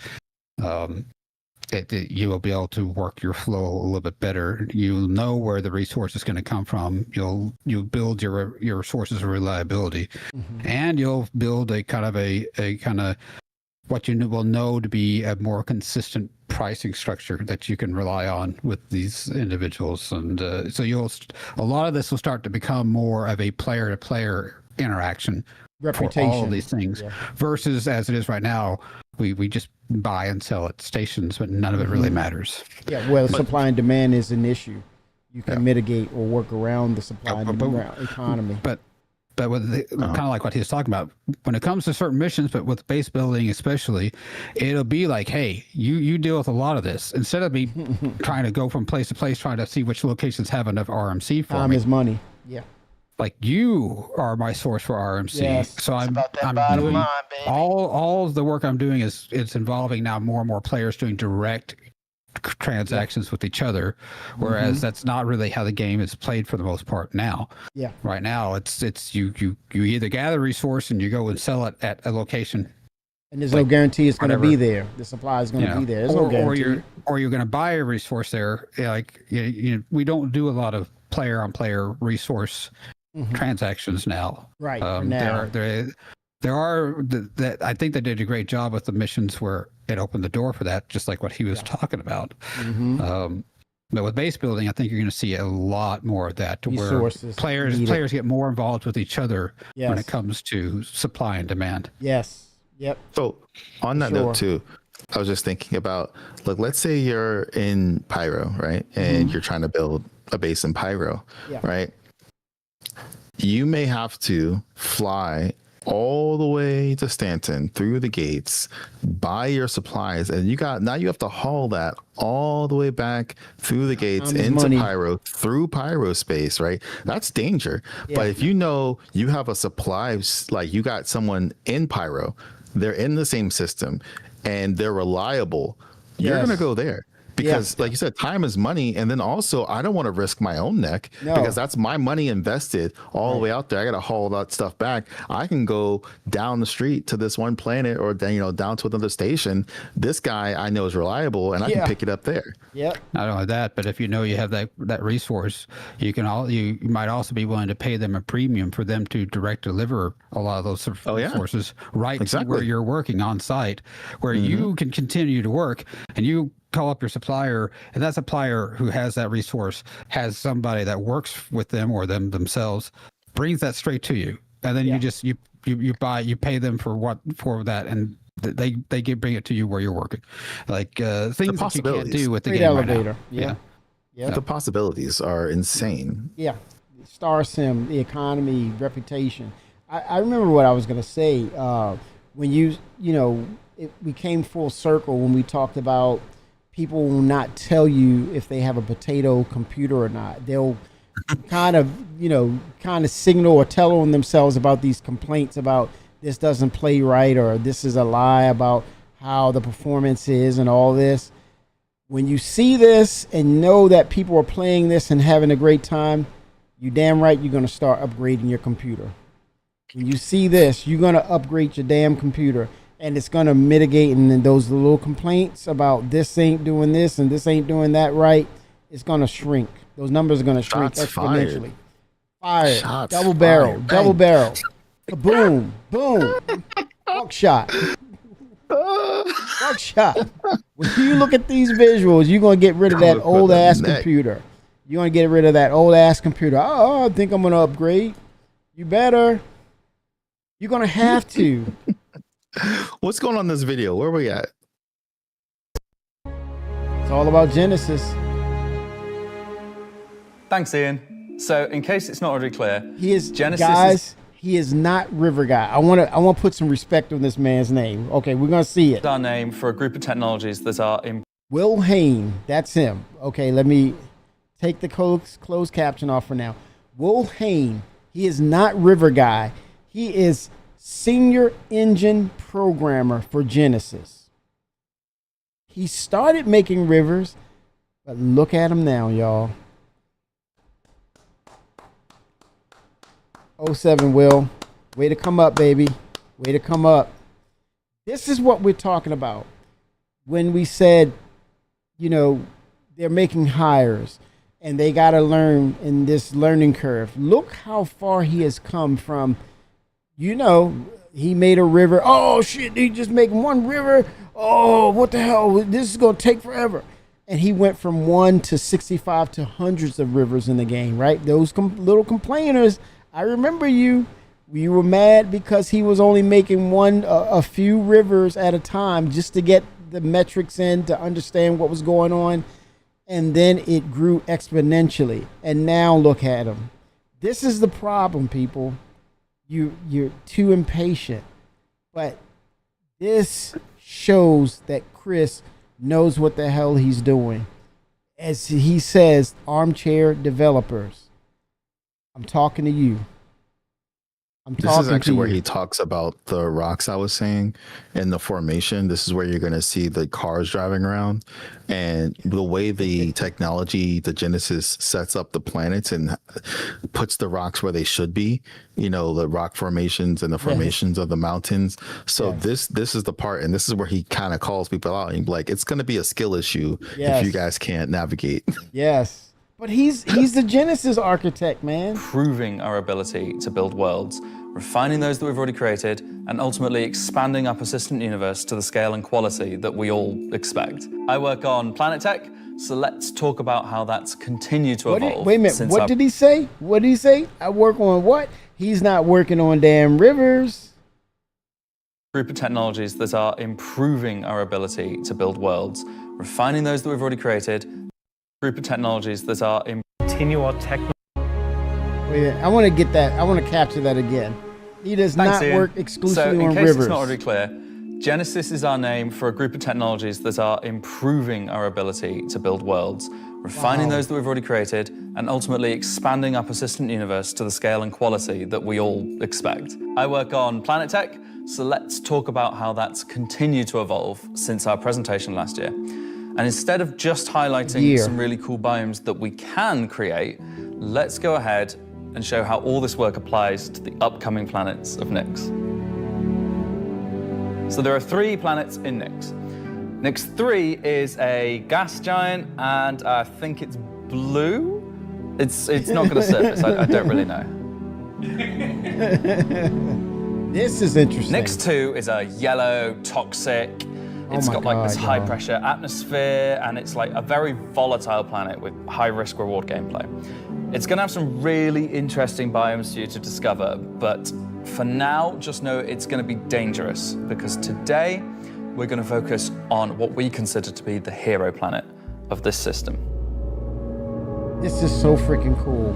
You will be able to work your flow a little bit better. You'll know where the resource is going to come from. You'll build your sources of reliability, and you'll build a kind of what you will know to be a more consistent pricing structure that you can rely on with these individuals. And so a lot of this will start to become more of a player-to-player interaction for all of these things, versus as it is right now, we just buy and sell at stations, but none of it really matters. Well, supply and demand is an issue. You can mitigate or work around the supply and demand economy. But with kind of like what he was talking about, when it comes to certain missions, but with base building especially, it'll be like, hey, you deal with a lot of this. Instead of me trying to go from place to place, trying to see which locations have enough RMC for Time me. is money. Yeah. Like you are my source for RMC. Yes, So it's I'm about that bottom doing line, baby. all of the work I'm doing is it's involving now more and more players doing direct transactions with each other, whereas that's not really how the game is played for the most part now. Yeah. Right now it's you either gather a resource and you go and sell it at a location. And there's no guarantee it's going to be whatever. there. The supply is going to You know, be there. There's no guarantee. or you're going to buy a resource there. Like we don't do a lot of player on player resource transactions now. Right. For now. There are that I think they did a great job with the missions where it opened the door for that, just like what he was talking about. But with base building, I think you're going to see a lot more of that, to Resources where players get more involved with each other when it comes to supply and demand. Yes. Yep. So on that note too, I was just thinking about, look, let's say you're in Pyro, right? And you're trying to build a base in Pyro, right? You may have to fly all the way to Stanton through the gates, buy your supplies, and you have to haul that all the way back through the gates into Pyro, through Pyro space, right? That's danger. But if you know you have a supply, like you got someone in Pyro, they're in the same system and they're reliable, you're going to go there. Because like you said, time is money. And then also, I don't want to risk my own neck because that's my money invested all the way out there. I got to haul that stuff back. I can go down the street to this one planet or then, down to another station. This guy I know is reliable and I can pick it up there. Yep. Not only that, but if you know you have that resource, you might also be willing to pay them a premium for them to direct deliver a lot of those resources to where you're working on site, where you can continue to work and you call up your supplier, and that supplier who has that resource has somebody that works with them or them themselves, brings that straight to you, and then you pay them for that, and they bring it to you where you're working, like things that you can't do with the game elevator. Right now. The possibilities are insane. Yeah, Star Sim, the economy, reputation. I remember what I was going to say when we came full circle when we talked about people will not tell you if they have a potato computer or not. They'll kind of signal or tell on themselves about these complaints about this doesn't play right or this is a lie about how the performance is and all this. When you see this and know that people are playing this and having a great time, you damn right you're going to start upgrading your computer. When you see this, you're going to upgrade your damn computer. And it's going to mitigate, and then those little complaints about this ain't doing this and this ain't doing that right, it's going to shrink. Those numbers are going to shrink exponentially. Fired. Double barrel. Boom. Boom. Buckshot. Buckshot. When you look at these visuals, you're going to get rid of that old ass computer. You're going to get rid of that old ass computer. Oh, I think I'm going to upgrade. You better. You're going to have to. What's going on in this video? Where are we at? It's all about Genesis. Thanks, Ian. So, in case it's not already clear, he is Genesis. He is not River Guy. I want to put some respect on this man's name. Okay, we're gonna see it. Our name for a group of technologies that are in. Will Hain. That's him. Okay, let me take the closed caption off for now. Will Hain. He is not River Guy. He is senior engine programmer for Genesis. He started making rivers, but look at him now, y'all. 07 Will, way to come up, baby. Way to come up. This is what we're talking about when we said, they're making hires and they got to learn in this learning curve. Look how far he has come from. He made a river. Oh, shit, he just made one river. Oh, what the hell? This is going to take forever. And he went from 1 to 65 to hundreds of rivers in the game, right? Those little complainers, I remember you. You were mad because he was only making a few rivers at a time just to get the metrics in to understand what was going on. And then it grew exponentially. And now look at him. This is the problem, people. You're too impatient, but this shows that Chris knows what the hell he's doing. As he says, armchair developers. I'm talking to you. This is actually where he talks about the rocks I was saying and the formation. This is where you're going to see the cars driving around, and the way the technology, the Genesis sets up the planets and puts the rocks where they should be, the rock formations and the formations of the mountains. So this is the part, and this is where he kind of calls people out and like, it's going to be a skill issue if you guys can't navigate. Yes. But he's the Genesis architect, man. Proving our ability to build worlds, refining those that we've already created, and ultimately expanding our persistent universe to the scale and quality that we all expect. I work on Planet Tech, so let's talk about how that's continued to evolve. Wait a minute, what did he say? What did he say? I work on what? He's not working on damn rivers. Group of technologies that are improving our ability to build worlds, refining those that we've already created, group of technologies that are continue our technology. Wait, I want to get that. I want to capture that again. He does not work exclusively on rivers. So in case it's not already clear, Genesis is our name for a group of technologies that are improving our ability to build worlds, refining those that we've already created, and ultimately expanding our persistent universe to the scale and quality that we all expect. I work on Planet Tech, so let's talk about how that's continued to evolve since our presentation last year. And instead of just highlighting some really cool biomes that we can create, let's go ahead and show how all this work applies to the upcoming planets of Nyx. So there are 3 planets in Nyx. Nyx 3 is a gas giant, and I think it's blue. It's not going to surface. I don't really know. This is interesting. Nyx 2 is a yellow, toxic. It's got like this high pressure atmosphere, and it's like a very volatile planet with high risk reward gameplay. It's going to have some really interesting biomes for you to discover, but for now, just know it's going to be dangerous, because today we're going to focus on what we consider to be the hero planet of this system. This is so freaking cool.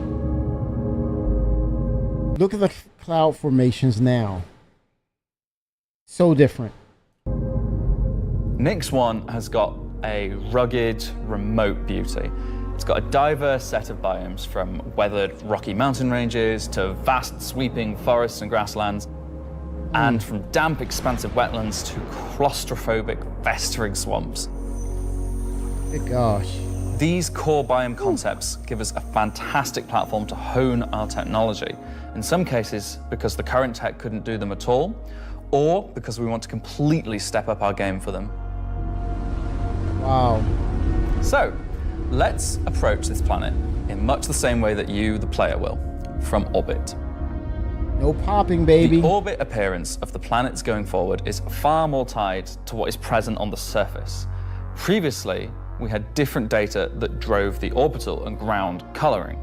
Look at the cloud formations now. So different. Nyx 1 has got a rugged, remote beauty. It's got a diverse set of biomes, from weathered rocky mountain ranges to vast sweeping forests and grasslands, and from damp, expansive wetlands to claustrophobic, festering swamps. Good gosh. These core biome concepts give us a fantastic platform to hone our technology, in some cases because the current tech couldn't do them at all, or because we want to completely step up our game for them. Wow. So, let's approach this planet in much the same way that you, the player, will, from orbit. No popping, baby. The orbit appearance of the planets going forward is far more tied to what is present on the surface. Previously, we had different data that drove the orbital and ground coloring.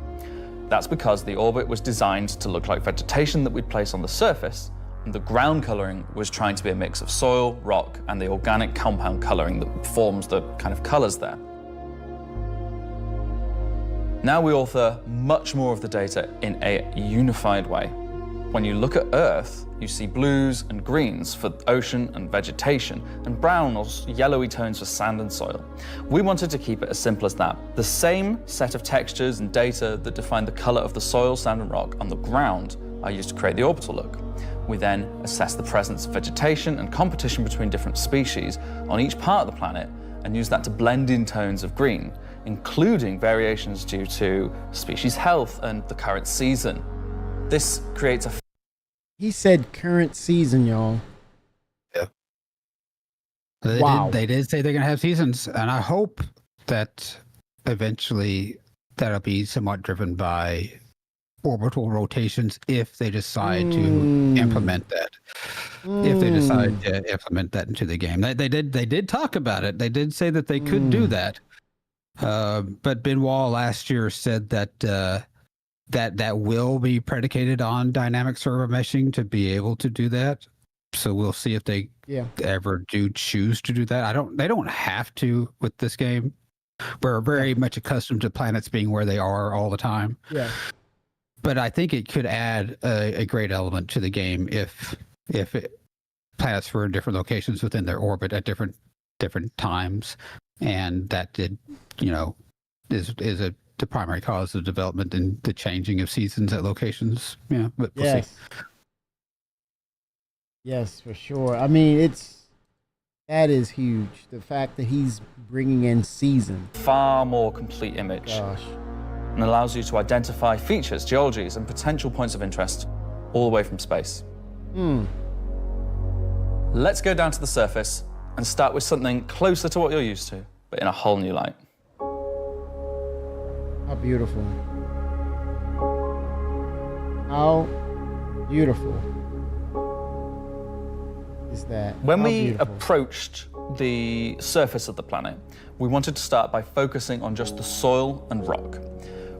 That's because the orbit was designed to look like vegetation that we'd place on the surface, and the ground coloring was trying to be a mix of soil, rock, and the organic compound coloring that forms the kind of colors there. Now we author much more of the data in a unified way. When you look at Earth, you see blues and greens for ocean and vegetation, and brown or yellowy tones for sand and soil. We wanted to keep it as simple as that. The same set of textures and data that define the color of the soil, sand, and rock on the ground are used to create the orbital look. We then assess the presence of vegetation and competition between different species on each part of the planet, and use that to blend in tones of green, including variations due to species health and the current season. This creates a... He said current season, y'all. Yeah. They did say they're going to have seasons, and I hope that eventually that'll be somewhat driven by orbital rotations if they decide to implement that. If they decide to implement that into the game. They did talk about it. They did say that they could do that. But Benoit last year said that that will be predicated on dynamic server meshing to be able to do that. So we'll see if they ever do choose to do that. They don't have to with this game. We're very much accustomed to planets being where they are all the time. Yeah. But I think it could add a great element to the game if planets were in different locations within their orbit at different times, and that did, is a the primary cause of development and the changing of seasons at locations. Yeah, but we'll see. Yes, for sure. I mean, that is huge. The fact that he's bringing in season. Far more complete image. Gosh. And allows you to identify features, geologies, and potential points of interest all the way from space. Let's go down to the surface and start with something closer to what you're used to, but in a whole new light. How beautiful. How beautiful is that? When How we beautiful. approached the surface of the planet, we wanted to start by focusing on just the soil and rock.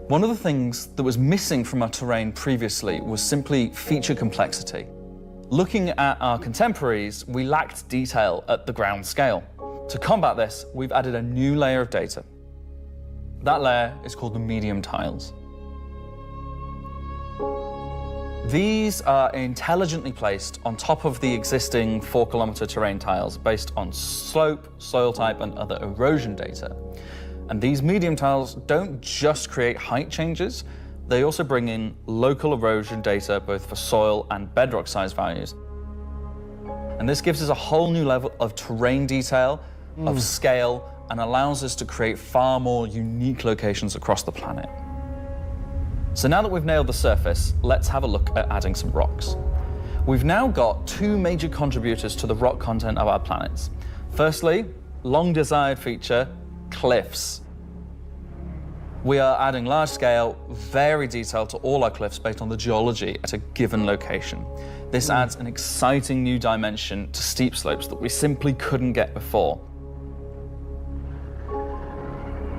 One of the things that was missing from our terrain previously was simply feature complexity. Looking at our contemporaries, we lacked detail at the ground scale. To combat this, we've added a new layer of data. That layer is called the medium tiles. These are intelligently placed on top of the existing 4-kilometer terrain tiles based on slope, soil type, and other erosion data. And these medium tiles don't just create height changes, they also bring in local erosion data both for soil and bedrock size values. And this gives us a whole new level of terrain detail, of scale, and allows us to create far more unique locations across the planet. So now that we've nailed the surface, let's have a look at adding some rocks. We've now got 2 major contributors to the rock content of our planets. Firstly, long desired feature, cliffs. We are adding large scale, very detailed to all our cliffs based on the geology at a given location. This adds an exciting new dimension to steep slopes that we simply couldn't get before.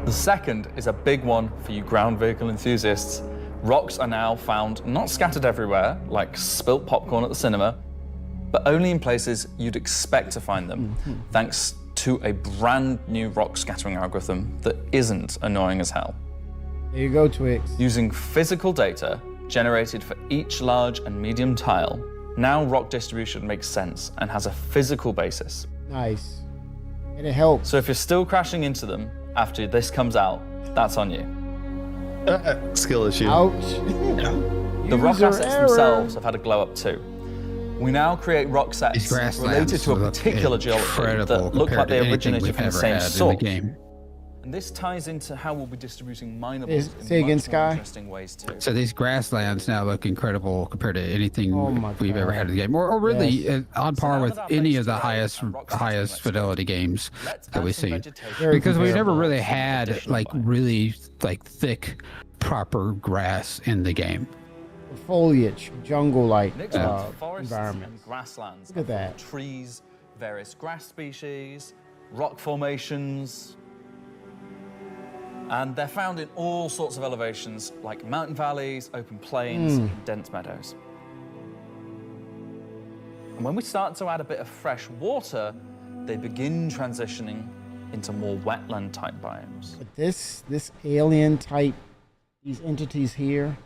The second is a big one for you ground vehicle enthusiasts. Rocks are now found not scattered everywhere, like spilt popcorn at the cinema, but only in places you'd expect to find them, thanks to a brand new rock scattering algorithm that isn't annoying as hell. There you go, Twix. Using physical data generated for each large and medium tile, now rock distribution makes sense and has a physical basis. Nice. And it helps. So if you're still crashing into them after this comes out, that's on you. Skill issue. Ouch. The rock User assets error. themselves have had a glow up too. We now create rock sets These grasslands related to a look particular geology incredible that look like compared to they anything originated we've from the ever same had in the source. game. And this ties into how we'll be distributing minables Say in again, much more Sky. interesting ways too. So these grasslands now look incredible compared to anything Oh my we've ever God. had in the game, or really Yes. On par now with that our any base of the today highest and rock system highest let's fidelity games Let's that add we've some seen. vegetation. Very Because we never comparable. really Some had additional like biomes. really like thick, proper grass in the game. Foliage, jungle-like Next one's forests environment. and grasslands. Look at that. Trees, various grass species, rock formations. And they're found in all sorts of elevations, like mountain valleys, open plains, and dense meadows. And when we start to add a bit of fresh water, they begin transitioning into more wetland type biomes. But this alien type, these entities here,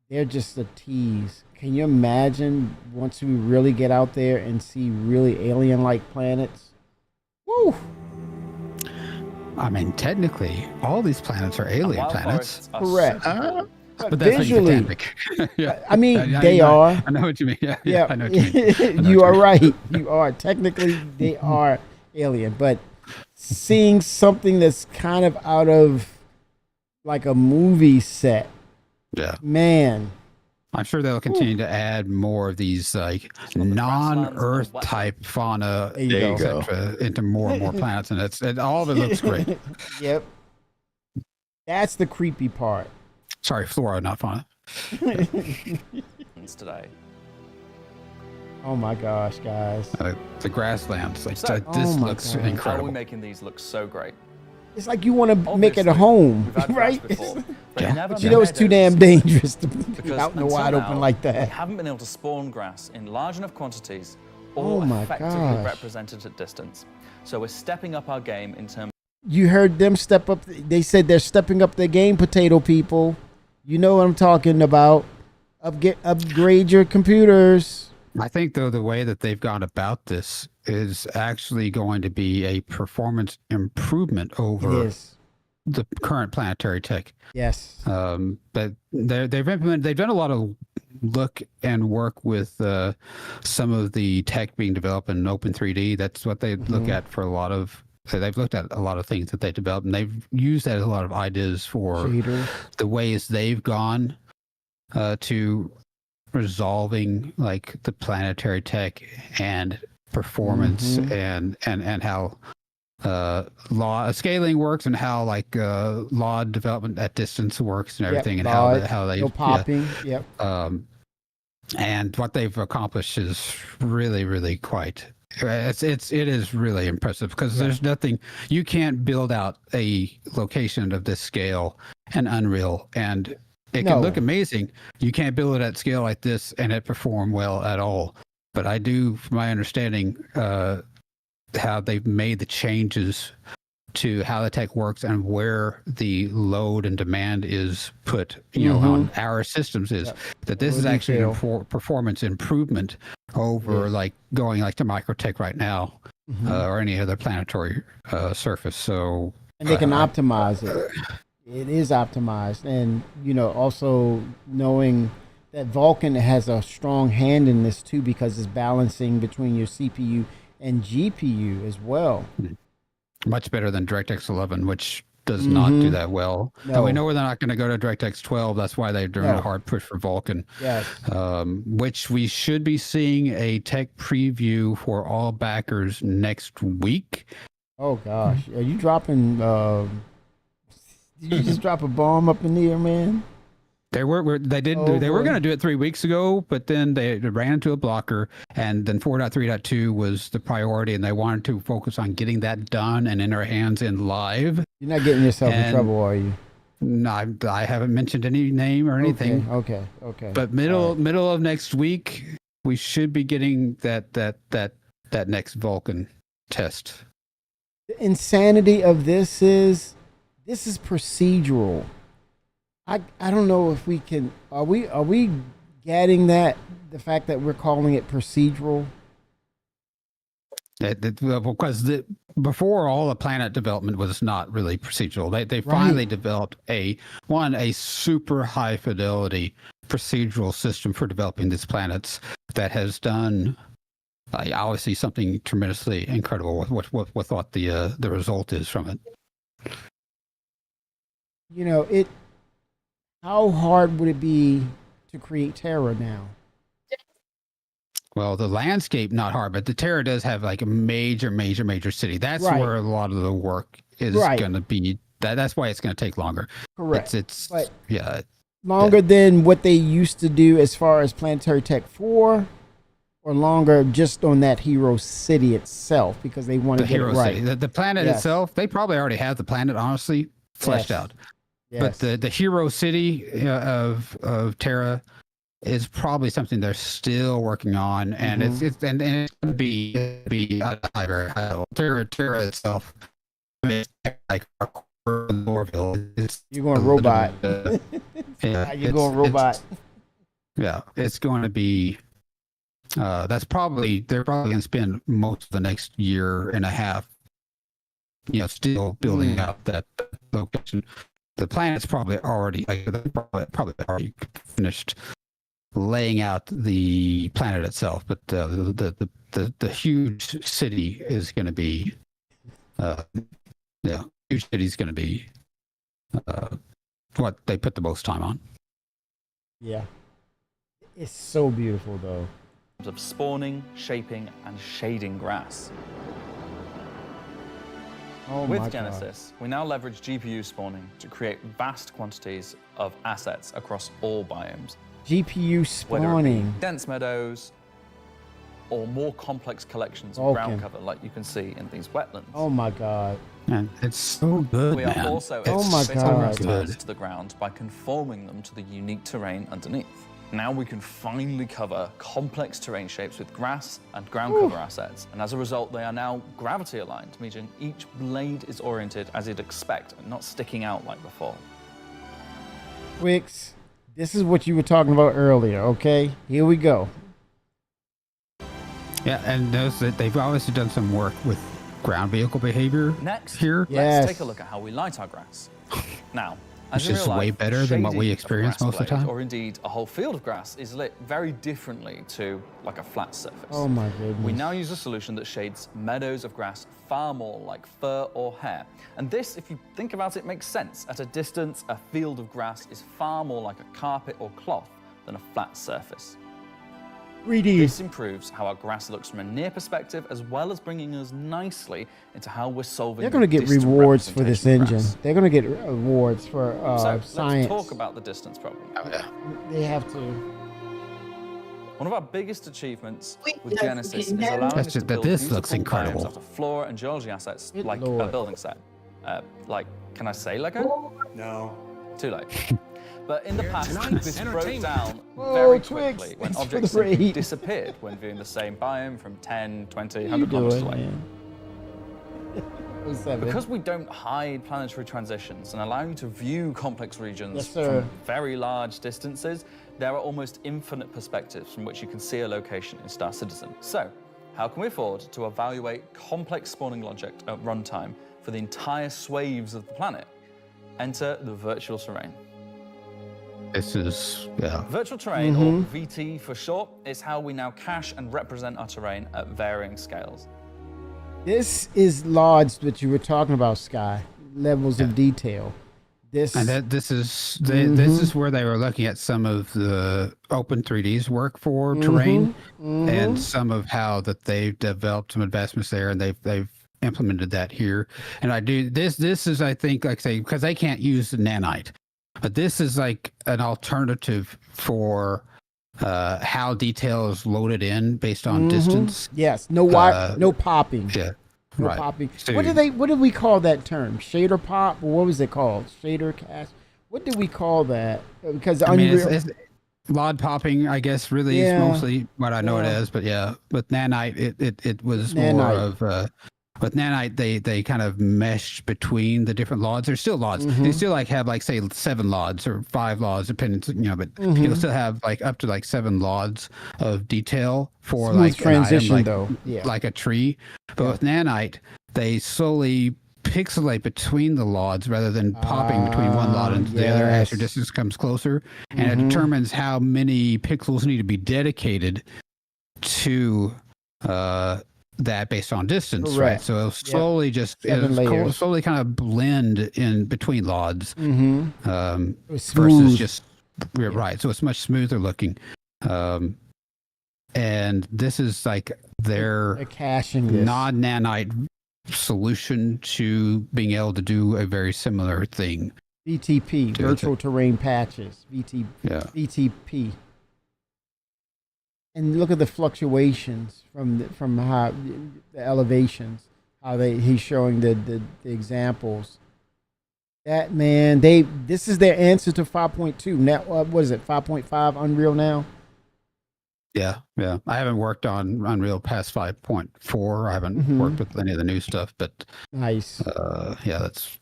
they're just a tease. Can you imagine once we really get out there and see really alien-like planets? Woo! I mean, technically, all these planets are alien planets. Forests are Correct. super- But that's visually, fantastic. Yeah. I mean, they are. I know what you mean. Yeah, Yeah, I know what you mean. I know you what are mean. right. You are. Technically, they are alien. But seeing something that's kind of out of like a movie set, Yeah. man. I'm sure they'll continue to add more of these like non-Earth type fauna There you et go. cetera, into more and more planets, and all of it looks great. Yep. That's the creepy part. Sorry, flora, not fauna. today. Oh my gosh, guys. The grasslands, like So- this Oh my looks God. How are incredible. we making these look so great? It's like you want to make it Obviously, a home, we've had grass right? before, but Yeah. never But you know it's too meadows, damn dangerous to be because out in the until wide open now, like We that. haven't been able to spawn grass in large enough quantities Oh or my effectively gosh. represented at distance. So we're stepping up our game in terms You heard them step up. They said they're stepping up their game, potato people. You know what I'm talking about. Upgrade your computers. I think though the way that they've gone about this is actually going to be a performance improvement over It is. the current planetary tech. Yes. But they've done a lot of look and work with some of the tech being developed in Open3D. That's what they look at for a lot of. They've looked at a lot of things that they developed, and they've used that as a lot of ideas for the ways they've gone to resolving like the planetary tech and performance and how law scaling works and how like law development at distance works and everything, and how they popping. And what they've accomplished is really quite. It is really impressive because there's nothing, you can't build out a location of this scale and Unreal, and it can look amazing. You can't build it at scale like this and it perform well at all. But I do, from my understanding, how they've made the changes to how the tech works and where the load and demand is put, on our systems that this is actually a performance improvement over like going like to Microtech right now or any other planetary surface. So and they can optimize it. It is optimized, and also knowing that Vulkan has a strong hand in this too, because it's balancing between your CPU and GPU as well. Much better than DirectX 11, which does not do that well. No. And we know they're not going to go to DirectX 12. That's why they're doing a hard push for Vulkan. Yes. Which we should be seeing a tech preview for all backers next week. Oh gosh, are you dropping? Did you just drop a bomb up in the air, man? They were going to do it 3 weeks ago, but then they ran into a blocker, and then 4.3.2 was the priority, and they wanted to focus on getting that done and in our hands in live. You're not getting yourself in trouble, are you? No, I haven't mentioned any name or anything. Okay. But middle of next week, we should be getting that next Vulkan test. The insanity of this is procedural. I don't know if we can. Are we getting that, the fact that we're calling it procedural? Because before, all the planet development was not really procedural. They finally developed a super high fidelity procedural system for developing these planets that has done obviously something tremendously incredible with what the result is from it. How hard would it be to create Terra now? Well, the landscape not hard, but the Terra does have like a major city. That's where a lot of the work is going to be. That's why it's going to take longer. Correct. It's longer than what they used to do as far as Planetary Tech 4, or longer just on that hero city itself, because they want to get it right. The planet itself, they probably already have the planet honestly fleshed out. Yes. But the hero city of Terra is probably something they're still working on, and it's going to be at a very high level. Terra itself, like Orville. You're going robot. You're going robot. Yeah, it's going to be. They're probably going to spend most of the next year and a half, still building out that location. The planet's probably already finished laying out the planet itself, but the huge city is going to be, huge city is going to be what they put the most time on. Yeah, it's so beautiful though. Of spawning, shaping, and shading grass. With Genesis, we now leverage GPU spawning to create vast quantities of assets across all biomes. GPU spawning. Whether it be dense meadows or more complex collections of ground cover, like you can see in these wetlands. Oh my God. Man, it's so good, We are also good. to the ground by conforming them to the unique terrain underneath. Now we can finally cover complex terrain shapes with grass and ground cover assets, and as a result they are now gravity aligned, meaning each blade is oriented as you'd expect and not sticking out like before. Wix, this is what you were talking about earlier, okay? Here we go. Yeah, and they've obviously done some work with ground vehicle behavior Next, here. let's take a look at how we light our grass. Now, as Which in is real way life, better than what we shading experience of a most of the grass blade, time. or indeed a whole field of grass, is lit very differently to like a flat surface. Oh my goodness. We now use a solution that shades meadows of grass far more like fur or hair. And this, if you think about it, makes sense. At a distance, a field of grass is far more like a carpet or cloth than a flat surface. 3D. This improves how our grass looks from a near perspective, as well as bringing us nicely into how we're solving. They're going to get distant rewards for this representation of engine. grass. They're going to get awards for So science. let's talk about the distance problem. They have to. One of our biggest achievements Wait, with no, Genesis is okay, no. allowing us That's to just- build this looks beautiful incredible. biomes out of flora and geology assets Good like a Lord. building set. Like, can I say Lego? No. Too late. But in the past, Nice this broke entertainment. down Whoa, very Twix, quickly when thanks for objects the simply raid. disappeared when viewing the same biome from 10, 20, What are 100 you kilometers doing, away. man? 07. Because we don't hide planetary transitions and allow you to view complex regions Yes, sir. from very large distances, there are almost infinite perspectives from which you can see a location in Star Citizen. So, how can we afford to evaluate complex spawning logic at runtime for the entire swathes of the planet? Enter the virtual terrain. This is, yeah. Virtual terrain, or Mhm. VT for short, is how we now cache and represent our terrain at varying scales. This is large that you were talking about, Sky. Levels of detail. This And this is this is where they were looking at some of the Open3D's work for terrain, and some of how that they've developed some investments there, and they've implemented that here. And I do this is, I think, like say, because they can't use the nanite, but this is like an alternative for how detail is loaded in based on distance. Yes, no no popping. Yeah. No Right. popping. So- What did we call that term? Shader pop? Or what was it called? Shader cast? What did we call that? Because I mean, Unreal. it's LOD popping, I guess, really Yeah. is mostly what I know it Yeah. as. But yeah, with nanite, it was more Nanite. of with nanite, they kind of meshed between the different LODs. There's still LODs. They still like have like say 7 LODs or 5 LODs, depending, but you'll still have like up to like 7 LODs of detail for Smooth like transition, an item, though. Yeah. like a tree. But with nanite, they slowly pixelate between the LODs rather than popping between one LOD and the other as your yes. distance comes closer, and it determines how many pixels need to be dedicated to that based on distance, right? Correct. So it'll slowly just 7 layers. slowly kind of blend in between LODs, It's versus smooth. just right. So it's much smoother looking, and this is like their They're caching this. non-nanite solution to being able to do a very similar thing. VTP, To- virtual terrain patches. VTP. And look at the fluctuations from how the elevations, how he's showing the examples. That man, this is their answer to 5.2. Now, what is it? 5.5 Unreal now. Yeah. I haven't worked on Unreal past 5.4. I haven't worked with any of the new stuff, but Nice. that's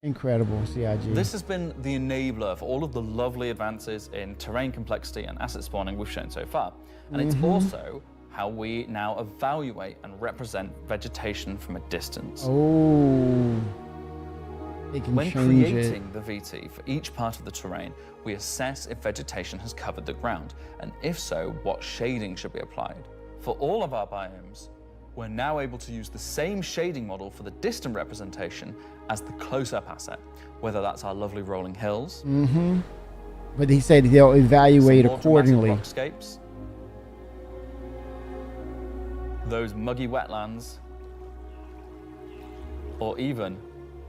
Incredible, CIG. This has been the enabler for all of the lovely advances in terrain complexity and asset spawning we've shown so far. And it's also how we now evaluate and represent vegetation from a distance. Oh, they can When change creating it. the VT for each part of the terrain, we assess if vegetation has covered the ground, and if so, what shading should be applied. For all of our biomes, we're now able to use the same shading model for the distant representation as the close-up asset, whether that's our lovely rolling hills, But he said they'll evaluate some more dramatic accordingly. rockscapes, those muggy wetlands, or even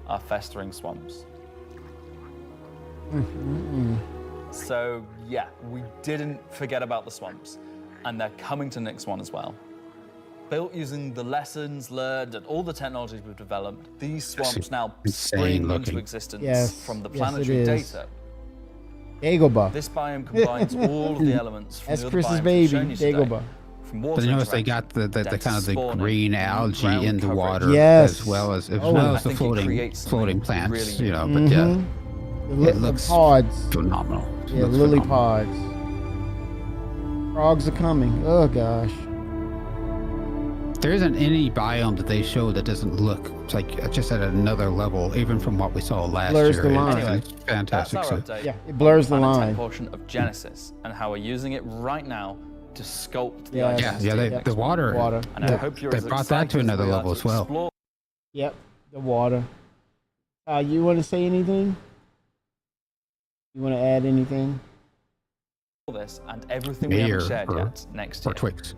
our festering swamps. So yeah, we didn't forget about the swamps, and they're coming to Nyx 1 as well. Built using the lessons learned and all the technologies we've developed, these swamps now insane spring into looking. existence Yes, from the yes, it planetary is. data. Dagobah. This biome combines all of the elements from That's the other Chris's biomes baby, we've shown you today. Dagobah. From water But you notice they interaction, got the dense kind of the spawning, green algae ground in the coverage. water, Yes. as well as I the think it floating creates something plants. really You know, but yeah, it looks the pods. phenomenal. It Yeah, looks lily phenomenal. pods. Frogs are coming. Oh gosh. there isn't any biome that they show that doesn't look like just at another level, even from what we saw last Blurs year. the line. Anyway, it's fantastic. That's our So, update. Yeah, it blurs the on Planet 10 line. portion of Genesis and how we're using it right now to sculpt the Yeah, identity yeah, of the next water. Water. And I hope you're They as brought that to excited as another we are level to as well. explore Yep, the water. You want to say anything? You want to add anything? this and everything we haven't shared yet next year. Twix.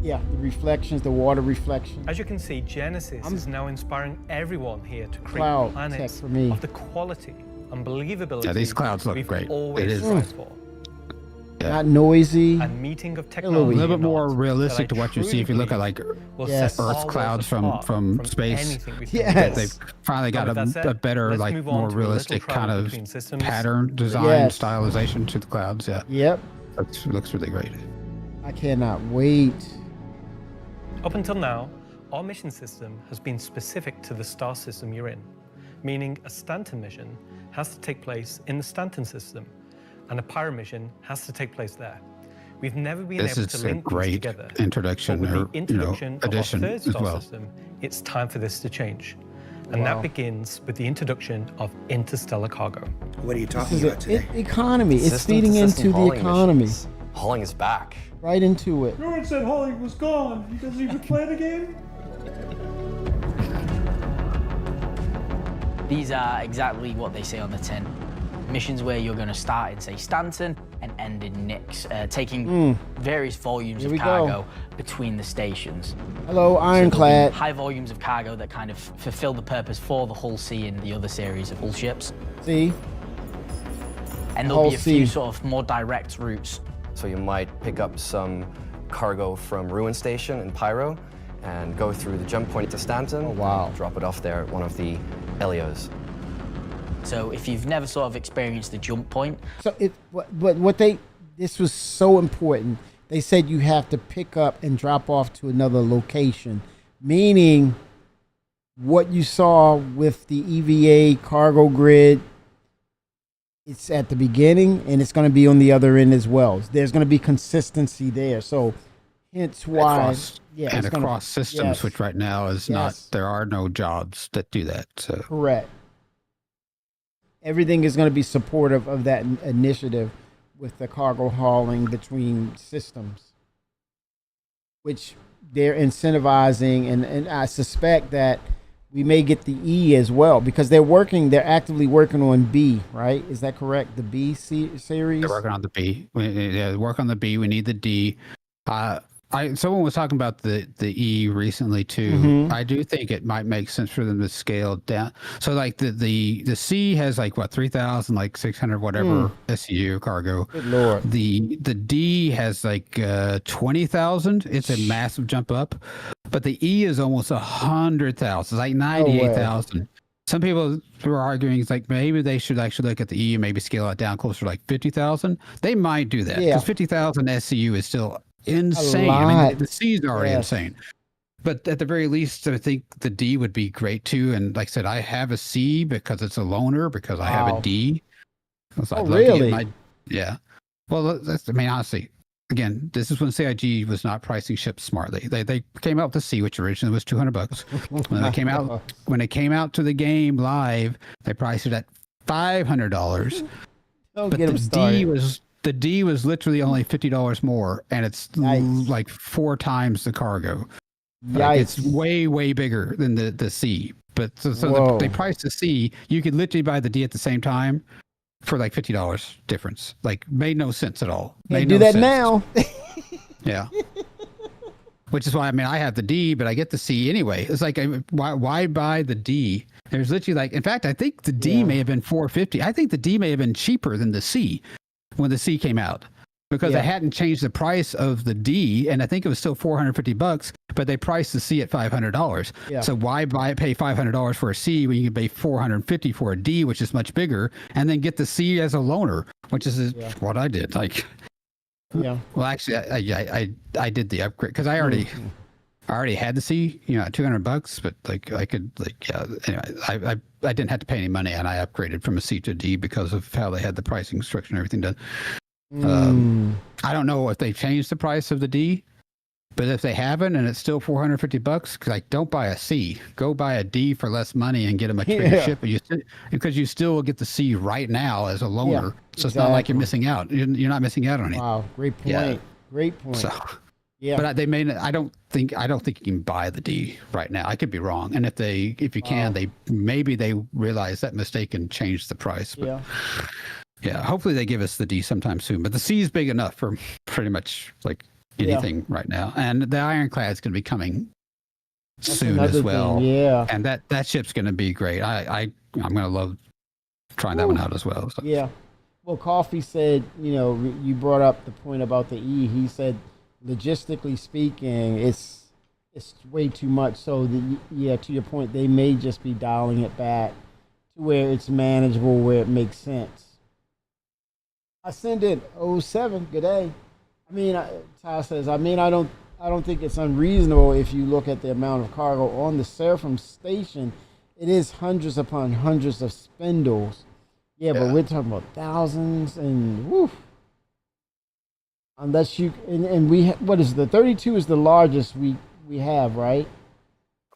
Yeah, the reflections, the water reflections. As you can see, Genesis is now inspiring everyone here to create Cloud planets tech for me. of the quality and believability Yeah, these clouds look we've great. always It is. strived for. Not noisy. And meeting of A technology little bit more that realistic I to what you see if you look at like will Yes. set all Earth's worlds clouds apart from space. anything we've seen. Yes. They've finally got With that said, a better, let's like move on more to a little realistic kind travel of between systems. pattern design, Yes. stylization to the clouds. Yeah. Yep. That looks really great. I cannot wait. Up until now, our mission system has been specific to the star system you're in, meaning a Stanton mission has to take place in the Stanton system, and a Pyro mission has to take place there. We've never been This able to is a link these great together. introduction, But or with the introduction of addition our third as star well. system, it's time for this to change. And Wow. that begins with the introduction of interstellar cargo. What are you This talking is about today? economy. It's System to feeding system into the hauling economy. missions. Hauling is back. Right into it. No one said Holly was gone. He doesn't even play the game. These are exactly what they say on the tin. Missions where you're going to start in, say, Stanton and end in Nix, taking various volumes Here of we go. cargo between the stations. Hello, So there'll be Ironclad. high volumes of cargo that kind of fulfill the purpose for the Hull C and the other series of Hull ships. See? And there'll be Hull a few C. sort of more direct routes. So you might pick up some cargo from Ruin Station in Pyro and go through the jump point to Stanton. Oh, wow. And drop it off there at one of the Helios. So if you've never sort of experienced the jump point, So this was so important. They said you have to pick up and drop off to another location, meaning what you saw with the EVA cargo grid, it's at the beginning and it's going to be on the other end as well. There's going to be consistency there. So hence why, Across, yeah, and it's gonna- across systems, yes. which right now is not. There are no jobs that do that. So Correct. Everything is going to be supportive of that initiative with the cargo hauling between systems, which they're incentivizing. And I suspect that we may get the E as well because they're actively working on B, right? Is that correct? The B series? they're working on the B. Yeah, work on the B. We need the D. Someone was talking about the E recently too. Mhm. I do think it might make sense for them to scale down. So like the C has like what 3,000, like 600 whatever SU cargo. Good Lord. The D has like 20,000. It's a massive jump up, but the E is almost 100,000. It's like 98,000. Some people were arguing it's like maybe they should actually look at the E and maybe scale it down closer to like 50,000. They might do that Yeah. because 50,000 SCU is still insane. I lot. mean, the C is already Yes. insane. But at the very least, I think the D would be great too. And like I said, I have a C because it's a loaner because I have Wow. a D. So Oh, I'd love to get really? yeah. Well, I mean, honestly, again, this is when CIG was not pricing ships smartly. They came out with the C, which originally was $200. When it came out to the game live, they priced it at $500. Don't But get them started. The D was literally only $50 more, and it's Yikes. like 4 times the cargo. Like, it's way bigger than the C. But so Whoa. they priced the C. You could literally buy the D at the same time for like $50 difference. Like made no sense at all. Can't Made do no that sense. now. Yeah. Which is why, I mean, I have the D, but I get the C anyway. It's like, why buy the D? There's literally like, in fact, I think the D may have been $450. I think the D may have been cheaper than the C when the C came out because Yeah. they hadn't changed the price of the D, and I think it was still $450, but they priced the C at $500. Yeah. So why pay $500 for a C when you can pay $450 for a D, which is much bigger, and then get the C as a loaner, which is what I did. Like, Yeah. well, actually, I did the upgrade because I already had the C, at $200, but like I could anyway, I didn't have to pay any money, and I upgraded from a C to a D because of how they had the pricing structure and everything done. I don't know if they changed the price of the D, But if they haven't and it's still $450, like don't buy a C. Go buy a D for less money and get a much bigger ship. Because you still will get the C right now as a loaner. So it's not like you're missing out. You're not missing out on anything. Wow, great point. Yeah. Great point. So, yeah. But they may. I don't think you can buy the D right now. I could be wrong. And if you can, maybe they realize that mistake and change the price. But yeah. Hopefully they give us the D sometime soon. But the C is big enough for pretty much like anything right now. And the Ironclad is going to be coming soon as well. Yeah. And that ship's going to be great. I'm going to love trying that one out as well. So. Yeah. Well, Coffee said, you brought up the point about the E. He said, logistically speaking, it's way too much. So, to your point, they may just be dialing it back to where it's manageable, where it makes sense. I send it 07. Good day. Ty says, I don't think it's unreasonable if you look at the amount of cargo on the Seraphim station. It is hundreds upon hundreds of spindles. Yeah, but we're talking about thousands and woof. Unless you and we what is the 32 is the largest we have, right?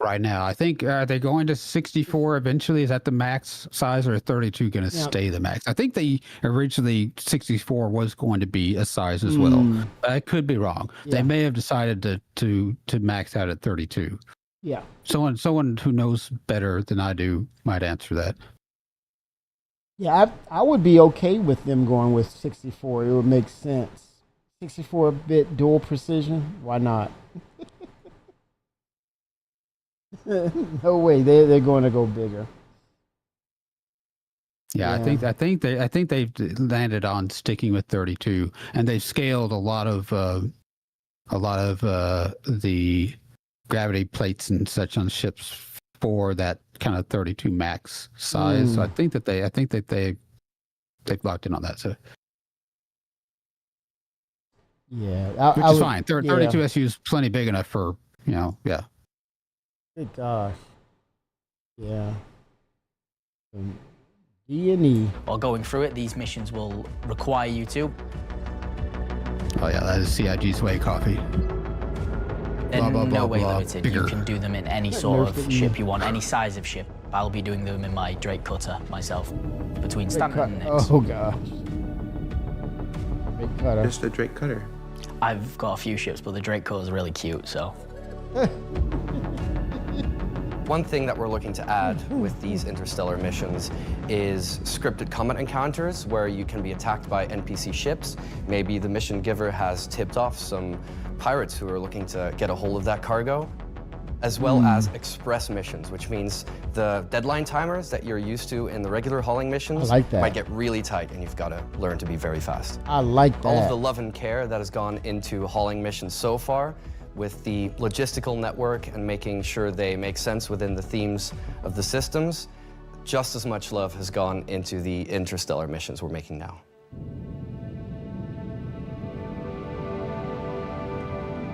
Right now, I think are they going to 64 eventually? Is that the max size, or is 32 going to stay the max? I think they originally 64 was going to be a size as well. But I could be wrong. They may have decided to max out at 32. Yeah. Someone who knows better than I do might answer that. Yeah, I would be okay with them going with 64. It would make sense. 64-bit dual precision. Why not? No way. They're going to go bigger. Yeah, I think they've landed on sticking with 32, and they've scaled a lot of the gravity plates and such on ships for that kind of 32 max size. So I think that they've locked in on that. So yeah, which is fine. 32 SU is plenty big enough for yeah. Good gosh. Yeah. D&E. While going through it, these missions will require you to. Oh yeah, that is CIG's way, Coffee. In no way blah, limited. bigger. You can do them in any sort of ship you want, any size of ship. I'll be doing them in my Drake Cutter myself, between Stanton and Nix. Oh gosh. Drake Cutter. Just a Drake Cutter. I've got a few ships, but the Drake Cutter is really cute, so. One thing that we're looking to add with these interstellar missions is scripted combat encounters where you can be attacked by NPC ships. Maybe the mission giver has tipped off some pirates who are looking to get a hold of that cargo, as well as express missions, which means the deadline timers that you're used to in the regular hauling missions like that. might get really tight, and you've got to learn to be very fast. I like that. All of the love and care that has gone into hauling missions so far, with the logistical network and making sure they make sense within the themes of the systems, just as much love has gone into the interstellar missions we're making now.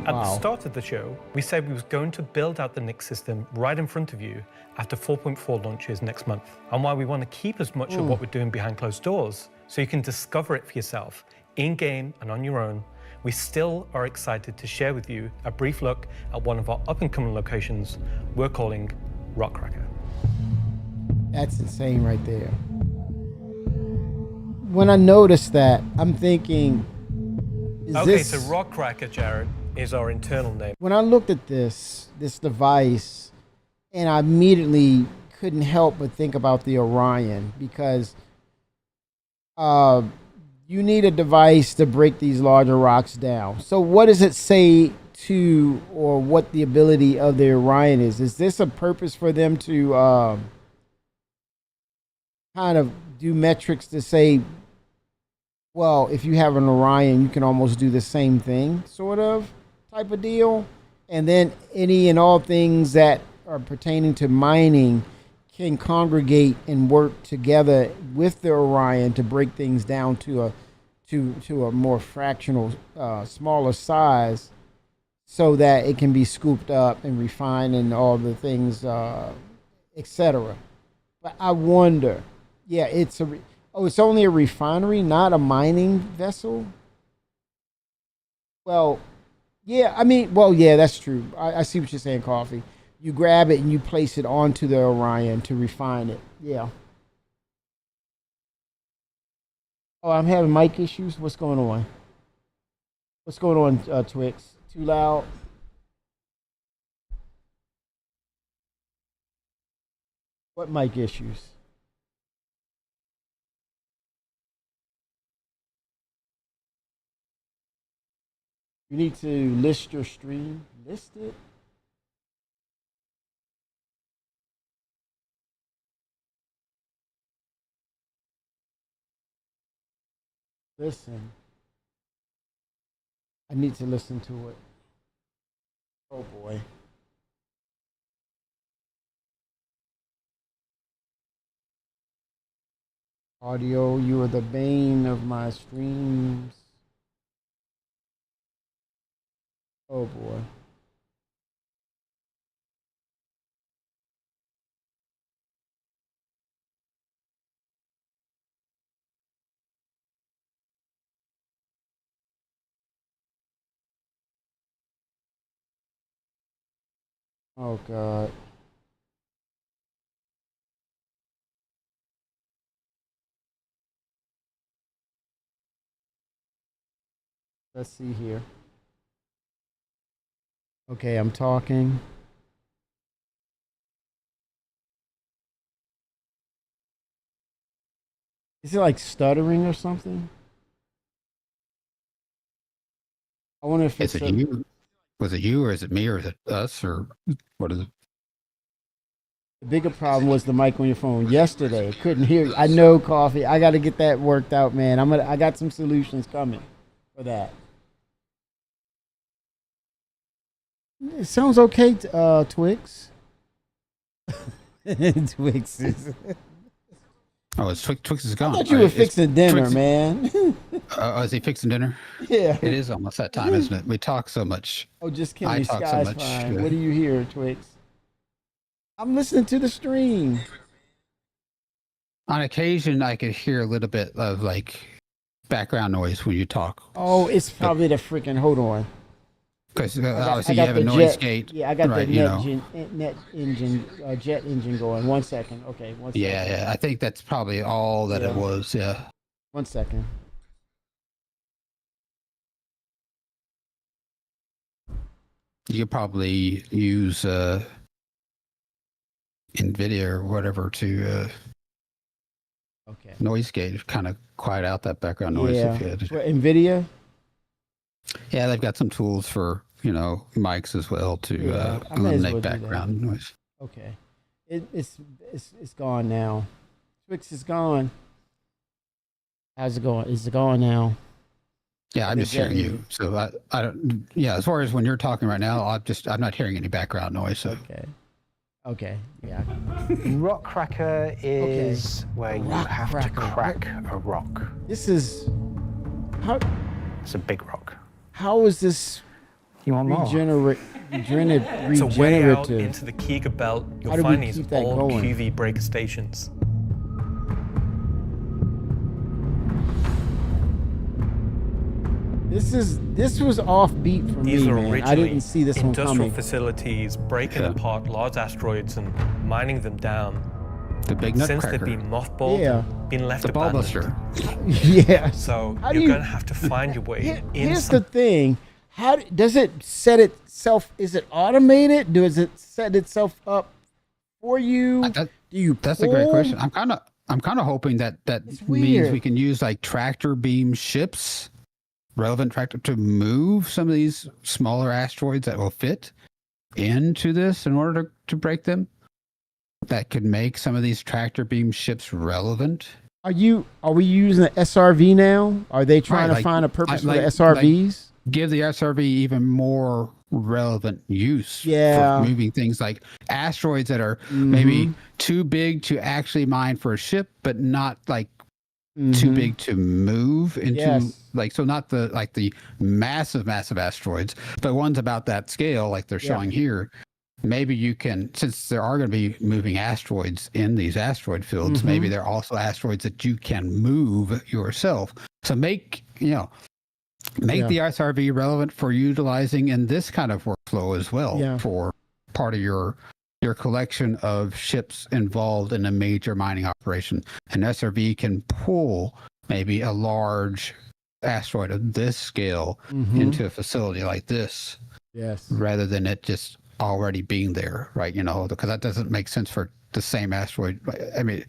At the start of the show, we said we was going to build out the Nix system right in front of you after 4.4 launches next month, and why we want to keep as much of what we're doing behind closed doors so you can discover it for yourself, in-game and on your own. We still are excited to share with you a brief look at one of our up-and-coming locations we're calling Rockcracker. That's insane right there. When I noticed that, I'm thinking, So Rockcracker, Jared, is our internal name. When I looked at this device, and I immediately couldn't help but think about the Orion, because you need a device to break these larger rocks down. So what does it say to, or what the ability of the Orion is? Is this a purpose for them to kind of do metrics to say, well, if you have an Orion, you can almost do the same thing, sort of type of deal? And then any and all things that are pertaining to mining can congregate and work together with the Orion to break things down to a more fractional, smaller size, so that it can be scooped up and refined and all the things, etc. But I wonder, it's only a refinery, not a mining vessel. Well, Yeah, I mean, well, yeah, that's true. I see what you're saying, Coffee. You grab it and you place it onto the Orion to refine it. Yeah. Oh, I'm having mic issues. What's going on? What's going on, Twix? Too loud? What mic issues? You need to list your stream. List it? Listen. I need to listen to it. Oh boy. Audio, you are the bane of my streams. Oh boy. Oh God. Let's see here. Okay, I'm talking. Is it like stuttering or something? I wonder if Is it's it you? Was it you, or is it me, or is it us, or what is it? the bigger problem was the mic on your phone. Yesterday, couldn't hear you. I know, Coffee. I got to get that worked out, man. I got some solutions coming for that. It sounds okay, Twix. Twix is. Oh, Twix is gone. I thought you were fixing dinner, Twix, man. is he fixing dinner? Yeah. It is almost that time, isn't it? We talk so much. Oh, just I kidding. talk so Sky's much. fine. What do you hear, Twix? I'm listening to the stream. On occasion, I could hear a little bit of like background noise when you talk. Oh, it's probably the freaking. Hold on. Because I obviously you got have the a noise jet- gate. Yeah, I got right, the you net know. engine, jet engine going. 1 second. Okay, 1 second. Yeah. I think that's probably all that it Yeah. was. Yeah. 1 second. You could probably use NVIDIA or whatever to Okay. noise gate, kind of quiet out that background noise. Yeah. If you had to. For NVIDIA? Yeah, they've got some tools for, mics as well to Yeah, I may as well eliminate do that. background noise. Okay. It's gone now. Twix is gone. How's it going? Is it gone now? Yeah, I'm The just hearing jet you. engine. So I don't. Yeah, as far as when you're talking right now, I'm not hearing any background noise. So Okay. Yeah. Rock cracker is where you Rock have cracker. to crack a rock. This is how It's a big rock. how is this You want more? regenerative? It's a way out into the Kieger Belt. How You'll do we find these keep that old going? QV breaker stations. This was offbeat for These me, are man. originally I didn't see this one industrial coming. facilities breaking apart large asteroids and mining them down. The big Since nutcracker. they've been mothballed, Yeah. and been left The abandoned. ballbuster. Yeah. So How do you're you- going to have to find your way Here's inside. the thing. How does it set itself? Is it automated? Does it set itself up for you? Do you? That's a great pull? question. I'm kind of hoping that means weird. we can use like tractor beam ships, relevant tractor, to move some of these smaller asteroids that will fit into this in order to break them. That could make some of these tractor beam ships relevant. Are we using the SRV now? Are they trying Right, to find a purpose for like- the SRVs? like give the SRV even more relevant use Yeah. for moving things like asteroids that are Mm-hmm. maybe too big to actually mine for a ship, but not like too Mhm. big to move into Yes. so not the massive asteroids, but ones about that scale like they're Yeah. showing here. Maybe you can, since there are going to be moving asteroids in these asteroid fields, Mhm. maybe there are also asteroids that you can move yourself. So make, Make the SRV relevant for utilizing in this kind of workflow as well, for part of your collection of ships involved in a major mining operation. An SRV can pull maybe a large asteroid of this scale into a facility like this, rather than it just already being there, right? Because that doesn't make sense for the same asteroid. I mean,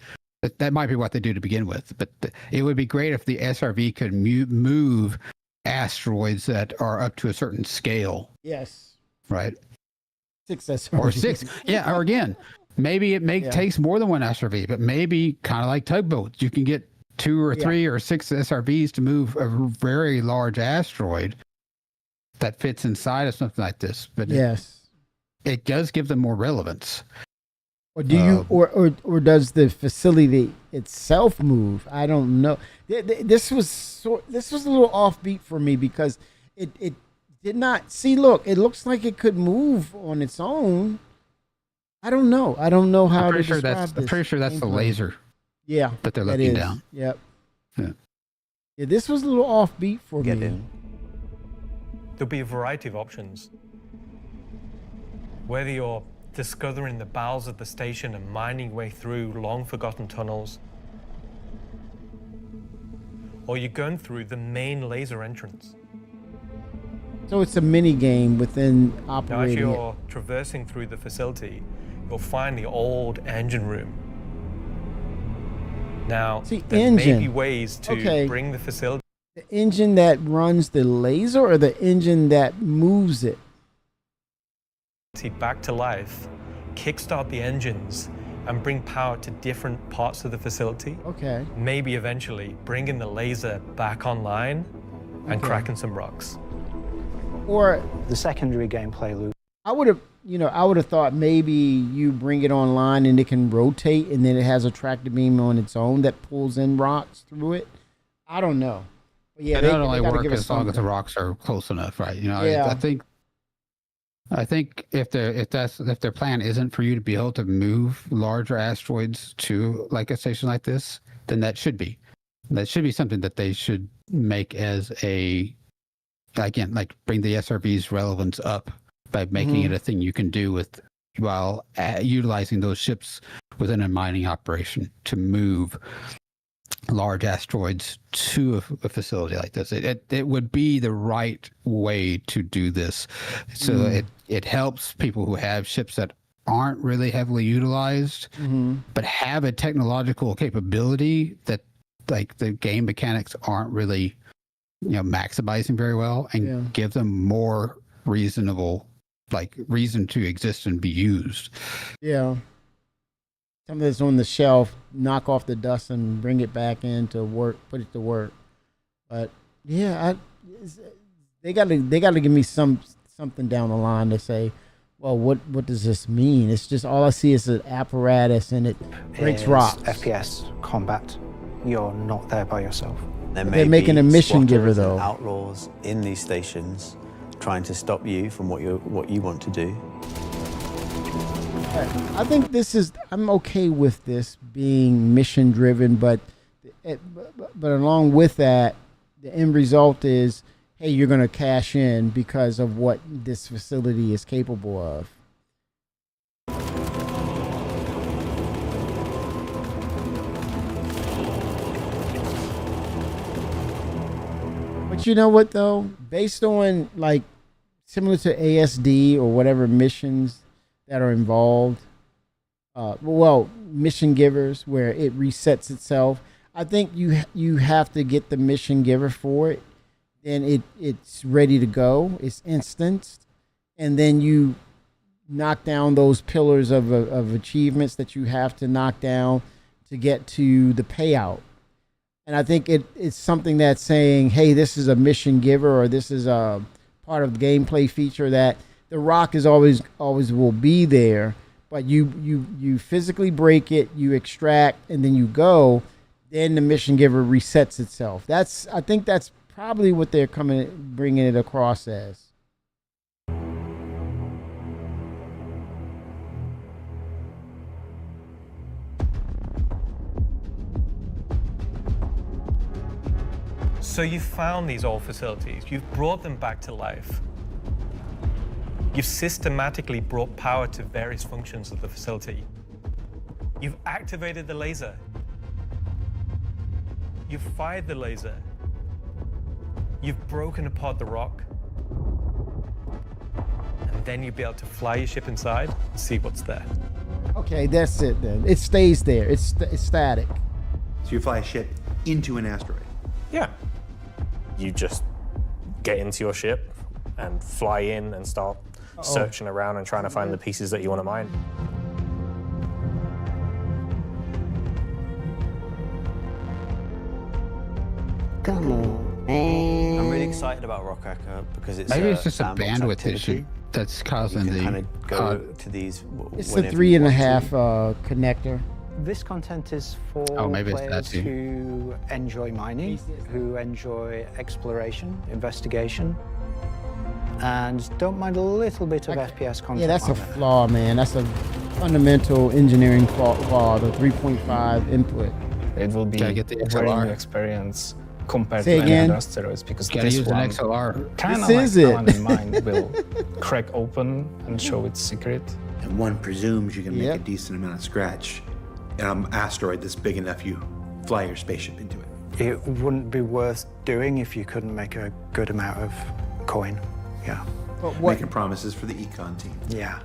that might be what they do to begin with, but it would be great if the SRV could move asteroids that are up to a certain scale. Yes. Right. 6 SRVs. Or 6. Yeah. Or again, maybe it takes more than one SRV, but maybe kind of like tugboats, you can get 2 or 3 or 6 SRVs to move a very large asteroid that fits inside of something like this. But it does give them more relevance. Or do you, or does the facility itself move? I don't know. This was a little offbeat for me because it did not see. Look, it looks like it could move on its own. I don't know. I don't know how to describe this. I'm pretty sure that's the laser. Yeah, that they're looking down. Yep. Yeah. This was a little offbeat for me. There'll be a variety of options. Whether you're discovering the bowels of the station and mining your way through long-forgotten tunnels, or you're going through the main laser entrance. So it's a mini game within Now, as operating you're traversing through the facility, you'll find the old engine room. Now, there may be ways to bring the facility the engine that runs the laser or the engine that moves it? back to life, kickstart the engines, and bring power to different parts of the facility. Okay. Maybe eventually bringing the laser back online and cracking some rocks. Or the secondary gameplay loop. I would have thought maybe you bring it online and it can rotate and then it has a tractor beam on its own that pulls in rocks through it. I don't know. But yeah, they only work as long as the rocks are close enough, right? I think if their plan isn't for you to be able to move larger asteroids to like a station like this, then that should be something that they should make as bring the SRV's relevance up by making it a thing you can do while utilizing those ships within a mining operation to move large asteroids to a facility like this. It would be the right way to do this. So it helps people who have ships that aren't really heavily utilized, but have a technological capability that like the game mechanics aren't really maximizing very well, and give them more reason to exist and be used. Yeah. Something that's on the shelf, knock off the dust and bring it back in to work, put it to work. But yeah, they got to give me something down the line to say, well, what does this mean? It's just all I see is an apparatus and it breaks rocks. FPS combat. You're not there by yourself. They're making a mission giver though. Outlaws in these stations, trying to stop you from what you want to do. I think I'm okay with this being mission driven, but along with that, the end result is, hey, you're going to cash in because of what this facility is capable of. But you know what though? Based on similar to ASD or whatever missions that are involved, mission givers where it resets itself. I think you have to get the mission giver for it, then it's ready to go. It's instanced, and then you knock down those pillars of achievements that you have to knock down to get to the payout. And I think it's something that's saying, hey, this is a mission giver, or this is a part of the gameplay feature that the rock is always will be there, but you physically break it, you extract, and then you go. Then the mission giver resets itself. I think that's probably what they're bringing it across as. So you've found these old facilities, you've brought them back to life. You've systematically brought power to various functions of the facility. You've activated the laser. You've fired the laser. You've broken apart the rock. And then you'll be able to fly your ship inside and see what's there. Okay, that's it then. It stays there. It's static. So you fly a ship into an asteroid. Yeah. You just get into your ship and fly in and start searching around and trying to find the pieces that you want to mine. Come on, man. I'm really excited about Rockracker because it's maybe it's just a sandbox bandwidth activity. issue that's causing the. Kind of go to these. It's the 3.5 connector. This content is for maybe it's players that too. who enjoy mining, who enjoy exploration, investigation, and don't mind a little bit of FPS content. Yeah, that's a on it. flaw, man. That's a fundamental engineering flaw, the 3.5 input. It will be Gotta get the a very XLR. new experience compared Say to any again? other asteroids because Gotta this use an one, XLR. kind of This like is the one it. in mine, will crack open and show its secret. And one presumes you can make Yep. a decent amount of scratch. Asteroid that's big enough, you fly your spaceship into it. It wouldn't be worth doing if you couldn't make a good amount of coin. Yeah. But what? Making promises for the econ team. Yeah.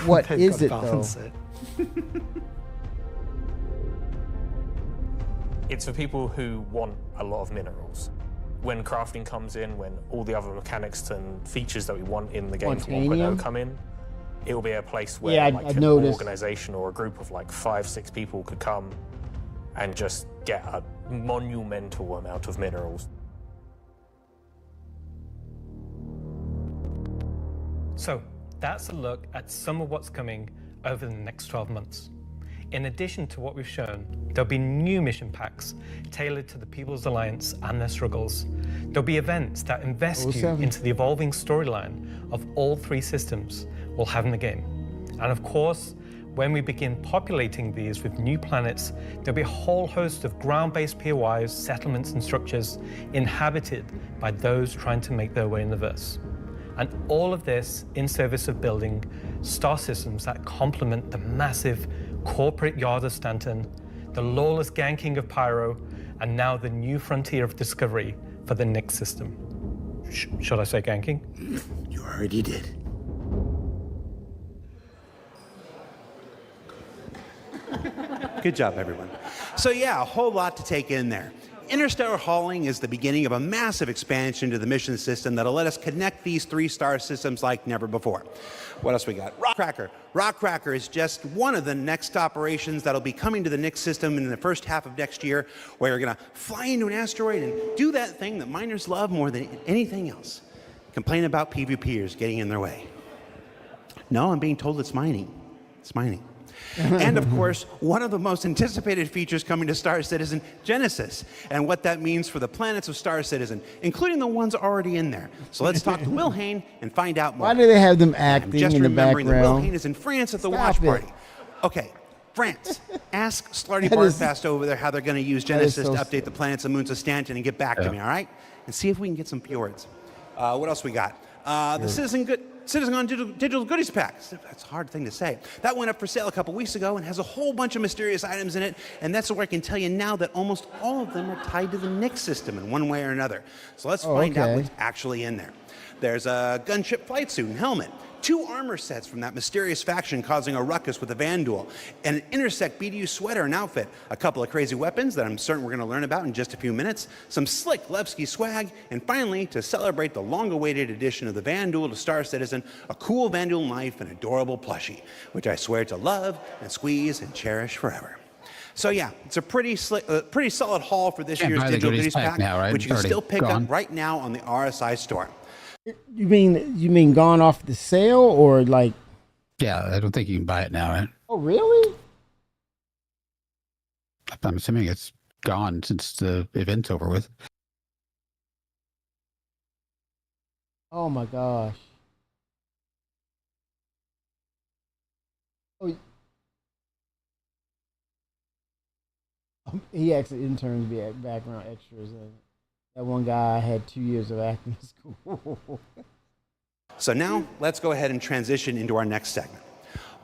What They've is got to it though? balance it. It's for people who want a lot of minerals. When crafting comes in, when all the other mechanics and features that we want in the game for 1.0 Quantanium? come in, it will be a place where Yeah, like I an noticed. organization or a group of like 5-6 people could come and just get a monumental amount of minerals. So that's a look at some of what's coming over the next 12 months. In addition to what we've shown, there'll be new mission packs tailored to the People's Alliance and their struggles. There'll be events that invest you 07. into the evolving storyline of all three systems we'll have in the game. And of course, when we begin populating these with new planets, there'll be a whole host of ground-based POIs, settlements, and structures inhabited by those trying to make their way in the verse. And all of this in service of building star systems that complement the massive corporate yard of Stanton, the lawless ganking of Pyro, and now the new frontier of discovery for the Nyx system. Should I say ganking? You already did. Good job, everyone. So yeah, a whole lot to take in there. Interstellar hauling is the beginning of a massive expansion to the mission system that'll let us connect these 3-star systems like never before. What else we got? Rockracker. Rockracker is just one of the next operations that'll be coming to the Nyx system in the first half of next year, where you're gonna fly into an asteroid and do that thing that miners love more than anything else. Complain about PvPers getting in their way. No, I'm being told it's mining. It's mining. And of course, one of the most anticipated features coming to Star Citizen, Genesis, and what that means for the planets of Star Citizen, including the ones already in there. So let's talk to Will Hain and find out more. Why do they have them I'm acting just in the remembering that Will background? Hain is in France at the Stop watch it. party. Okay, France. Ask Slarty That is- Barfast over there how they're going to use that is Genesis so to update the planets and moons of Stanton and get back to me, all right? And see if we can get some fjords. What else we got? The Citizen on Digital Goodies Pack. That's a hard thing to say. That went up for sale a couple weeks ago and has a whole bunch of mysterious items in it. And that's where I can tell you now that almost all of them are tied to the Nyx system in one way or another. So let's find out what's actually in there. There's a gunship flight suit and helmet, 2 armor sets from that mysterious faction causing a ruckus with the Vanduul, and an Intersect BDU sweater and outfit, a couple of crazy weapons that I'm certain we're going to learn about in just a few minutes, some slick Levski swag, and finally, to celebrate the long-awaited addition of the Vanduul to Star Citizen, a cool Vanduul knife and adorable plushie, which I swear to love and squeeze and cherish forever. So yeah, it's a pretty solid haul for this Can't year's buy the Digital goodies Goodies pack Pack, now, right? which you can It's still already pick gone. up right now on the RSI store. You mean gone off the sale or like? Yeah, I don't think you can buy it now, right? Oh, really? I'm assuming it's gone since the event's over with. Oh my gosh. Oh. He actually interns be background extras. That one guy had 2 years of acting school. So now let's go ahead and transition into our next segment.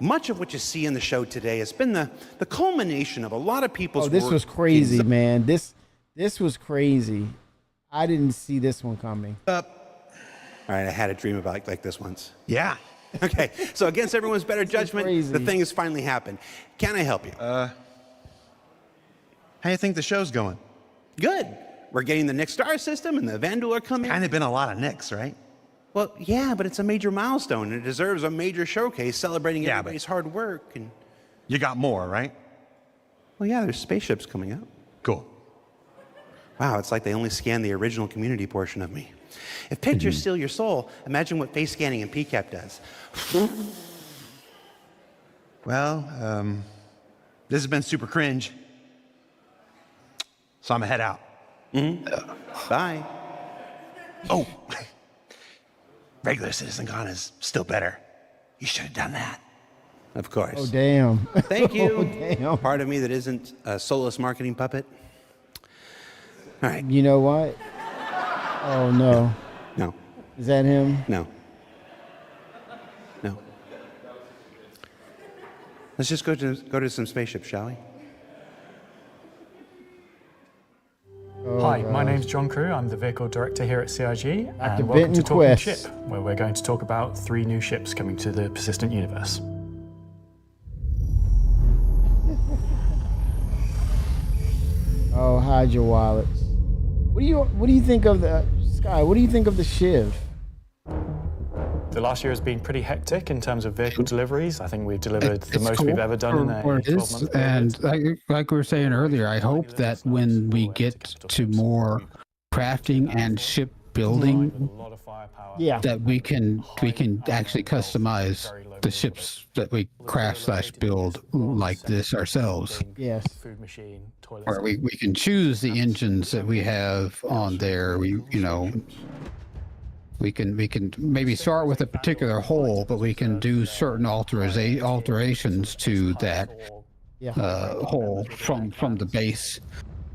Much of what you see in the show today has been the culmination of a lot of people's Oh, this work was crazy, man. This was crazy. I didn't see this one coming. All right, I had a dream about like this once. Yeah. Okay, so against everyone's better judgment, the thing has finally happened. Can I help you? How do you think the show's going? Good. We're getting the Nick Star system and the Vandal are coming. Kind of been a lot of Nicks, right? Well, yeah, but it's a major milestone and it deserves a major showcase celebrating everybody's hard work. And you got more, right? Well, yeah, there's spaceships coming up. Cool. Wow, it's like they only scanned the original Community portion of me. If pictures steal your soul, imagine what face scanning in PCAP does. Well, this has been super cringe. So I'm gonna head out. Bye. Oh, regular CitizenCon is still better. You should have done that. Of course. Oh, damn. Thank you. Oh, damn. Part of me that isn't a soulless marketing puppet. All right. You know what? Oh, no. No. Is that him? No. No. Let's just go to some spaceships, shall we? Oh, Hi, my gosh. name's John Crew. I'm the vehicle director here at CIG, Dr. and welcome to Benton Talking Quest. Ship, where we're going to talk about 3 new ships coming to the persistent universe. Oh, hide your wallets. What do you think of the Sky? What do you think of the Shiv? The last year has been pretty hectic in terms of vehicle deliveries. I think we've delivered the It's most cool we've ever done in for a what it 12-month is, period. and like we were saying earlier, I hope that when we get to more crafting and ship building, Yeah. that we can actually customize the ships that we craft/build like this ourselves. Yes. Food machine, toilet. Where we can choose the engines that we have on there. We can maybe start with a particular hull, but we can do certain alterations to that hull from the base,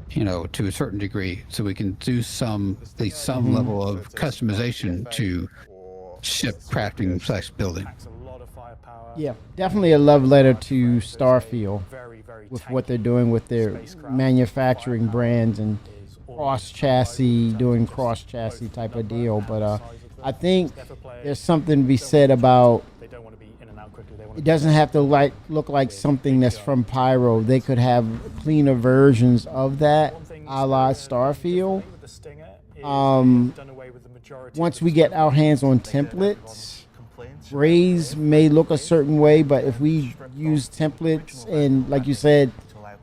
to a certain degree. So we can do some level of customization to ship crafting/building. Yeah, definitely a love letter to Starfield with what they're doing with their manufacturing brands and doing cross chassis type of deal. But I think there's something to be said about it doesn't have to look like something that's from Pyro. They could have cleaner versions of that, a la Starfield. Once we get our hands on templates, Rays may look a certain way, but if we use templates and, like you said,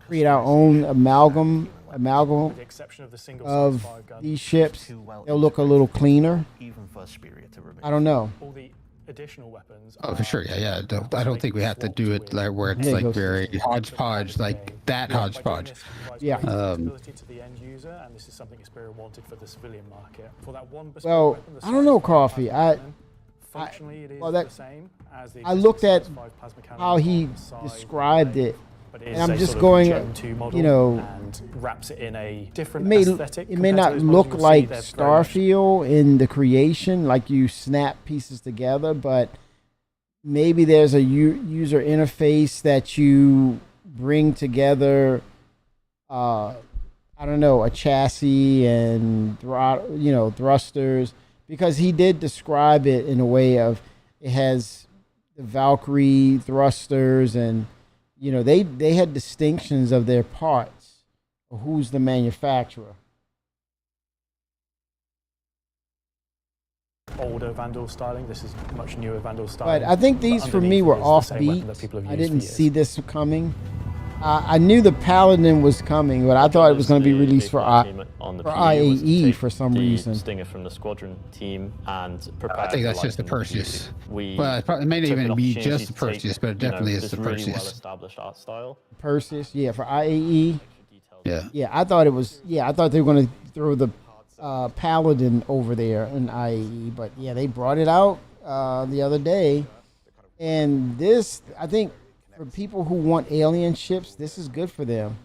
create our own amalgam of these ships, they'll look a little cleaner. I don't know. Oh, for sure, yeah. I don't think we have to do it like where it's like very hodgepodge, like that hodgepodge. Yeah. Ability to the end user, and this is something Xperia wanted for the civilian market. For that one bespoke Well, weapon, the I don't know, Size Coffee. Functionally, it is well, the same as the I looked at existing Size 5 plasma cannon how he on the side, described it, but and is I'm a just sort of going, Gen 2 model and wraps it in a different aesthetic. it may compared not to those look models you'll see. like They're very much Starfield in the creation, like you snap pieces together, but maybe there's a user interface that you bring together. I don't know, a chassis and thrusters, because he did describe it in a way of it has the Valkyrie thrusters, and they had distinctions of their parts, or who's the manufacturer. older Vandal styling. This is much newer Vandal styling. But I think these for me underneath were is the same weapon that offbeat. people have I used for didn't years. see this coming. I knew the Paladin was coming, but I thought it was going to be released for IAE for some reason. Stinger from the squadron team and prepare I think that's for just the lighting Perseus. We Well, it may not took an even be opportunity just the to take, Perseus, but it definitely is this the really Perseus. well-established art style. Perseus, yeah, for IAE. Yeah. Yeah, I thought it was. Yeah, I thought they were going to throw the Paladin over there in IAE, but yeah, they brought it out the other day, and this, I think, for people who want alien ships, this is good for them.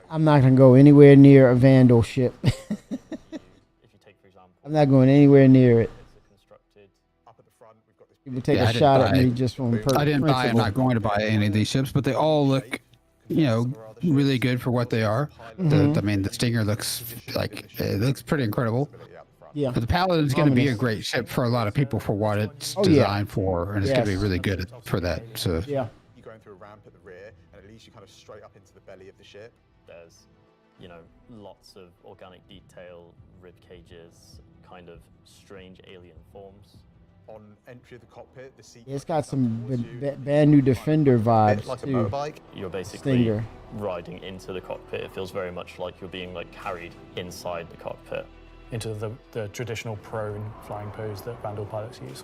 I'm not gonna go anywhere near a Vandal ship. I'm not going anywhere near it. People take a shot at me just from I didn't buy. I'm principle. not going to buy any of these ships, but they all look, you know, really good for what they are. Mhm. I mean, the Stinger looks like it looks pretty incredible. Yeah. But the Paladin's going to be a Ominous. great ship for a lot of people for what it's Oh, yeah. designed for, and it's going to be Yes. really good for that. So Yeah. You're going through a ramp at the rear, and it leads you kind of straight up into the belly of the ship. There's, you know, lots of organic detail, rib cages, kind of strange alien forms. On entry of the cockpit, the seat. It's got some bad new Defender vibes like a too. motorbike. You're basically Stinger. riding into the cockpit. It feels very much like you're being like carried inside the cockpit. Into the traditional prone flying pose that Vandal pilots use.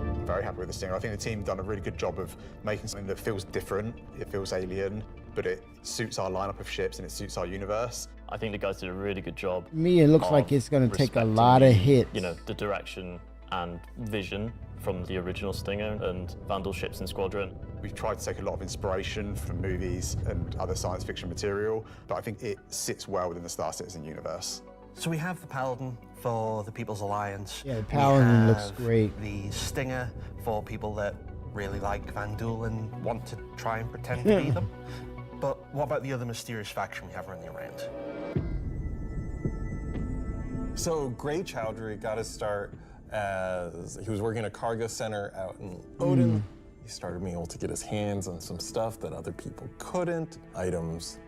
I'm very happy with the Stinger. I think the team done a really good job of making something that feels different, it feels alien, but it suits our lineup of ships and it suits our universe. I think the guys did a really good job. To me, it looks of like it's gonna take a respecting lot of the, hits. You know, the direction and vision from the original Stinger and Vandal ships and Squadron. We've tried to take a lot of inspiration from movies and other science fiction material, but I think it sits well within the Star Citizen universe. So we have the Paladin for the People's Alliance. Yeah, the Paladin We looks have great. The Stinger for people that really like Vandal and want to try and pretend to be them. But what about the other mysterious faction we have running around? So Gray Chowdhury got his start as he was working at a cargo center out in Odin. He started being able to get his hands on some stuff that other people couldn't, items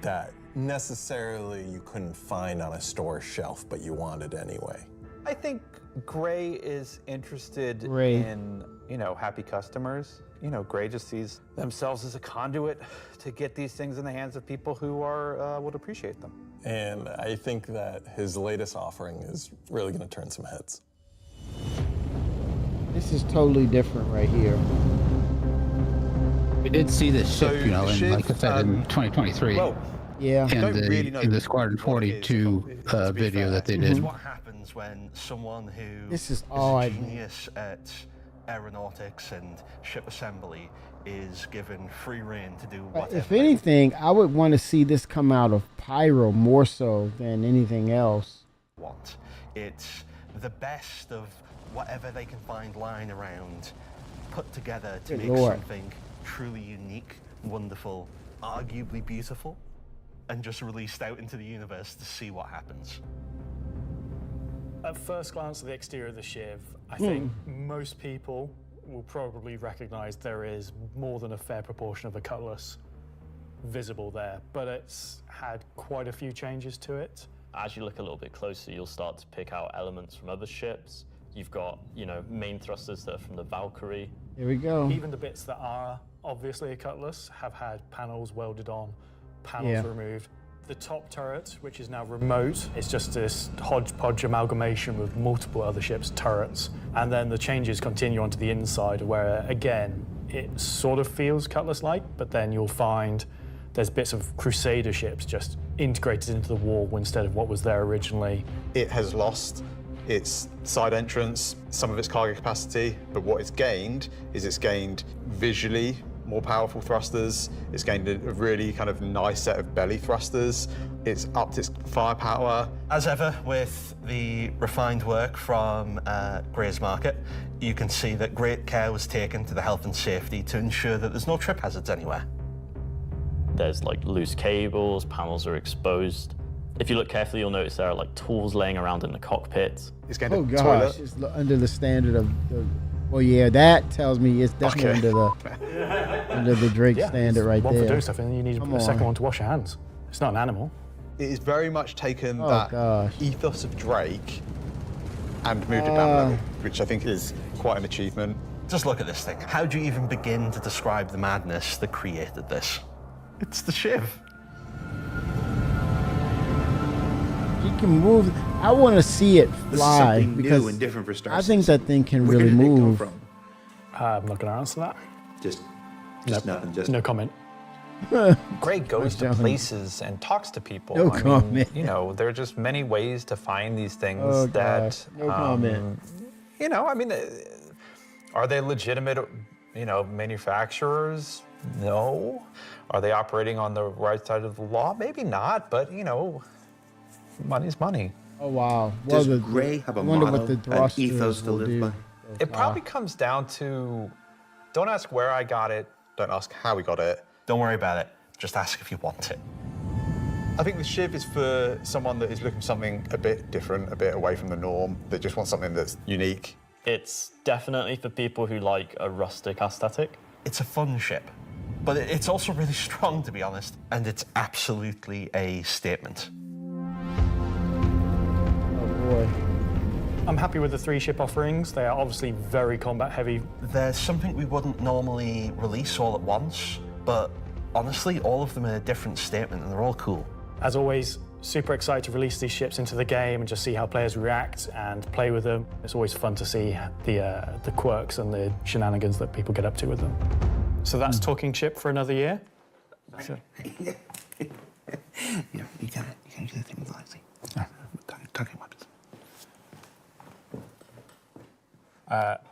that necessarily you couldn't find on a store shelf, but you wanted anyway. I think Gray is interested Gray. in, you know, happy customers. You know, Gray just sees themselves as a conduit to get these things in the hands of people who are would appreciate them. And I think that his latest offering is really going to turn some heads. This is totally different right here. we did see this So ship, you know, the in, ship, like I said, in 2023. well, Yeah. I don't really know in the Squadron what it is, 42 to be video fair. that they It's did. what happens when someone who This is is all a I- genius at aeronautics and ship assembly is given free rein to do whatever. If anything, I would want to see this come out of Pyro more so than anything else. Want. It's the best of whatever they can find lying around, put together to Good make Lord. something truly unique, wonderful, arguably beautiful, and just released out into the universe to see what happens. At first glance at the exterior of the Shiv, I think most people will probably recognize there is more than a fair proportion of the Cutlass visible there, but it's had quite a few changes to it. As you look a little bit closer, you'll start to pick out elements from other ships. You've got, you know, main thrusters that are from the Valkyrie. Here we go. Even the bits that are obviously a Cutlass have had panels welded on, panels Yeah. removed. The top turret, which is now remote, is just this hodgepodge amalgamation with multiple other ships' turrets. And then the changes continue onto the inside where, again, it sort of feels Cutlass-like, but then you'll find there's bits of Crusader ships just integrated into the wall instead of what was there originally. It has lost its side entrance, some of its cargo capacity, but what it's gained is it's gained visually more powerful thrusters. It's gained a really kind of nice set of belly thrusters. It's upped its firepower. As ever with the refined work from Gray's Market, you can see that great care was taken to the health and safety to ensure that there's no trip hazards anywhere. There's like loose cables, panels are exposed. If you look carefully, you'll notice there are like tools laying around in the cockpit. It's gained Oh a gosh, toilet. it's under the standard of the. Well, yeah, that tells me it's definitely under the Drake standard right one there. for doing stuff, and then you need Come a second on. one to wash your hands. It's not an animal. It has very much taken Oh, that gosh. ethos of Drake and moved it down a level, which I think is quite an achievement. Just look at this thing. How do you even begin to describe the madness that created this? It's the Shiv. He can move. I want to see it This is fly something new because and different for Star I think that thing can Where really did it come move. from? I'm not going to answer that. Just nothing. Just No comment. Gray goes to Jumping. places and talks to people. No I mean, comment. you know, there are just many ways to find these things Oh, that. gosh. No comment. You know, I mean, are they legitimate, you know, manufacturers? No. Are they operating on the right side of the law? Maybe not, but money's money. Oh wow. Does Gray have a motto, an ethos to live by? It probably comes down to, don't ask where I got it, Don't ask how we got it. Don't worry about it. Just ask if you want it. I think the Shiv is for someone that is looking for something a bit different, a bit away from the norm, that just wants something that's unique. It's definitely for people who like a rustic aesthetic. It's a fun ship, but it's also really strong, to be honest, and it's absolutely a statement. Oh boy. I'm happy with the 3 ship offerings. They are obviously very combat heavy. There's something we wouldn't normally release all at once, but honestly, all of them are a different statement, and they're all cool. As always, super excited to release these ships into the game and just see how players react and play with them. It's always fun to see the quirks and the shenanigans that people get up to with them. So that's Talking Ship for another year. So. Yeah, you gotta do the thing with Leslie. Talking weapons.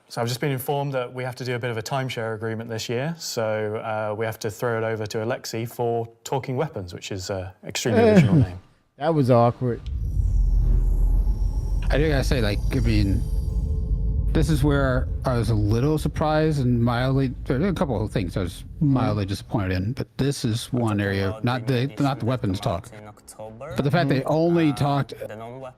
So I've just been informed that we have to do a bit of a timeshare agreement this year. So we have to throw it over to Alexi for Talking Weapons, which is an extremely original name. That was awkward. I do gotta say, this is where I was a little surprised and mildly. There are a couple of things I was mildly disappointed in, but this is one area, not the weapons talk, but the fact they only talked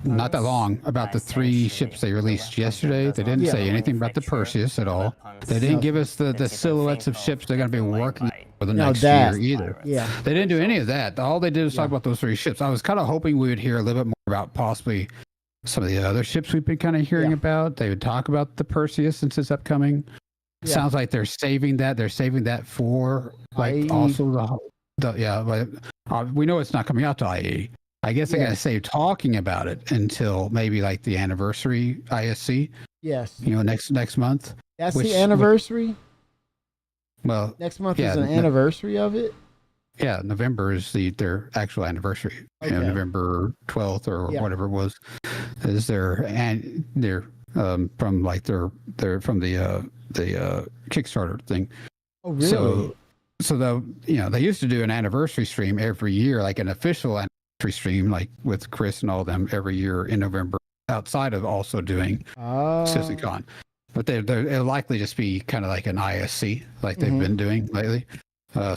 not that long about the 3 ships they released yesterday. They didn't say anything about the Perseus at all. They didn't give us the silhouettes of ships they're going to be working for the next year either. Yeah. They didn't do any of that. All they did was talk about those 3 ships. I was kind of hoping we would hear a little bit more about possibly some of the other ships we've been kind of hearing about. They would talk about the Perseus since it's upcoming. Sounds like they're saving that. They're saving that for also we know it's not coming out to IE. I guess they're going to save talking about it until maybe the anniversary ISC. Yes. Next month. That's the anniversary? Well, next month is an anniversary of it? Yeah, November is their actual anniversary. Okay. November 12th or whatever it was is their from from the Kickstarter thing. Oh, really? So they used to do an anniversary stream every year, like an official anniversary stream, like with Chris and all them every year in November, outside of also doing CitizenCon. But they'll likely just be kind of like an ISC, like they've been doing lately.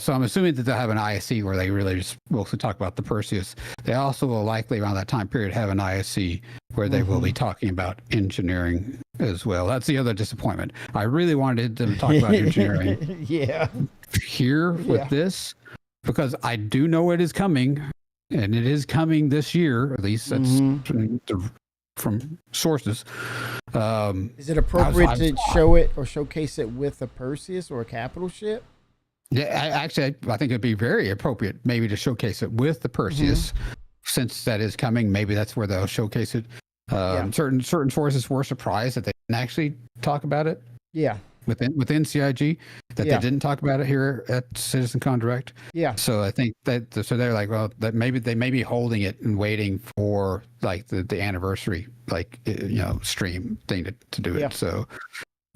So I'm assuming that they'll have an ISC where they really just mostly talk about the Perseus. They also will likely around that time period have an ISC where they will be talking about engineering as well. That's the other disappointment. I really wanted them to talk about engineering here with this, because I do know it is coming, and it is coming this year, at least that's from sources. Is it appropriate to show it or showcase it with a Perseus or a capital ship? Yeah, I think it'd be very appropriate maybe to showcase it with the Perseus, since that is coming. Maybe that's where they'll showcase it. Certain sources were surprised that they didn't actually talk about it. Yeah. Within CIG, that they didn't talk about it here at CitizenCon Direct. Yeah. So I think that they're like, well, that maybe they may be holding it and waiting for the anniversary stream thing to do it. So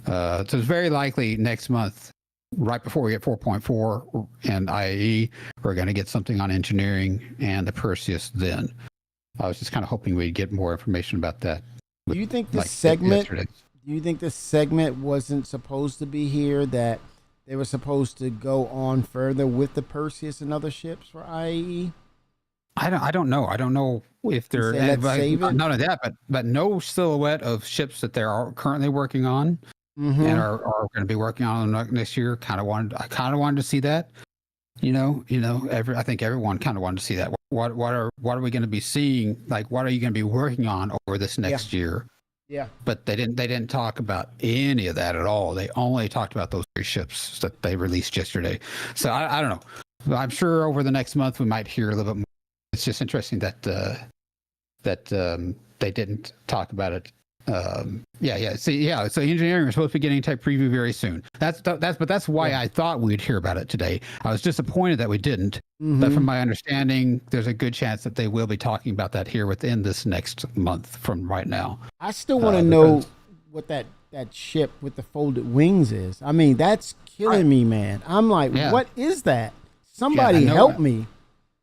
it's very likely next month, right before we get 4.4 and IAE, we're going to get something on engineering and the Perseus then. I was just kind of hoping we'd get more information about that. Do you think this segment wasn't supposed to be here, that they were supposed to go on further with the Perseus and other ships for IAE? I don't know. I don't know if they're none of that, but no silhouette of ships that they're currently working on. And are going to be working on next year. I kind of wanted to see that. I think everyone kind of wanted to see that. What are we going to be seeing? What are you going to be working on over this next year? Yeah. But they didn't talk about any of that at all. They only talked about those 3 ships that they released yesterday. So I don't know. I'm sure over the next month we might hear a little bit more. It's just interesting that they didn't talk about it. So engineering is supposed to be getting a tech preview very soon. That's why I thought we'd hear about it today. I was disappointed that we didn't, but from my understanding, there's a good chance that they will be talking about that here within this next month from right now. I still want to know what that that ship with the folded wings is. I mean, that's killing me, man. I'm like, what is that? Somebody help me.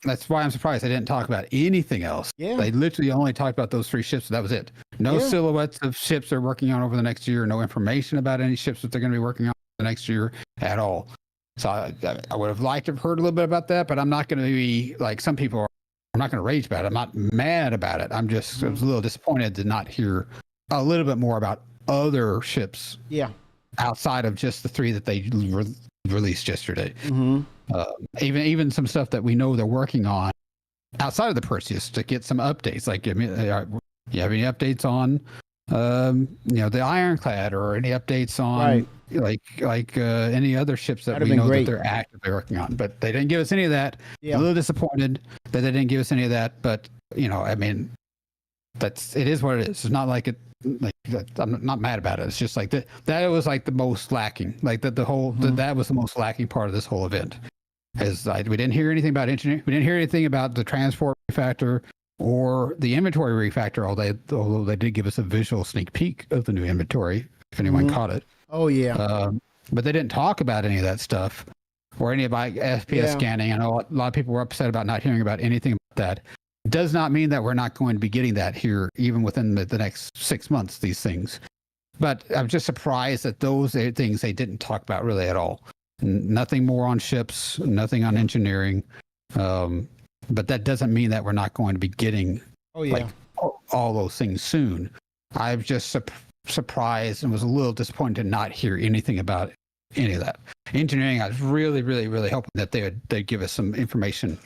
That's why I'm surprised they didn't talk about anything else. Yeah. They literally only talked about those 3 ships. That was it. No silhouettes of ships they're working on over the next year. No information about any ships that they're going to be working on the next year at all. So I would have liked to have heard a little bit about that, but I'm not going to be like some people are. I'm not going to rage about it. I'm not mad about it. I was a little disappointed to not hear a little bit more about other ships. Yeah. Outside of just the 3 that they released yesterday. Mm-hmm. Even some stuff that we know they're working on outside of the Perseus to get some updates. Like, you have any updates on, the Ironclad, or any updates on any other ships that we know that they're actively working on? But they didn't give us any of that. Yeah. A little disappointed that they didn't give us any of that. But I mean, it is what it is. It's not like it. Like, I'm not mad about it. It's just like that was like the most lacking. Like that that was the most lacking part of this whole event. We didn't hear anything about engineering. We didn't hear anything about the transport refactor or the inventory refactor. Although they did give us a visual sneak peek of the new inventory, if anyone caught it. Oh yeah. But they didn't talk about any of that stuff or any about FPS scanning. I know a lot of people were upset about not hearing about anything about that. It does not mean that we're not going to be getting that here, even within the next 6 months. These things, but I'm just surprised that those things they didn't talk about really at all. Nothing more on ships, nothing on engineering. But that doesn't mean that we're not going to be getting all those things soon. I'm just surprised and was a little disappointed to not hear anything about any of that. Engineering, I was really, really, really hoping that they'd give us some information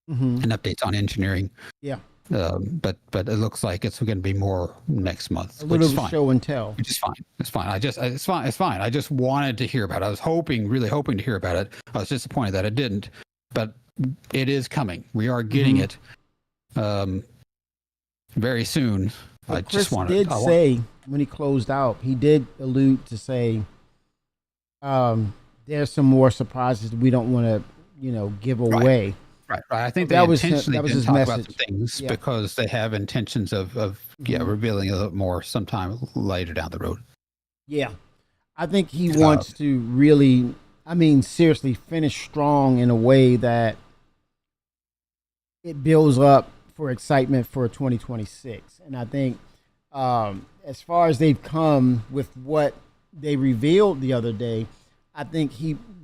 and updates on engineering. Yeah. But it looks like it's going to be more next month. A little show and tell. Which is fine. It's fine. It's fine. I just wanted to hear about it. I was really hoping to hear about it. I was disappointed that it didn't, but it is coming. We are getting it very soon. But Chris did say when he closed out, he did allude to say there's some more surprises we don't want to, give away. Right. I think that they was intentionally his didn't talk message. about some things because they have intentions of revealing a little more sometime later down the road. Yeah. I think he wants to really, seriously finish strong in a way that it builds up for excitement for 2026. And I think as far as they've come with what they revealed the other day, I think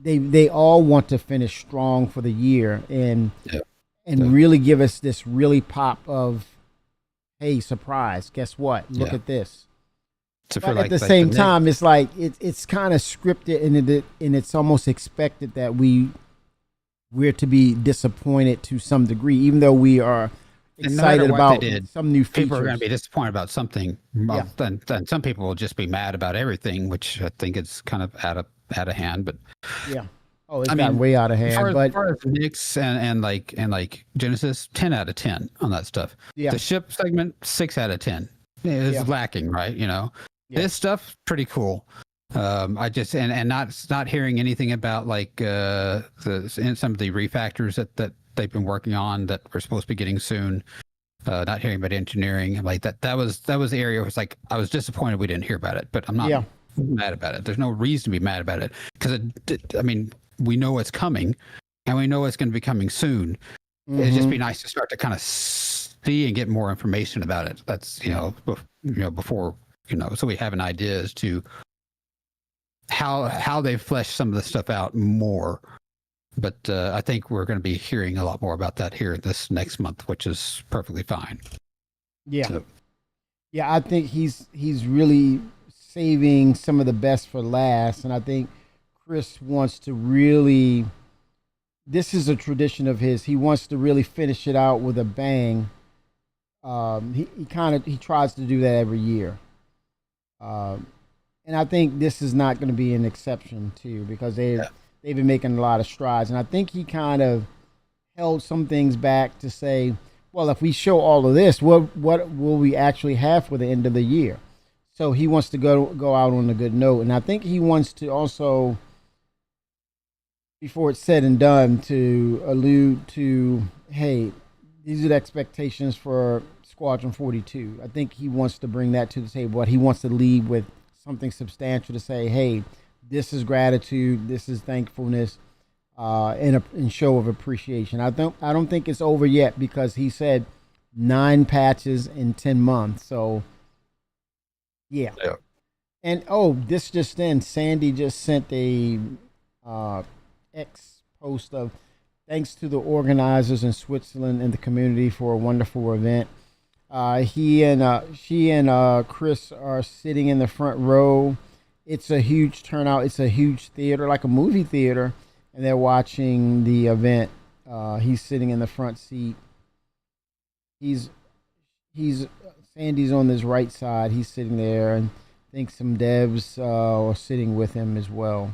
they all want to finish strong for the year and really give us this really pop of, hey, surprise, guess what? Look at this. So but at the same time, it's like it's kind of scripted and it's almost expected that we're to be disappointed to some degree, even though we are excited about some new features. People are going to be disappointed about something. Then some people will just be mad about everything, which I think is kind of out of hand. But it's gotten way out of hand. As far as Nyx and like Genesis, 10 out of 10 on that stuff. Yeah. The ship segment, 6 out of 10. It's lacking, right? This stuff pretty cool. I just and not hearing anything about like some of the refactors that they've been working on that we're supposed to be getting soon. Not hearing about engineering like that. That was the area where it's like I was disappointed we didn't hear about it, but I'm not mad about it. There's no reason to be mad about it because we know it's coming, and we know it's going to be coming soon. It'd just be nice to start to kind of see and get more information about it. That's before so we have an idea as to how they've fleshed some of the stuff out more. But I think we're going to be hearing a lot more about that here this next month, which is perfectly fine. Yeah. So. Yeah, I think he's really saving some of the best for last. And I think Chris wants to really, this is a tradition of his. He wants to really finish it out with a bang. He tries to do that every year. And I think this is not going to be an exception too, because they've been making a lot of strides. And I think he kind of held some things back to say, well, if we show all of this, what will we actually have for the end of the year? So he wants to go out on a good note. And I think he wants to also, before it's said and done, to allude to, hey, these are the expectations for Squadron 42. I think he wants to bring that to the table, but he wants to lead with something substantial to say, hey, this is gratitude, this is thankfulness, and show of appreciation. I don't think it's over yet, because he said 9 patches in 10 months. So yeah. And this just in, Sandy just sent a X post of thanks to the organizers in Switzerland and the community for a wonderful event. She and Chris are sitting in the front row. It's a huge turnout. It's a huge theater, like a movie theater, and they're watching the event. He's sitting in the front seat. Sandy's on his right side. He's sitting there, and I think some devs are sitting with him as well.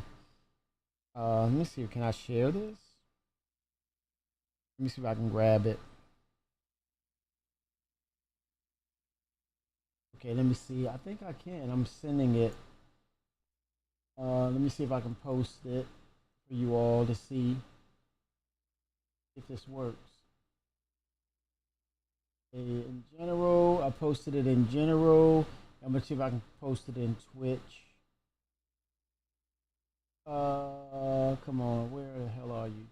Let me see. Can I share this? Let me see if I can grab it. Okay, let me see. I think I can. I'm sending it. Let me see if I can post it for you all to see if this works. In general, I posted it in general. I'm gonna see if I can post it in Twitch. Come on, where the hell are you?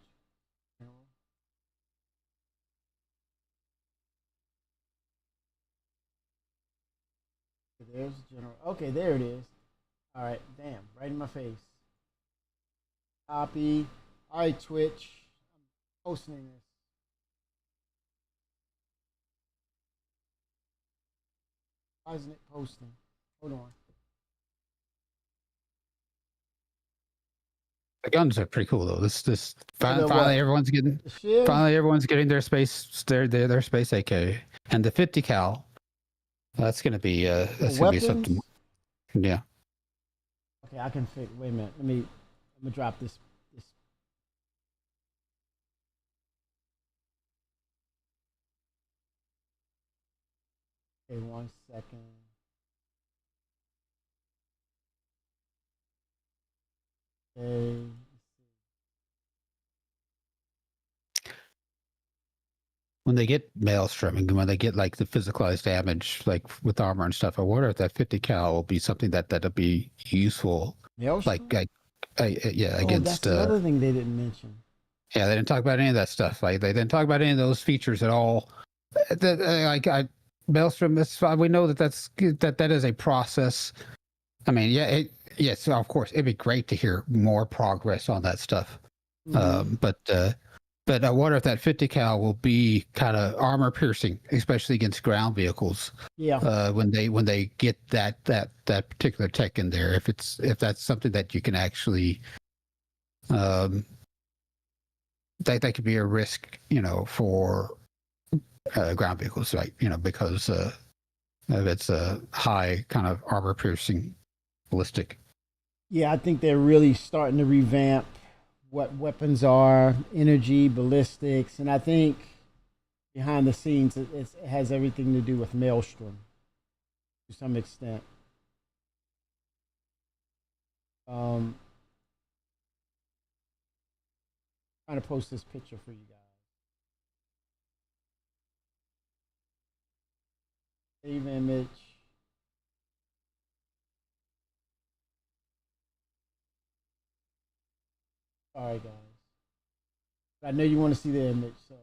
There's general. Okay, there it is. All right, damn, right in my face. Copy. All right, Twitch. I'm posting this. Why isn't it posting? Hold on. The guns are pretty cool though. This finally everyone's getting their space their space AK, and the 50 cal. That's gonna be something. Yeah. Okay, I can fix. Wait a minute. I'm gonna drop this. Okay, 1 second. Okay. When they get Maelstrom and when they get like the physicalized damage, like with armor and stuff, I wonder if that 50 cal will be something that'll be useful. Maelstrom? Against. That's another thing they didn't mention. Yeah, they didn't talk about any of that stuff. Like they didn't talk about any of those features at all. Maelstrom. We know that is a process. I mean, yes, of course, it'd be great to hear more progress on that stuff. Mm-hmm. But I wonder if that 50 cal will be kind of armor piercing, especially against ground vehicles. Yeah. When they get that particular tech in there, if that's something that you can actually, that could be a risk, for ground vehicles, right? Because of its high kind of armor piercing ballistic. Yeah, I think they're really starting to revamp what weapons are, energy, ballistics, and I think behind the scenes it has everything to do with Maelstrom to some extent. Trying to post this picture for you guys. Save image. Sorry, guys. I know you want to see the image, so.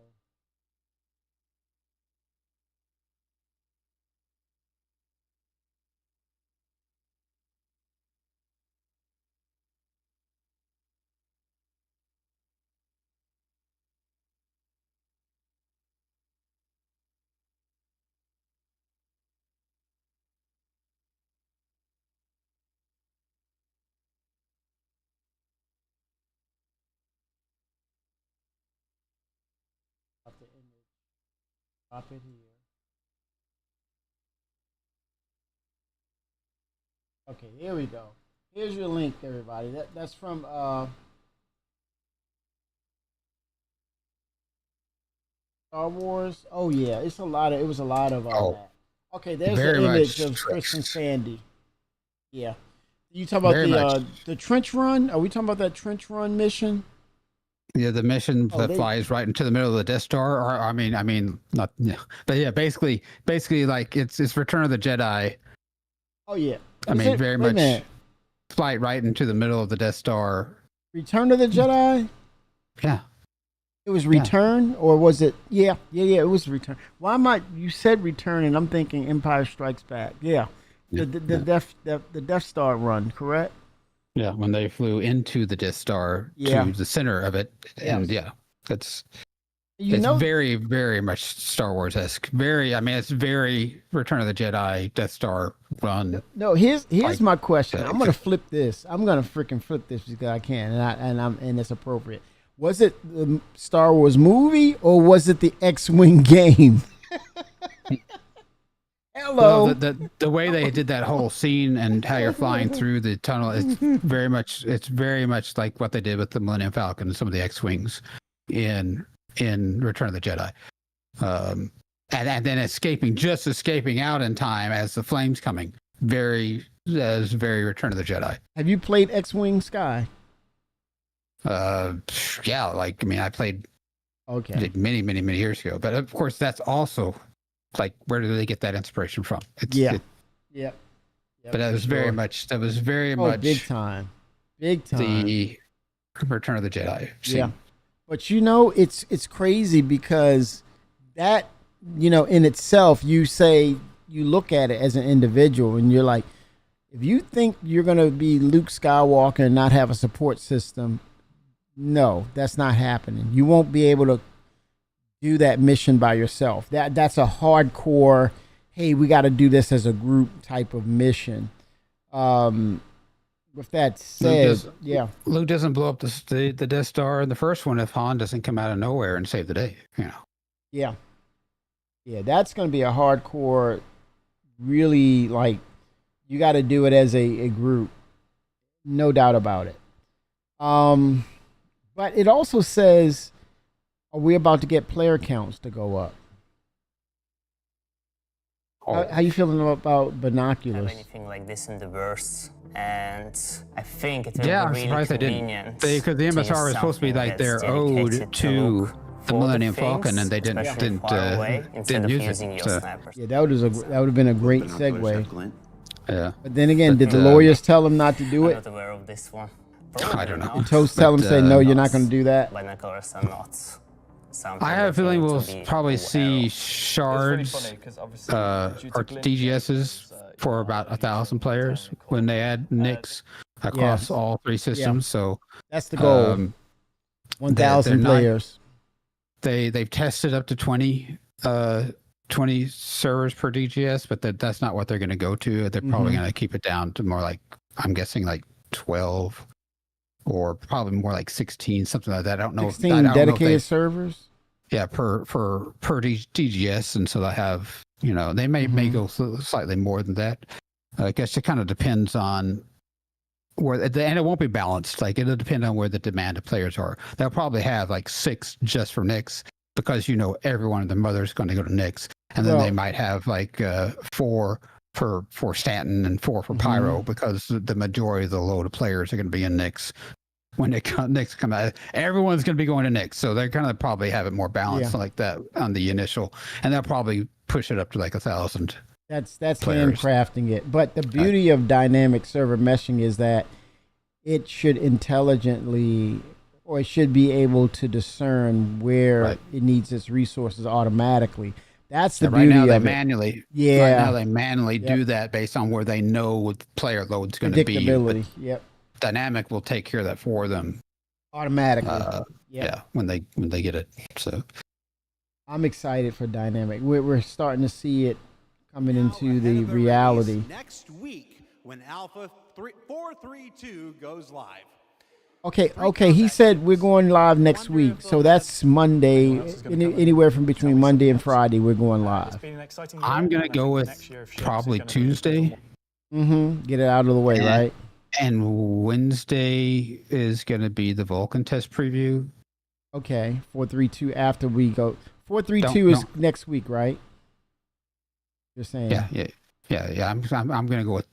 The image. Drop it here. Okay, here we go. Here's your link, everybody. That's from Star Wars. Oh yeah, it was a lot of that. Okay, there's the image of Chris and Sandy. Yeah. You talking about the trench run? Are we talking about that trench run mission? Yeah, the mission that flies right into the middle of the Death Star. Or I mean, not. Yeah, but yeah, basically, like it's Return of the Jedi. Oh yeah. I mean, very much flight right into the middle of the Death Star. Return of the Jedi? Yeah. It was Return, or was it? Yeah, it was Return. Why am I? You said Return, and I'm thinking Empire Strikes Back. Yeah, the Death Star run, correct? Yeah, when they flew into the Death Star to the center of it, and it's very, very much Star Wars-esque. It's very Return of the Jedi, Death Star run. No, here's my question. I'm gonna flip this. I'm gonna freaking flip this because I can, and it's appropriate. Was it the Star Wars movie or was it the X-Wing game? Hello. Well, the way they did that whole scene and how you're flying through the tunnel, it's very much like what they did with the Millennium Falcon and some of the X-Wings in Return of the Jedi. And then escaping out in time as the flames coming. Very Return of the Jedi. Have you played X-Wing Sky? I played many years ago, but of course that's also like, where do they get that inspiration from? But that was very much big time the Return of the Jedi scene. Yeah, but it's crazy because that, in itself, you look at it as an individual and you're like, if you think you're going to be Luke Skywalker and not have a support system, no, that's not happening. You won't be able to do that mission by yourself. That's a hardcore, hey, we got to do this as a group type of mission. With that said, Luke doesn't blow up the Death Star in the first one if Han doesn't come out of nowhere and save the day. Yeah, that's going to be a hardcore. Really, like, you got to do it as a group, no doubt about it. But it also says, are we about to get player counts to go up? How you feeling about binoculars? Have anything like this in the verse, and I think it will be I'm really surprised convenient. Because the MSR is supposed to be like their ode to the Millennium Falcon, and they didn't use it. So. Yeah, that would have been a great segue. Yeah. But then again, did the lawyers tell him not to do it? I'm not aware of this one. I don't know. Did Toast tell him, say, no, you're not going to do that? Binoculars are not something. I have a feeling we'll probably see shards or DGSs for about 1,000 players when they add NICs across all three systems. So that's the goal. 1,000 players. They've tested up to 20 servers per DGS, but that's not what they're going to go to. They're probably going to keep it down to more like, I'm guessing, like 12 or probably more like 16, something like that. I don't know. 16 dedicated servers? Yeah, per DGS, and so they have, they may go slightly more than that. I guess it kind of depends on where, and it won't be balanced. Like, it'll depend on where the demand of players are. They'll probably have like 6 just for NICs because every one of the mothers is going to go to NICs, and then they might have like 4 for Stanton and 4 for Pyro because the majority of the load of players are going to be in NICs. When NICs come out, everyone's going to be going to NICs, so they're going to probably have it more balanced like that on the initial, and they'll probably push it up to like 1,000. That's handcrafting it. But the beauty of dynamic server meshing is that it should intelligently, or it should be able to discern where it needs its resources automatically. That's the beauty right now of they it. Manually, yeah. Right now they manually do that based on where they know what the player load's going to be. Predictability. Yep. Dynamic will take care of that for them automatically. Yeah, when they get it. So I'm excited for dynamic. We're starting to see it coming into the reality. Next week when Alpha 432 goes live. Okay. He said we're going live next week, so that's Monday. Anywhere from between Monday and Friday, we're going live. I'm gonna go with probably Tuesday. Get it out of the way, right? And Wednesday is going to be the Vulcan test preview. Okay, 432 after we go. 432 is next week, right? You're saying? Yeah. I'm going to go with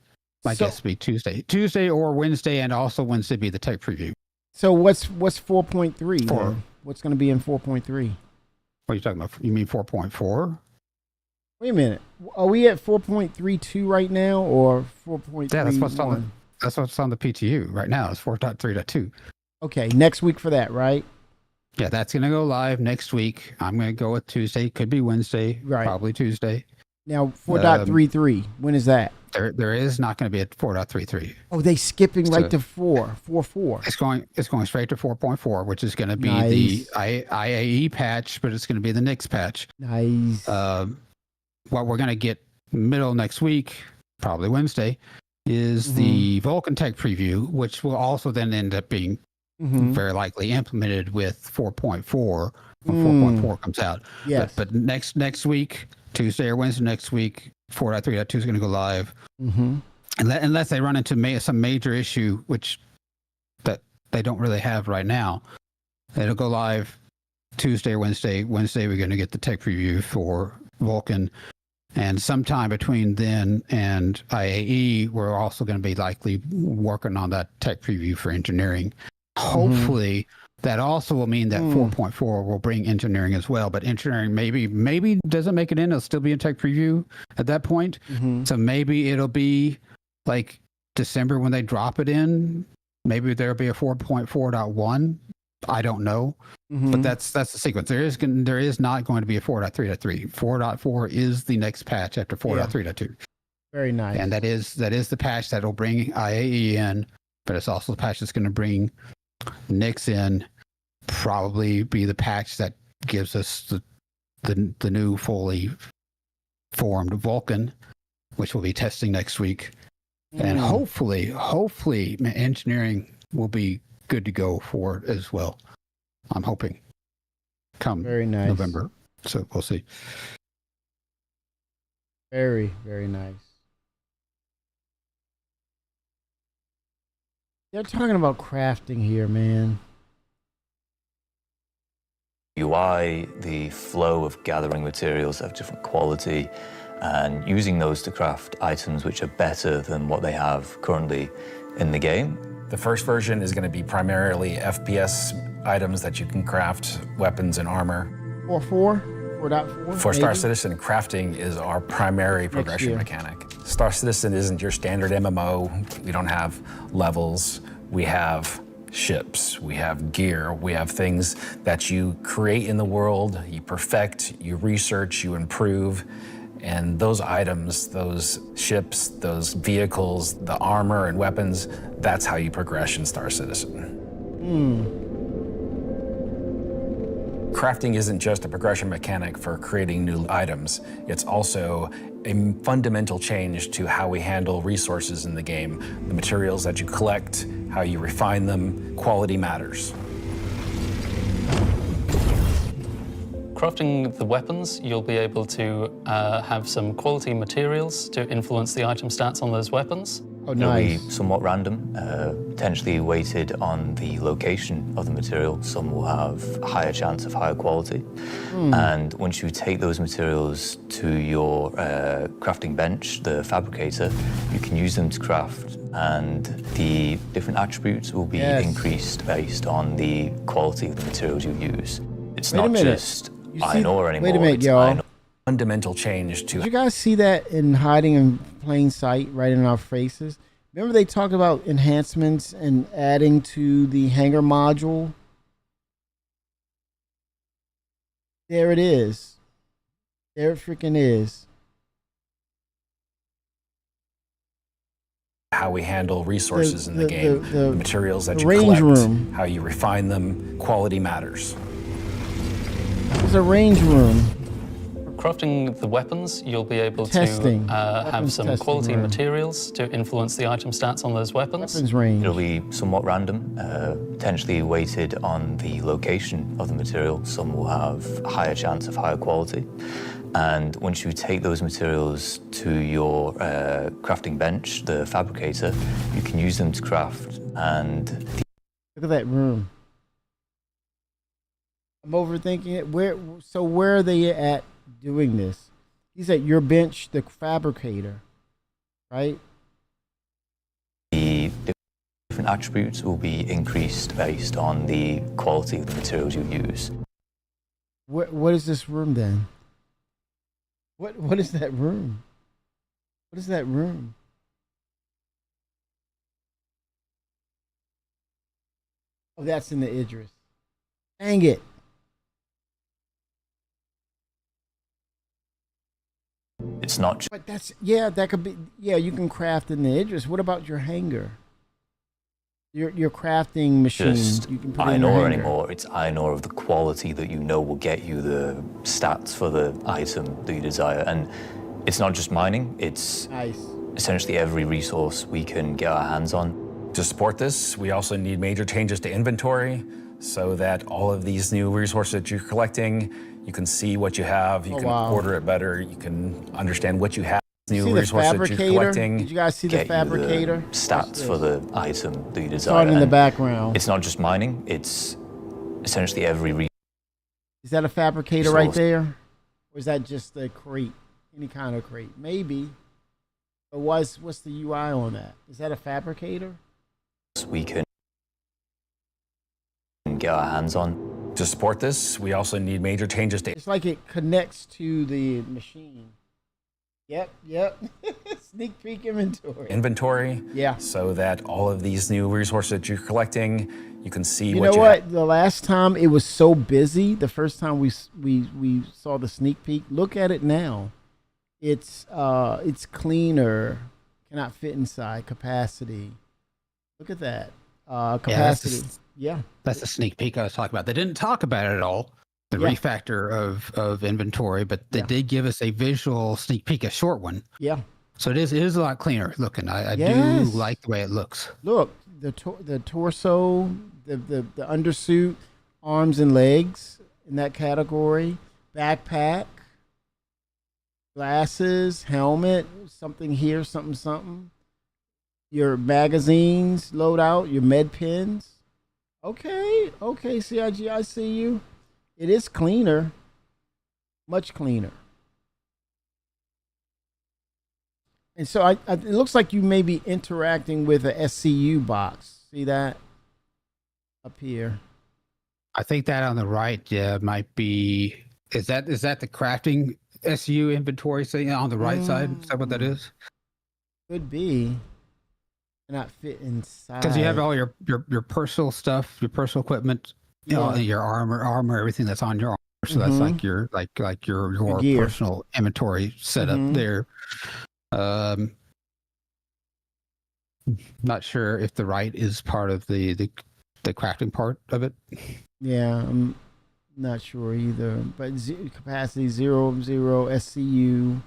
my guess be Tuesday or Wednesday, and also Wednesday be the tech preview. So what's 4.3? What's going to be in 4.3? What are you talking about? You mean 4.4? Wait a minute. Are we at 4.32 right now, or 4.31? Yeah, that's what's on the PTU right now. It's 4.3.2. Okay, next week for that, right? Yeah, that's going to go live next week. I'm going to go with Tuesday. Could be Wednesday. Right. Probably Tuesday. Now 4.33. When is that? There is not going to be a 4.33. Oh, they skipping right to 4.4. It's going straight to 4.4, which is going to be Nice. the IAE patch, but it's going to be the Nix patch. Nice. What we're going to get middle next week, probably Wednesday, is the Vulkan Tech preview, which will also then end up being very likely implemented with 4.4 when 4.4 comes out. Yes. But next week, Tuesday or Wednesday next week, 4.3.2 is going to go live. Unless they run into some major issue, which that they don't really have right now. It'll go live Tuesday or Wednesday. Wednesday, we're going to get the tech preview for Vulkan. And sometime between then and IAE, we're also going to be likely working on that tech preview for engineering. Hopefully, that also will mean that 4.4 will bring engineering as well. But engineering maybe doesn't make it in. It'll still be in tech preview at that point. So maybe it'll be like December when they drop it in. Maybe there'll be a 4.4.1. I don't know. But that's the sequence. There is not going to be a 4.3.3. 4.4 is the next patch after 4.3.2. Very nice. And that is the patch that will bring IAE in, but it's also the patch that's going to bring Nix in. Probably be the patch that gives us the new fully formed Vulkan, which we'll be testing next week. And hopefully engineering will be good to go for it as well. I'm hoping come Very nice. November. So we'll see. Very, very nice. They're talking about crafting here, man. UI, the flow of gathering materials of different quality and using those to craft items which are better than what they have currently in the game. The first version is going to be primarily FPS items that you can craft, weapons and armor. 4.4? For Star maybe? Citizen, crafting is our primary progression year. mechanic. Star Citizen isn't your standard MMO. We don't have levels. We have ships, we have gear, we have things that you create in the world, you perfect, you research, you improve. And those items, those ships, those vehicles, the armor and weapons, that's how you progress in Star Citizen. Crafting isn't just a progression mechanic for creating new items. It's also a fundamental change to how we handle resources in the game. The materials that you collect, how you refine them, quality matters. Crafting the weapons, you'll be able to have some quality materials to influence the item stats on those weapons. Oh, It'll be somewhat random, potentially weighted on the location of the material. Some will have a higher chance of higher quality. And once you take those materials to your crafting bench, the fabricator, you can use them to craft, and the different attributes will be increased based on the quality of the materials you use. It's Wait a not minute. just You see- iron ore anymore. wait a minute, it's y'all. iron ore. Fundamental change to Did you guys see that in hiding in plain sight right in our faces? Remember they talked about enhancements and adding to the hangar module? There it is. There it freaking is. how we handle resources in the game, the materials that the you range collect, room. how you refine them, quality matters. There's a range room. Crafting the weapons, you'll be able Testing. to have Weapons some testing quality room. materials to influence the item stats on those weapons. Weapons range. It'll be somewhat random, potentially weighted on the location of the material. Some will have a higher chance of higher quality. And once you take those materials to your crafting bench, the fabricator, you can use them to craft. And Look at that room. I'm overthinking it. Where are they at doing this? He's at your bench, the fabricator, right? the different attributes will be increased based on the quality of the materials you use. What is this room then? What is that room? What is that room? Oh, that's in the Idris. Dang it. It's not But that's, yeah, that could be, yeah, you can craft in the Idris. What about your hanger? Your crafting machine. just You can put in iron your ore hanger. anymore. It's iron ore of the quality that you know will get you the stats for the item that you desire. And it's not just mining, it's Nice. essentially every resource we can get our hands on. To support this, we also need major changes to inventory so that all of these new resources that you're collecting, you can see what you have, you Oh, can wow. order it better, you can understand what you have. New See the resources that you're fabricator? collecting. Did you guys see the Get you fabricator? stats for the item that you desire. Starting in the And background. It's not just mining, it's essentially every Is that a fabricator right Resource. there? Or is that just a crate? Any kind of crate? Maybe. But what's the UI on that? Is that a fabricator? we can get our hands on. To support this, we also need major changes to It's like it connects to the machine. Yep. Sneak peek inventory. inventory. Yeah. So that all of these new resources that you're collecting, you can see You what know you what? have. The last time it was so busy. The first time we saw the sneak peek. Look at it now. It's cleaner. Cannot fit inside. Capacity. Look at that. Capacity. Yeah. That's the sneak peek I was talking about. They didn't talk about it at all, the Yeah. refactor of inventory, but they did give us a visual sneak peek, a short one. Yeah. So it is a lot cleaner looking. I Yes. do like the way it looks. Look, the torso, the undersuit, arms and legs in that category, backpack, glasses, helmet, something here, something. Your magazines, loadout, your med pins. Okay, CIG, I see you. It is cleaner, much cleaner. And so it looks like you may be interacting with a SCU box. See that up here? I think that on the right, might be. Is that the crafting SU inventory thing on the right side? Is that what that is? Could be. Cannot fit inside. Because you have all your personal stuff, your personal equipment, you know, Yeah. your armor, everything that's on your armor. So that's like your your gear. personal inventory setup there. Not sure if the right is part of the crafting part of it. Yeah, I'm not sure either. But capacity 0 SCU.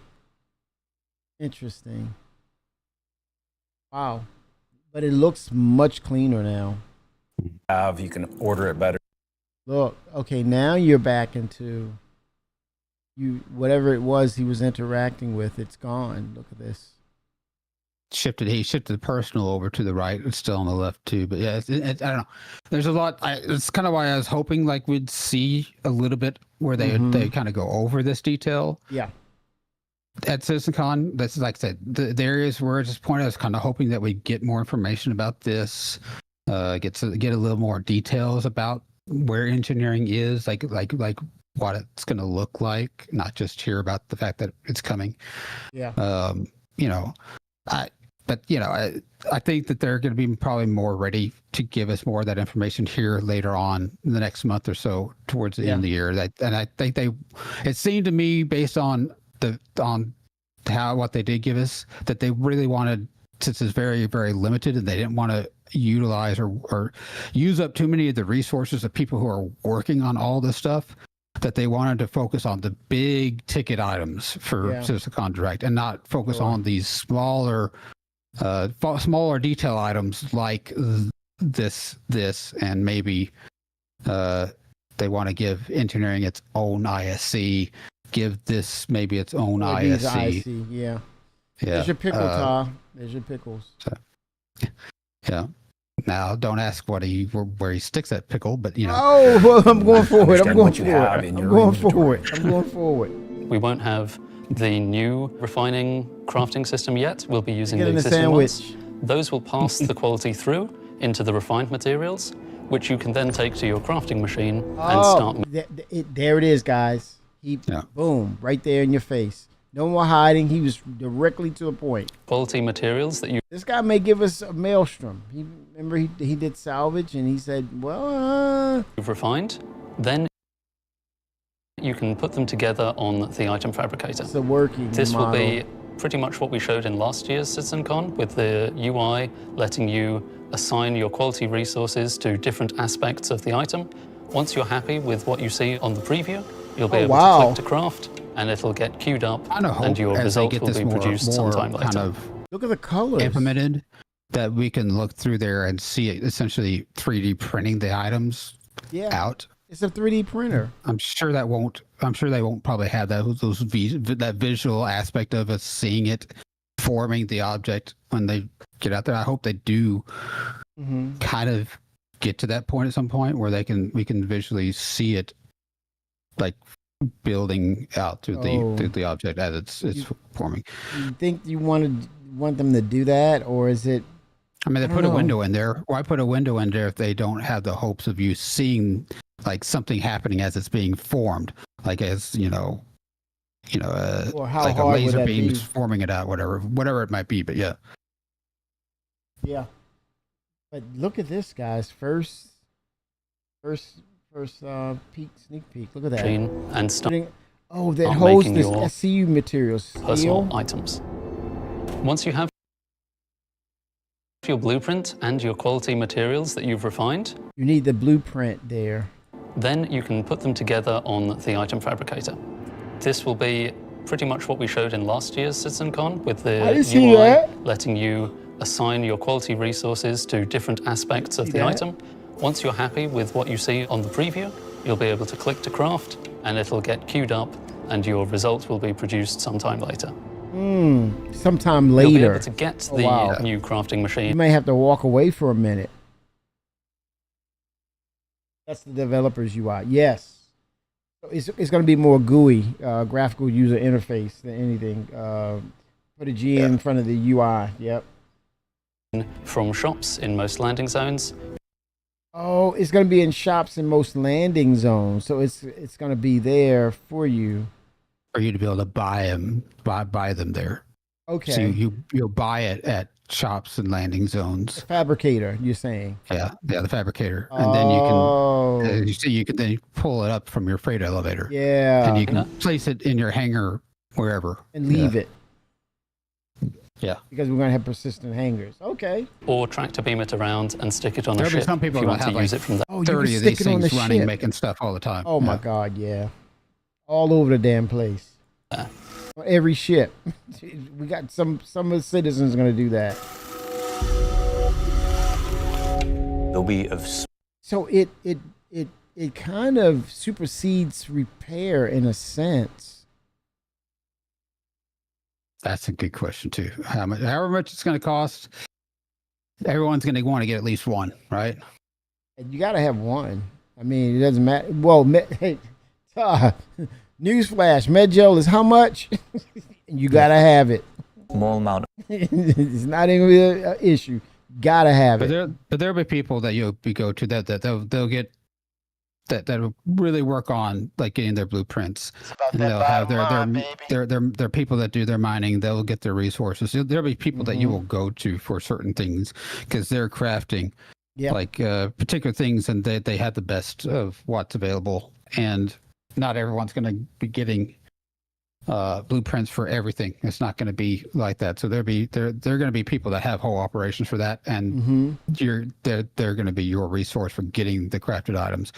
Interesting. Wow. But it looks much cleaner now. You can order it better. Look, okay, now you're back into whatever it was he was interacting with, it's gone. Look at this. He shifted the personal over to the right. It's still on the left too, but yeah, I don't know. There's a lot. It's kind of why I was hoping like we'd see a little bit where they kind of go over this detail. Yeah. At CitizenCon, that's like I said, the areas where it's just pointed. I was kind of hoping that we'd get more information about this, get a little more details about where engineering is, like what it's going to look like, not just hear about the fact that it's coming. Yeah. I think that they're going to be probably more ready to give us more of that information here later on in the next month or so towards the end of the year. And I think it seemed to me based on what they did give us that they really wanted, since it's very, very limited and they didn't want to utilize or use up too many of the resources of people who are working on all this stuff, that they wanted to focus on the big ticket items for CitizenCon Direct and not focus on these smaller detail items like this, and maybe they want to give engineering its own ISC, give this maybe its own ISC. Yeah. Yeah. There's your pickle, Ta. There's your pickles. Yeah. Now, don't ask where he sticks that pickle, but you know. Oh, well, I'm going forward. I'm going forward. We won't have the new refining crafting system yet. We'll be using the Getting a existing ones. sandwich. Those will pass the quality through into the refined materials, which you can then take to your crafting machine and start. There it is, guys. Boom, right there in your face. No more hiding. He was directly to the point. Quality materials that you This guy may give us a maelstrom. He did salvage, and he said, well, you've refined, then you can put them together on the item fabricator. it's a working This will model. be pretty much what we showed in last year's CitizenCon, with the UI letting you assign your quality resources to different aspects of the item. Once you're happy with what you see on the preview, you'll be able to click to craft, and it'll get queued up, and your as they result get will this be more, produced more sometime kind later. of Look at the colors implemented, that we can look through there and see it essentially 3D printing the items out. It's a 3D printer. I'm sure they won't probably have that visual aspect of us seeing it forming the object when they get out there. I hope they do kind of get to that point at some point where we can visually see it like building out through the object as it's forming. You think you want them to do that, or is it? I mean, they I put don't a know. window in there. Why put a window in there if they don't have the hopes of you seeing like something happening as it's being formed, like as Or how like a hard would laser that beams be? forming it out, whatever it might be. But yeah, Yeah. But look at this, guys. First sneak peek. Look at that. And start Oh, that on holds making this your SCU materials. personal Steel. items. Once you have your blueprint and your quality materials that you've refined, You need the blueprint there. then you can put them together on the item fabricator. This will be pretty much what we showed in last year's CitizenCon, with the I didn't see UI that. letting you assign your quality resources to different aspects of See the that? item. Once you're happy with what you see on the preview, you'll be able to click to craft, and it'll get queued up, and your result will be produced sometime later. Sometime later. You'll be able to get Oh, the wow. new crafting machine. You may have to walk away for a minute. That's the developer's UI. Yes. It's going to be more GUI, graphical user interface, than anything. Put a G in front of the UI. Yep. From shops in most landing zones. Oh, it's going to be in shops in most landing zones, so it's going to be there for you. for you to be able to buy them there. Okay. So you'll buy it at shops and landing zones. Fabricator, you're saying? Yeah, the fabricator, and then you can you can then pull it up from your freight elevator. Yeah. and you can place it in your hangar wherever And leave it. Yeah. Because we're going to have persistent hangers. Okay. Or tractor beam it around and stick it on There'll a be ship some people if you that want to have use like it from there. Oh, you can 30 of stick these it on things the running, ship. making stuff all the time. Oh my God, yeah. All over the damn place. On every ship. We got some of the citizens going to do that. There'll be of So it kind of supersedes repair in a sense. That's a good question too. However much it's going to cost, everyone's going to want to get at least one, right? And you got to have one. I mean, it doesn't matter. Well, hey, newsflash, Medgel is how much? You got to have it. small amount. It's not even an issue. Got to have But it. there'll be people that you'll go to that they'll get that'll really work on like getting their blueprints. And they'll have their people that do their mining. They'll get their resources. There'll be people that you will go to for certain things because they're crafting like particular things, and they have the best of what's available. And not everyone's going to be getting blueprints for everything. It's not going to be like that. So there are going to be people that have whole operations for that, and they're going to be your resource for getting the crafted items.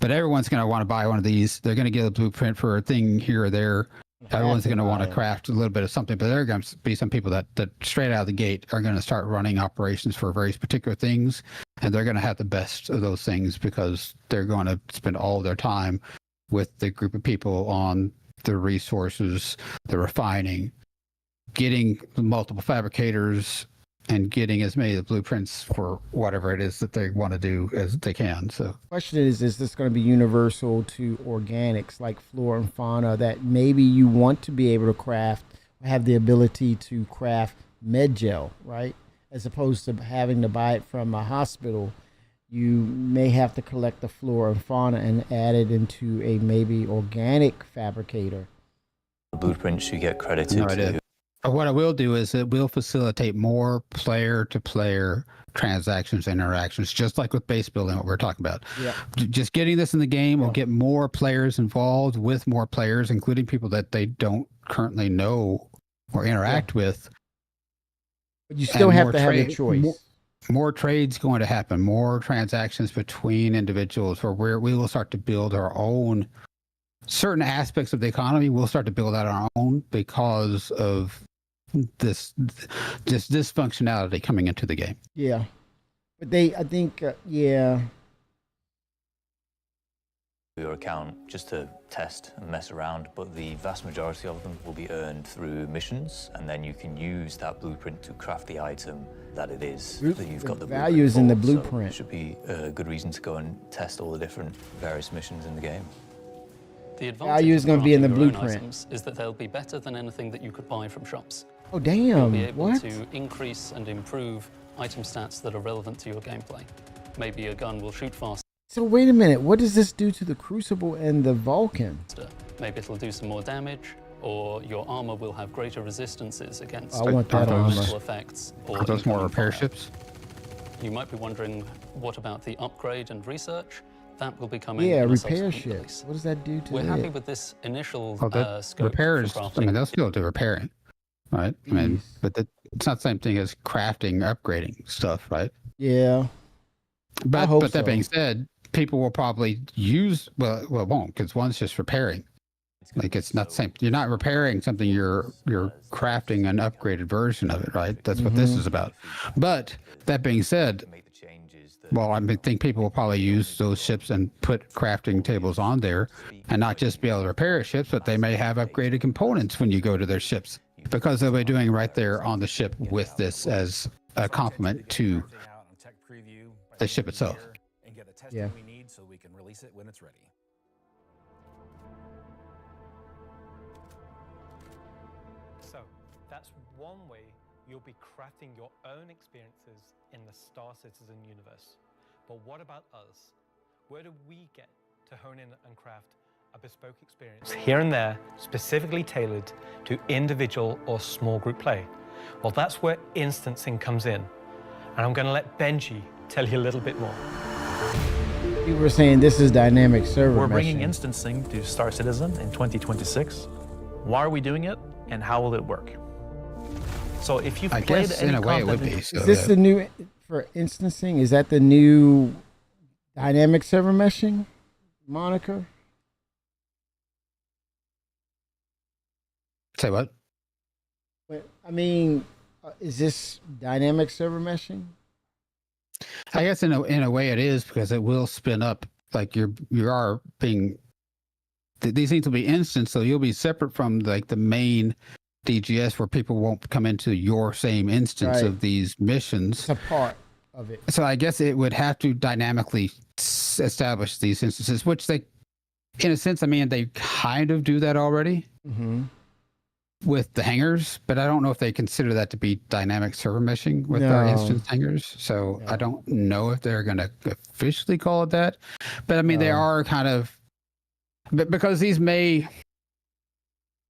But everyone's going to want to buy one of these. They're going to get a blueprint for a thing here or there. Everyone's going to want to craft a little bit of something, but there are going to be some people that straight out of the gate are going to start running operations for various particular things, and they're going to have the best of those things because they're going to spend all of their time with the group of people on the resources, the refining, getting the multiple fabricators, and getting as many of the blueprints for whatever it is that they want to do as they can. So Question is this going to be universal to organics like flora and fauna that maybe you want to be able to craft, have the ability to craft Medgel, right? As opposed to having to buy it from a hospital, you may have to collect the flora and fauna and add it into a maybe organic fabricator. The blueprints you get credited No idea. to. What I will do is it will facilitate more player-to-player transactions, interactions, just like with base building, what we're talking about. Yeah. Just getting this in the game will get more players involved with more players, including people that they don't currently know or interact with. But you still And have more to have a trade- choice. More trades going to happen, more transactions between individuals, where we will start to build our own certain aspects of the economy. We'll start to build out our own because of this functionality coming into the game. Yeah. But I think, yeah. Your account just to test and mess around, but the vast majority of them will be earned through missions, and then you can use that blueprint to craft the item that it is that you've got the value is in the blueprint for. blueprint. So it should be a good reason to go and test all the different various missions in the game. The Value is advantage going to be in the of crafting your own blueprint. items is that they'll be better than anything that you could buy from shops. Oh, You'll damn. be able What? to increase and improve item stats that are relevant to your gameplay. Maybe a gun will shoot faster. So wait a minute. What does this do to the Crucible and the Vulcan? Maybe it'll do some more damage, or your armor will have greater resistances against I want that armor. special effects. Or Are those more incoming repair fire. ships? You might be wondering, what about the upgrade and research? That will be coming Yeah, in a repair subsequent ships. release. What does that do to We're it? happy with this initial Oh, that scope repairs. for I crafting. mean, they'll still do repairing, right? I mean, but it's not the same thing as crafting, upgrading stuff, right? Yeah. But hope that so. being said, people will probably use it won't, because one's just repairing. Like it's not the same. You're not repairing something. You're crafting an upgraded version of it, right? That's what this is about. But that being said, well, I think people will probably use those ships and put crafting tables on there, and not just be able to repair ships, but they may have upgraded components when you go to their ships, because they'll be doing right there on the ship with this as a complement to the ship itself. And get the testing Yeah. we need so we can release it when it's ready. So that's one way you'll be crafting your own experiences in the Star Citizen universe. But what about us? Where do we get to hone in and craft a bespoke experience here and there, specifically tailored to individual or small group play? Well, that's where instancing comes in. And I'm going to let Benji tell you a little bit more. People were saying this is dynamic server We're bringing meshing. instancing to Star Citizen in 2026. Why are we doing it, and how will it work? So if you've I played guess any in a way it would content be. in- So Is this the new for instancing? Is that the new dynamic server meshing moniker? Say what? But, I mean, is this dynamic server meshing? I guess in a way it is, because it will spin up, like you are being. These things will be instant, so you'll be separate from like the main DGS, where people won't come into your same instance Right. of these missions. It's a part of it. So I guess it would have to dynamically establish these instances, which they, in a sense, I mean, they kind of do that already Mm-hmm. with the hangars, but I don't know if they consider that to be dynamic server meshing with our No. instance hangars. So I don't know if they're going to officially call it that, but I mean, they are kind of, but because these may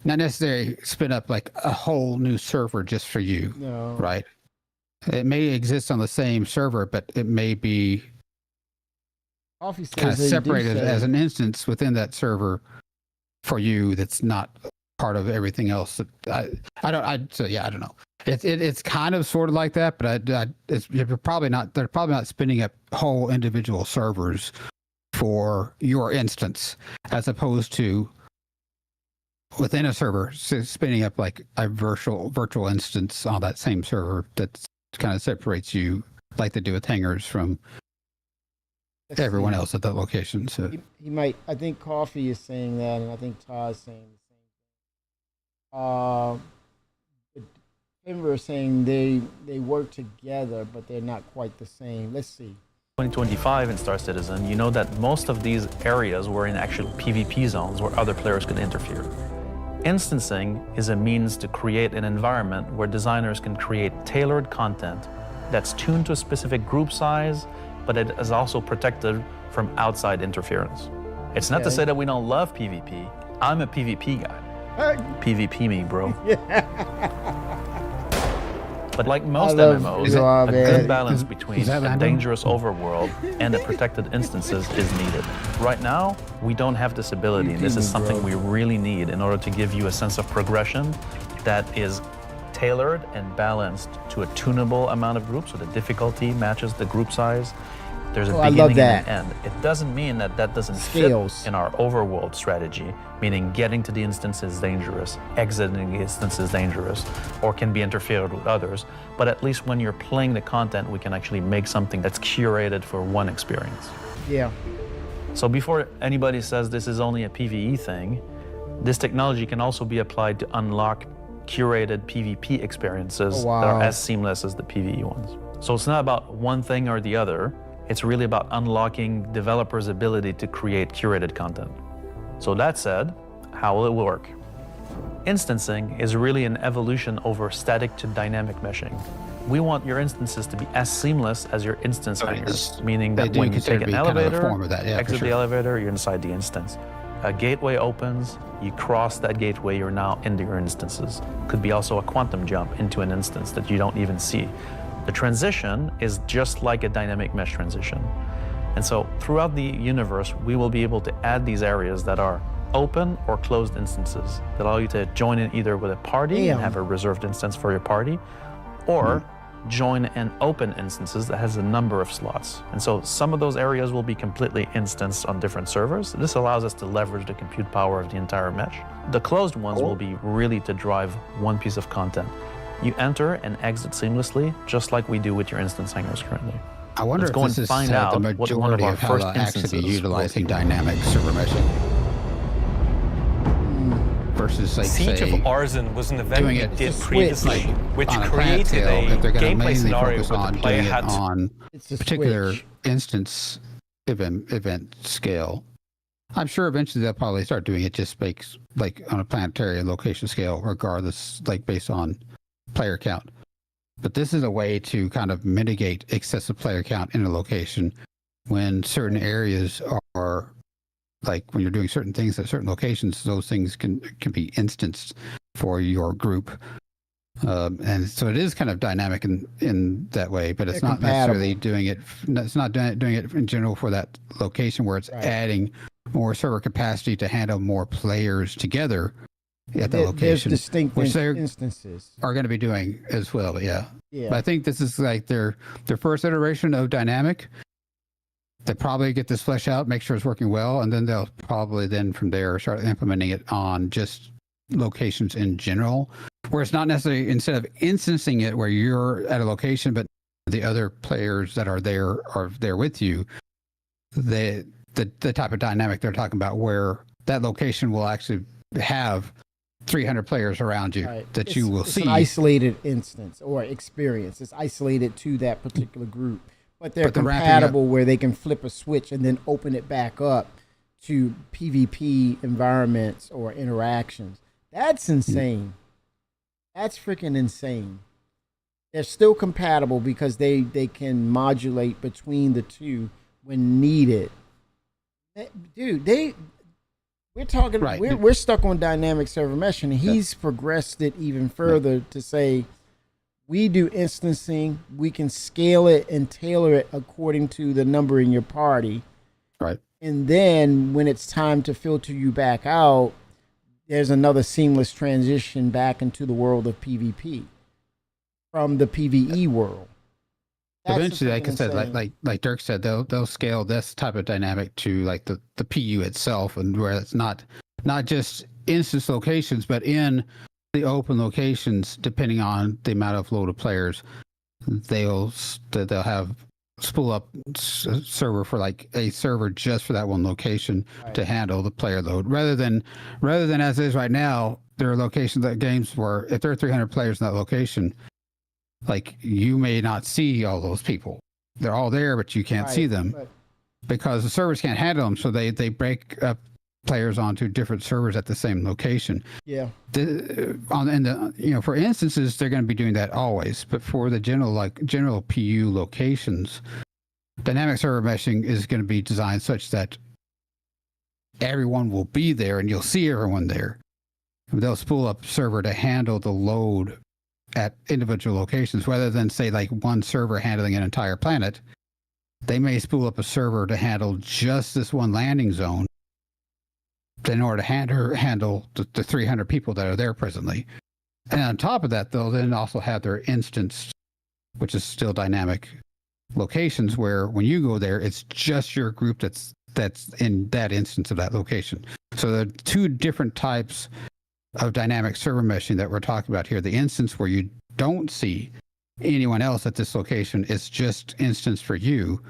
not necessarily spin up like a whole new server just for you, No. right? It may exist on the same server, but it may be Coffee says kind of they do separated say- as an instance within that server for you that's not part of everything else. I don't know. It's kind of sort of like that, but you're probably not. They're probably not spinning up whole individual servers for your instance, as opposed to within a server spinning up like a virtual instance on that same server that kind of separates you, like they do with hangars, from everyone else at that location. So He might. I think Coffee is saying that, and I think Todd's saying the same thing. Denver is saying they work together, but they're not quite the same. Let's see. 2025 in Star Citizen, you know that most of these areas were in actual PvP zones where other players could interfere. Instancing is a means to create an environment where designers can create tailored content that's tuned to a specific group size, but it is also protected from outside interference. It's not to Okay. say that we don't love PvP. I'm a PvP guy. PvP me, bro. But like most love MMOs, POI, a man. good balance between that a random? dangerous overworld and the protected instances is needed. Right now, we don't have this ability, and this is something we really need in order to give you a sense of progression that is tailored and balanced to a tunable amount of groups, so the difficulty matches the group size. There's a I beginning love and that. an end. It doesn't mean that that doesn't Scales. fit in our overworld strategy, meaning getting to the instance is dangerous, exiting the instance is dangerous, or can be interfered with others. But at least when you're playing the content, we can actually make something that's curated for one experience. Yeah. So before anybody says this is only a PvE thing, this technology can also be applied to unlock curated PvP experiences Oh, wow. that are as seamless as the PvE ones. So it's not about one thing or the other. It's really about unlocking developers' ability to create curated content. So that said, how will it work? Instancing is really an evolution over static to dynamic meshing. We want your instances to be as seamless as your instance hangers, meaning they that do when you consider take to an be kind of a elevator, form of that, yeah, for exit the sure. elevator, you're inside the instance. A gateway opens, you cross that gateway, you're now into your instances. Could be also a quantum jump into an instance that you don't even see. The transition is just like a dynamic mesh transition. And so throughout the universe, we will be able to add these areas that are open or closed instances that allow you to join in either with a party and have a reserved instance for your party, or join in open instances that has a number of slots. And so some of those areas will be completely instanced on different servers. This allows us to leverage the compute power of the entire mesh. The closed ones will be really to drive one piece of content. You enter and exit seamlessly, just like we do with your instance hangers currently. I wonder Let's if go this and is find the out what one of majority our of how first they'll actually instances be will utilizing be. dynamic server meshing versus, like, Siege say, of Arisen was an event doing we it did just previously, like, which on a created scale, if they're a gonna gameplay mainly scenario focus where on the player doing it had on It's a particular switch. instance event scale. I'm sure eventually they'll probably start doing it just like on a planetary and location scale, regardless, like based on player count. But this is a way to kind of mitigate excessive player count in a location when certain areas are, like when you're doing certain things at certain locations, those things can be instanced for your group. And so it is kind of dynamic in that way, but it's They're not necessarily compatible. doing it. It's not doing it in general for that location where it's adding more server capacity to handle more players together at the There's location. distinct which they instances. are going to be doing as well. Yeah. Yeah. But I think this is like their first iteration of dynamic. They probably get this fleshed out, make sure it's working well, and then they'll probably then from there start implementing it on just locations in general, where it's not necessarily instead of instancing it where you're at a location, but the other players that are there with you. The type of dynamic they're talking about, where that location will actually have 300 players around you that you will it's see. an isolated instance or experience. It's isolated to that particular group, but they're But the ramping compatible where they can flip a switch and then open it back up to PvP environments or interactions. That's insane. That's freaking insane. They're still compatible because they can modulate between the two when needed. Dude, we're talking. Right. We're stuck on dynamic server mesh, and he's progressed it even further to say we do instancing. We can scale it and tailor it according to the number in your party. Right. And then when it's time to filter you back out, there's another seamless transition back into the world of PvP from the PvE world. That's Eventually, like I freaking said, insane. like Dirk said, they'll scale this type of dynamic to like the PU itself, and where it's not just instance locations, but in the open locations, depending on the amount of load of players, they'll have spool up server for like a server just for that one location to handle the player load, rather than as is right now. There are locations that games where if there are 300 players in that location, like you may not see all those people. They're all there, but you can't see them because the servers can't handle them. So they break up players onto different servers at the same location. Yeah. For instances, they're going to be doing that always. But for the general PU locations, dynamic server meshing is going to be designed such that everyone will be there and you'll see everyone there. they'll spool up a server to handle the load at individual locations, rather than say like one server handling an entire planet. They may spool up a server to handle just this one landing zone in order to handle the 300 people that are there presently. And on top of that, they'll then also have their instance, which is still dynamic locations, where when you go there, it's just your group that's in that instance of that location. So there are two different types of dynamic server meshing that we're talking about here. The instance where you don't see anyone else at this location, it's just instance for you,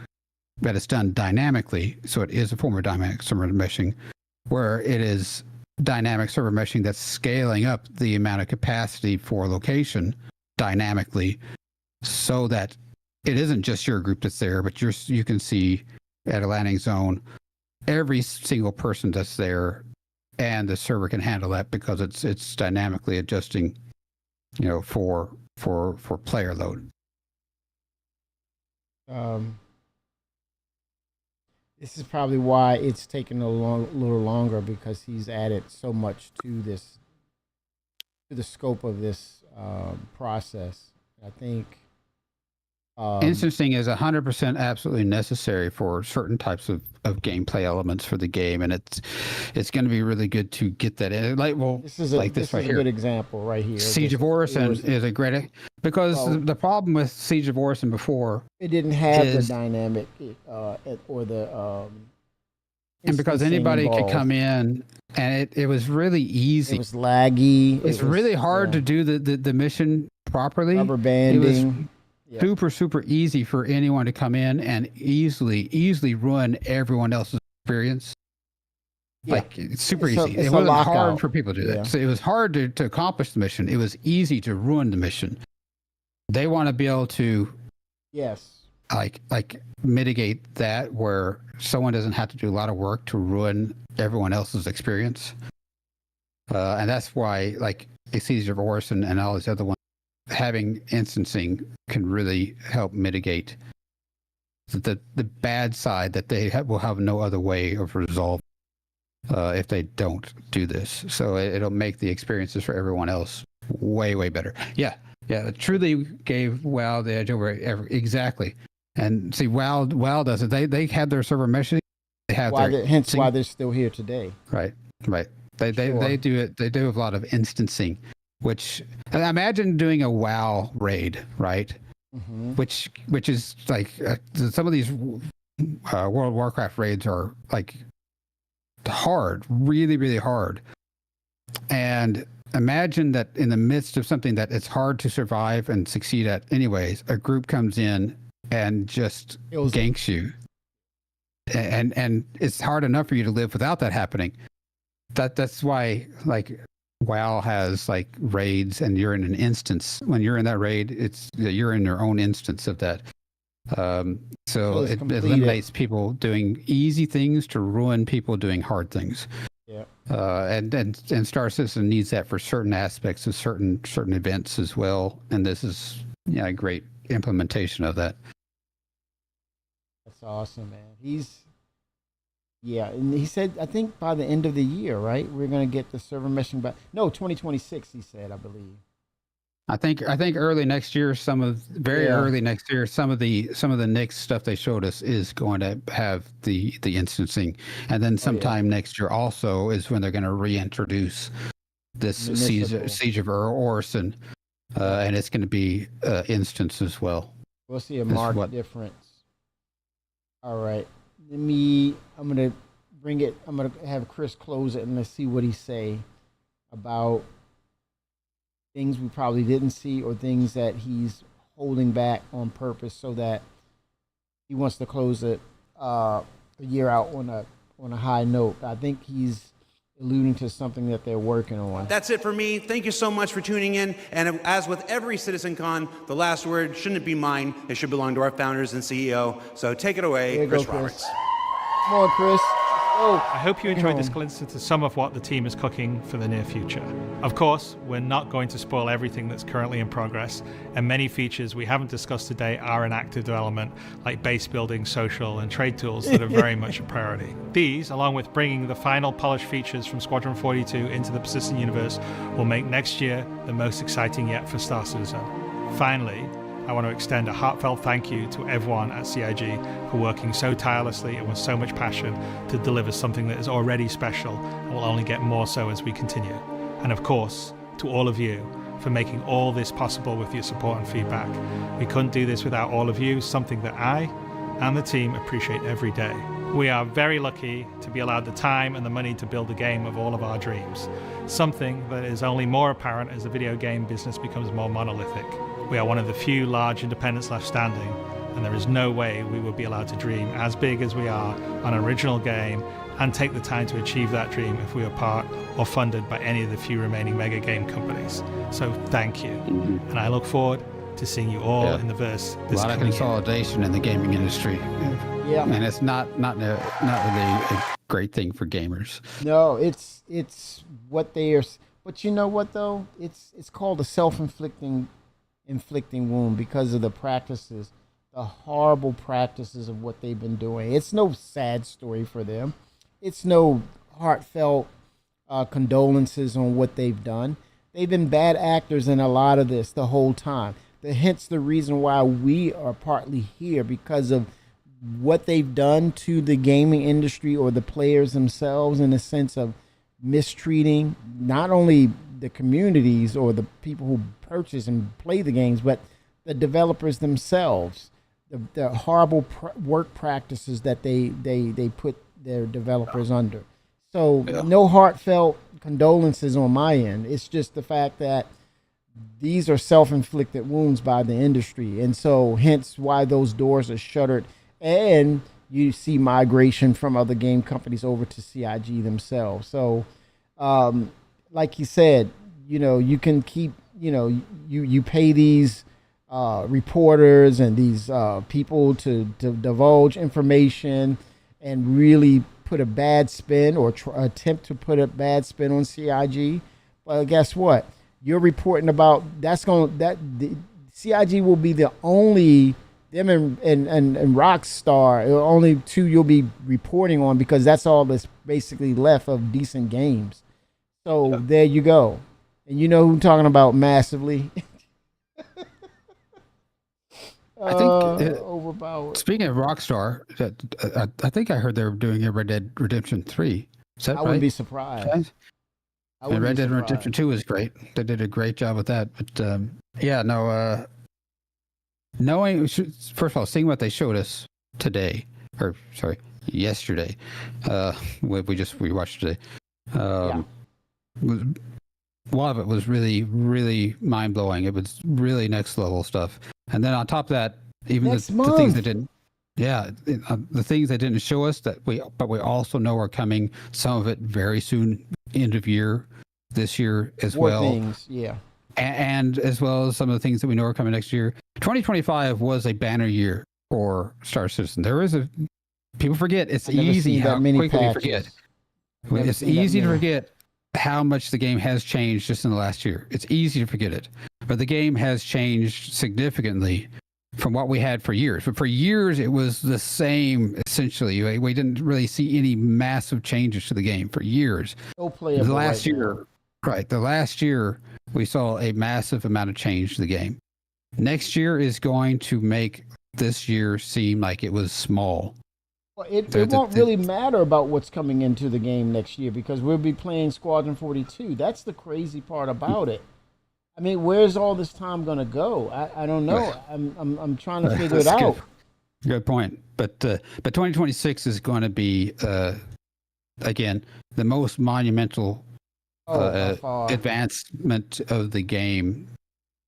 but it's done dynamically. So it is a form of dynamic server meshing, where it is dynamic server meshing that's scaling up the amount of capacity for location dynamically, so that it isn't just your group that's there, but you can see at a landing zone every single person that's there, and the server can handle that because it's dynamically adjusting, for player load. This is probably why it's taken a little longer, because he's added so much to the scope of this process. I think instancing is 100% absolutely necessary for certain types of gameplay elements for the game, and it's going to be really good to get that in. This is a good example right here. Siege of Orison is a great, because the problem with Siege of Orison before, it didn't have the dynamic or the and because anybody could come in, and it was really easy. It was laggy. It's really hard to do the mission properly. Rubber banding. Super easy for anyone to come in and easily ruin everyone else's experience. Like, it's super easy. It wasn't hard for people to do that. So it was hard to accomplish the mission. It was easy to ruin the mission. They want to be able to like mitigate that, where someone doesn't have to do a lot of work to ruin everyone else's experience. And that's why, like, Siege of Orison and all these other ones, having instancing can really help mitigate the bad side that they will have no other way of resolving if they don't do this. So it'll make the experiences for everyone else way better. Yeah, it truly gave WoW the edge over exactly. And see, WoW does it. They had their server meshing. They have hence why they're still here today. Right. They do it. They do a lot of instancing. Which, imagine doing a WoW raid, right? Mm-hmm. Which is like some of these World of Warcraft raids are like hard, really hard. And imagine that in the midst of something that it's hard to survive and succeed at anyways, a group comes in and just ganks you. And it's hard enough for you to live without that happening. That's why, like, WoW has like raids, and you're in an instance. When you're in that raid, you're in your own instance of that. So it eliminates people doing easy things to ruin people doing hard things. Yeah. And Star Citizen needs that for certain aspects of certain events as well. And this is a great implementation of that. That's awesome, man. And he said, I think by the end of the year, right? We're going to get the server meshing back. No, 2026, he said, I believe. I think early next year, early next year, some of the next stuff they showed us is going to have the instancing. And then sometime next year also is when they're going to reintroduce this Siege of Orison. And it's going to be instance as well. We'll see a marked difference. All right. I'm going to have Chris close it, and let's see what he say about things we probably didn't see, or things that he's holding back on purpose, so that he wants to close it the year out on a high note. I think he's alluding to something that they're working on. That's it for me. Thank you so much for tuning in. And as with every CitizenCon, the last word shouldn't be mine. It should belong to our founders and CEO. So take it away, Chris Roberts. Come on, Chris. I hope you enjoyed this glimpse into some of what the team is cooking for the near future. Of course, we're not going to spoil everything that's currently in progress, and many features we haven't discussed today are in active development, like base building, social, and trade tools that are very much a priority. These, along with bringing the final polished features from Squadron 42 into the Persistent universe, will make next year the most exciting yet for Star Citizen. Finally, I want to extend a heartfelt thank you to everyone at CIG for working so tirelessly and with so much passion to deliver something that is already special and will only get more so as we continue. And of course, to all of you for making all this possible with your support and feedback. We couldn't do this without all of you, something that I and the team appreciate every day. We are very lucky to be allowed the time and the money to build a game of all of our dreams, something that is only more apparent as the video game business becomes more monolithic. We are one of the few large independents left standing, and there is no way we would be allowed to dream as big as we are on an original game and take the time to achieve that dream if we were part or funded by any of the few remaining mega game companies. So thank you, and I look forward to seeing you all in the verse. A lot of consolidation in the gaming industry. Yeah, and it's not really a great thing for gamers. No, it's what they are. But you know what though? It's called a self-inflicting wound because of the practices, the horrible practices of what they've been doing. It's no sad story for them. It's no heartfelt condolences on what they've done. They've been bad actors in a lot of this the whole time. Hence the reason why we are partly here, because of what they've done to the gaming industry or the players themselves, in a sense of mistreating not only the communities or the people who purchase and play the games, but the developers themselves, the horrible work practices that they put their developers under. So no heartfelt condolences on my end. It's just the fact that these are self-inflicted wounds by the industry, and so hence why those doors are shuttered, and you see migration from other game companies over to CIG themselves. So like you said, you can keep, you pay these reporters and these people to divulge information and really put a bad spin or attempt to put a bad spin on CIG. Well, guess what? You're reporting about the CIG will be the only, them and Rockstar, only two you'll be reporting on, because that's all that's basically left of decent games. So there you go. And you know who I'm talking about massively. I think overpowered. Speaking of Rockstar, I think I heard they were doing a Red Dead Redemption 3. Is that I wouldn't be surprised. And Red Dead Redemption 2 was great. They did a great job with that. But knowing, first of all, seeing what they showed us today, or sorry, yesterday, we watched today. A lot of it was really, really mind blowing. It was really next level stuff. And then on top of that, even the things that didn't, the things they didn't show us but we also know are coming. Some of it very soon, end of year, this year as More well. things, yeah. And as well as some of the things that we know are coming next year. 2025 was a banner year for Star Citizen. People forget. It's easy how quickly you forget. It's easy to forget how much the game has changed just in the last year. It's easy to forget it. But the game has changed significantly from what we had for years. But for years, it was the same, essentially. We didn't really see any massive changes to the game for years. No playable The last right year, now. right, the last year, we saw a massive amount of change to the game. Next year is going to make this year seem like it was small. Well, it won't really matter about what's coming into the game next year, because we'll be playing Squadron 42. That's the crazy part about it. I mean, where's all this time going to go? I don't know. I'm trying to figure it out. Good point. But 2026 is going to be again the most monumental advancement of the game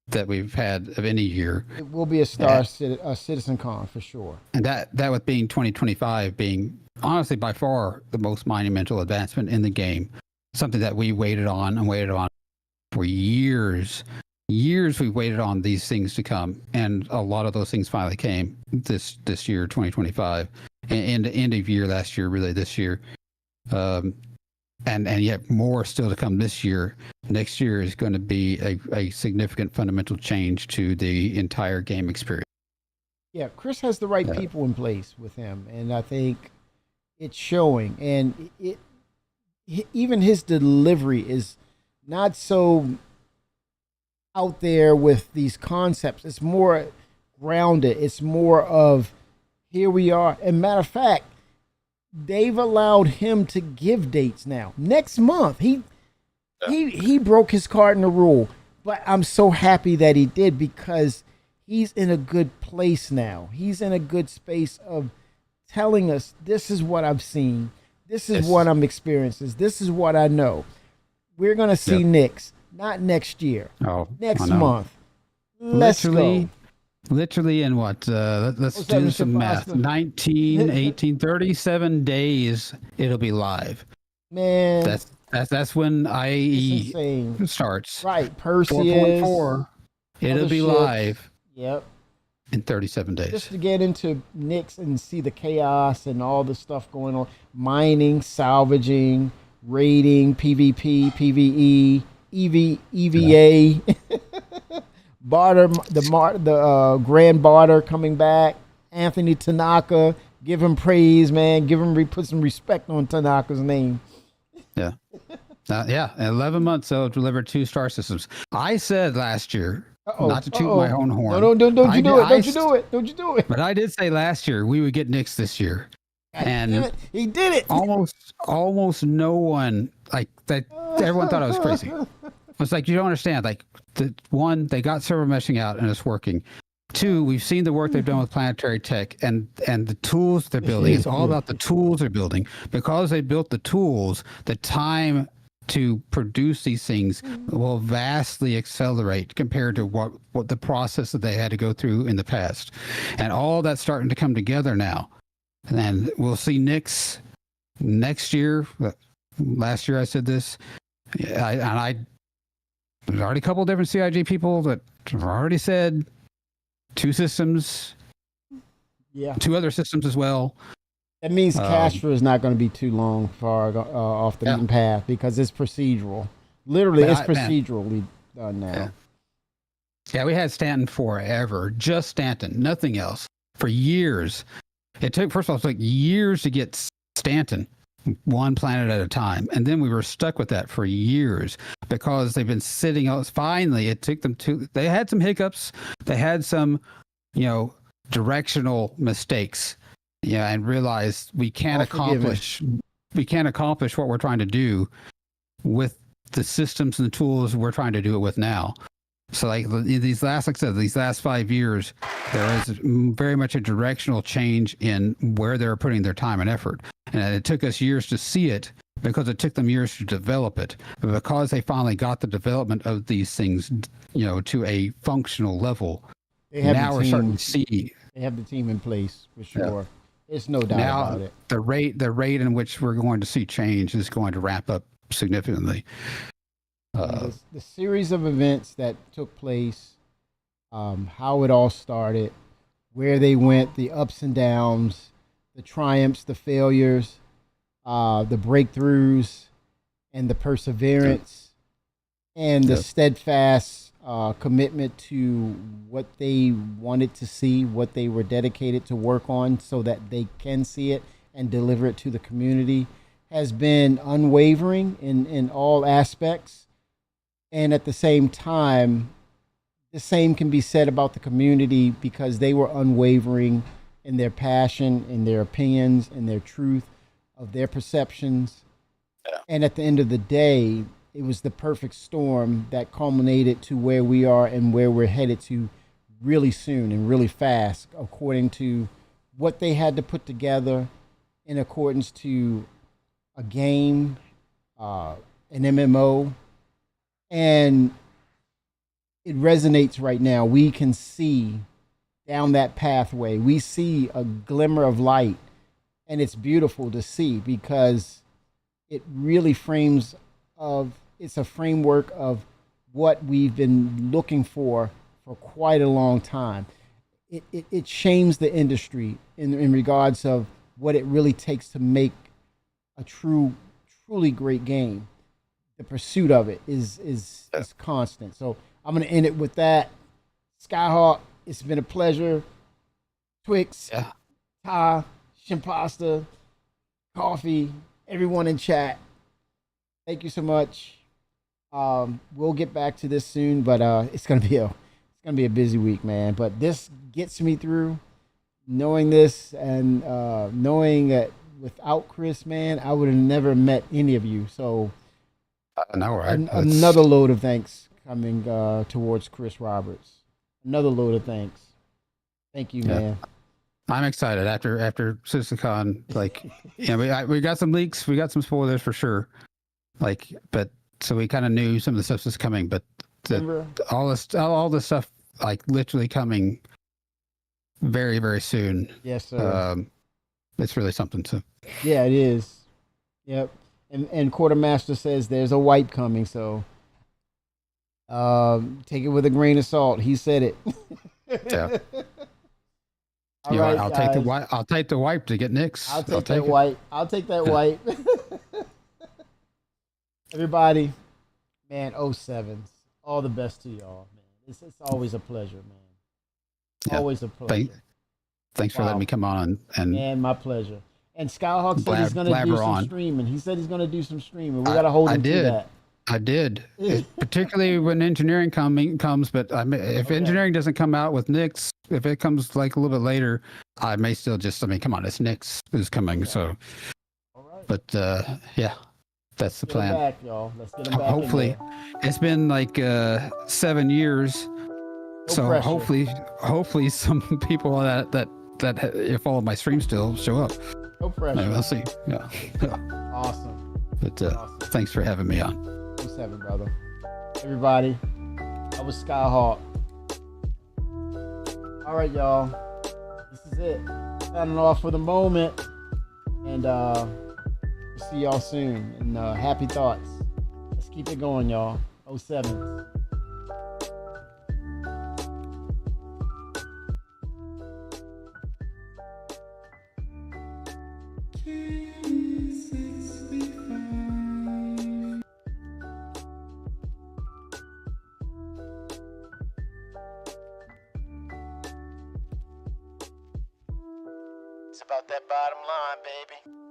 that we've had of any year. It will be a CitizenCon for sure. And that with being 2025 being honestly by far the most monumental advancement in the game, something that we waited on for years. Years we waited on these things to come, and a lot of those things finally came this year, 2025, and the end of year last year, really this year. And yet more still to come this year. Next year is going to be a significant fundamental change to the entire game experience. Yeah, Chris has the right people in place with him, and I think it's showing. And even his delivery is not so out there with these concepts. It's more grounded. It's more of, here we are. And matter of fact, they've allowed him to give dates now. Next month, he broke his cardinal rule, but I'm so happy that he did, because he's in a good place now. He's in a good space of telling us, this is what I've seen. This is what I'm experiencing. This is what I know. We're going to see Knicks, not next year. Next month. Let's go. Literally in what? Let's do some math. 19, 18, 37 days, it'll be live. Man. That's when IE starts. Right. Perseus. 4.4. It'll be live. Yep. In 37 days. Just to get into Knicks and see the chaos and all the stuff going on. Mining, salvaging, raiding, PvP, PvE, EVA. Barter, the Grand Barter coming back. Anthony Tanaka, give him praise, man. Put some respect on Tanaka's name. Yeah. In 11 months, they'll deliver 2 star systems. I said last year, not to toot my own horn. No, don't you do it. Don't you do it. Don't you do it. But I did say last year we would get Knicks this year. And he did it. Almost no one, like that. Everyone thought I was crazy. It's like, you don't understand. Like, one, they got server meshing out and it's working. 2, we've seen the work they've done with Planetary Tech and the tools they're building. It's all about the tools they're building. Because they built the tools, the time to produce these things will vastly accelerate compared to what the process that they had to go through in the past. And all that's starting to come together now. And then we'll see Knicks next year. Last year I said this. There's already a couple of different CIG people that have already said 2 systems. Yeah. 2 other systems as well. That means Castro is not going to be too long far off the beaten path, because it's procedural. Literally, it's procedurally done now. Yeah, we had Stanton forever. Just Stanton. Nothing else. For years. It took, first of all, it took years to get Stanton. One planet at a time. And then we were stuck with that for years because they've been sitting out. Finally, it took them they had some hiccups. They had some, directional mistakes, and realized we can't accomplish what we're trying to do with the systems and the tools we're trying to do it with now. So like these last 5 years, there is very much a directional change in where they're putting their time and effort. And it took us years to see it because it took them years to develop it. But because they finally got the development of these things, to a functional level, now we're starting to see. They have the team in place for sure. Yeah. It's no doubt about it. The rate in which we're going to see change is going to ramp up significantly. The series of events that took place, how it all started, where they went, the ups and downs, the triumphs, the failures, the breakthroughs, and the perseverance, and the steadfast commitment to what they wanted to see, what they were dedicated to work on so that they can see it and deliver it to the community, has been unwavering in all aspects. And at the same time, the same can be said about the community, because they were unwavering in their passion, in their opinions, in their truth of their perceptions. Yeah. And at the end of the day, it was the perfect storm that culminated to where we are and where we're headed to really soon and really fast, according to what they had to put together in accordance to a game, an MMO. And it resonates right now. We can see down that pathway. We see a glimmer of light, and it's beautiful to see because it really it's a framework of what we've been looking for quite a long time. It shames the industry in regards of what it really takes to make a truly great game. The pursuit of it is constant. So I'm gonna end it with that. Skyhawk, it's been a pleasure. Twix, Ty, Shimpasta, Coffee, everyone in chat. Thank you so much. We'll get back to this soon, but it's gonna be a busy week, man. But this gets me through. Knowing this and knowing that without Chris, man, I would have never met any of you. So another load of thanks coming towards Chris Roberts. Another load of thanks. Thank you, man. I'm excited after CitizenCon. Like, we got some leaks, we got some spoilers for sure. Like, but so we kind of knew some of the stuff was coming, but all this stuff like literally coming very, very soon. Yes, sir. It's really something to. Yeah, it is. Yep. And Quartermaster says there's a wipe coming, so take it with a grain of salt. He said it. Yeah. All right, I'll guys. take the wipe. I'll take the wipe to get Knicks. I'll take that wipe. I'll take that wipe. Everybody, man, 07s. All the best to y'all, man. It's always a pleasure, man. Always a pleasure. Thanks for letting me come on and man, my pleasure. And Skyhawk said he's going to do some streaming. He said he's going to do some streaming. We got to hold him to that. I did, particularly when engineering comes. But if engineering doesn't come out with Knicks, if it comes like a little bit later, I may still just. I mean, come on, it's Knicks who's coming. Yeah. So, but yeah, that's the plan. Back, y'all. Let's get him back. Hopefully, it's been like 7 years. So pressure. hopefully, some people that follow my stream still show up. No pressure. Maybe we'll see. Yeah. Awesome. But thanks for having me on. 07, brother. Everybody, that was Skyhawk. All right, y'all. This is it. Signing off for the moment. And we'll see y'all soon. And happy thoughts. Let's keep it going, y'all. 07. It's about that bottom line, baby.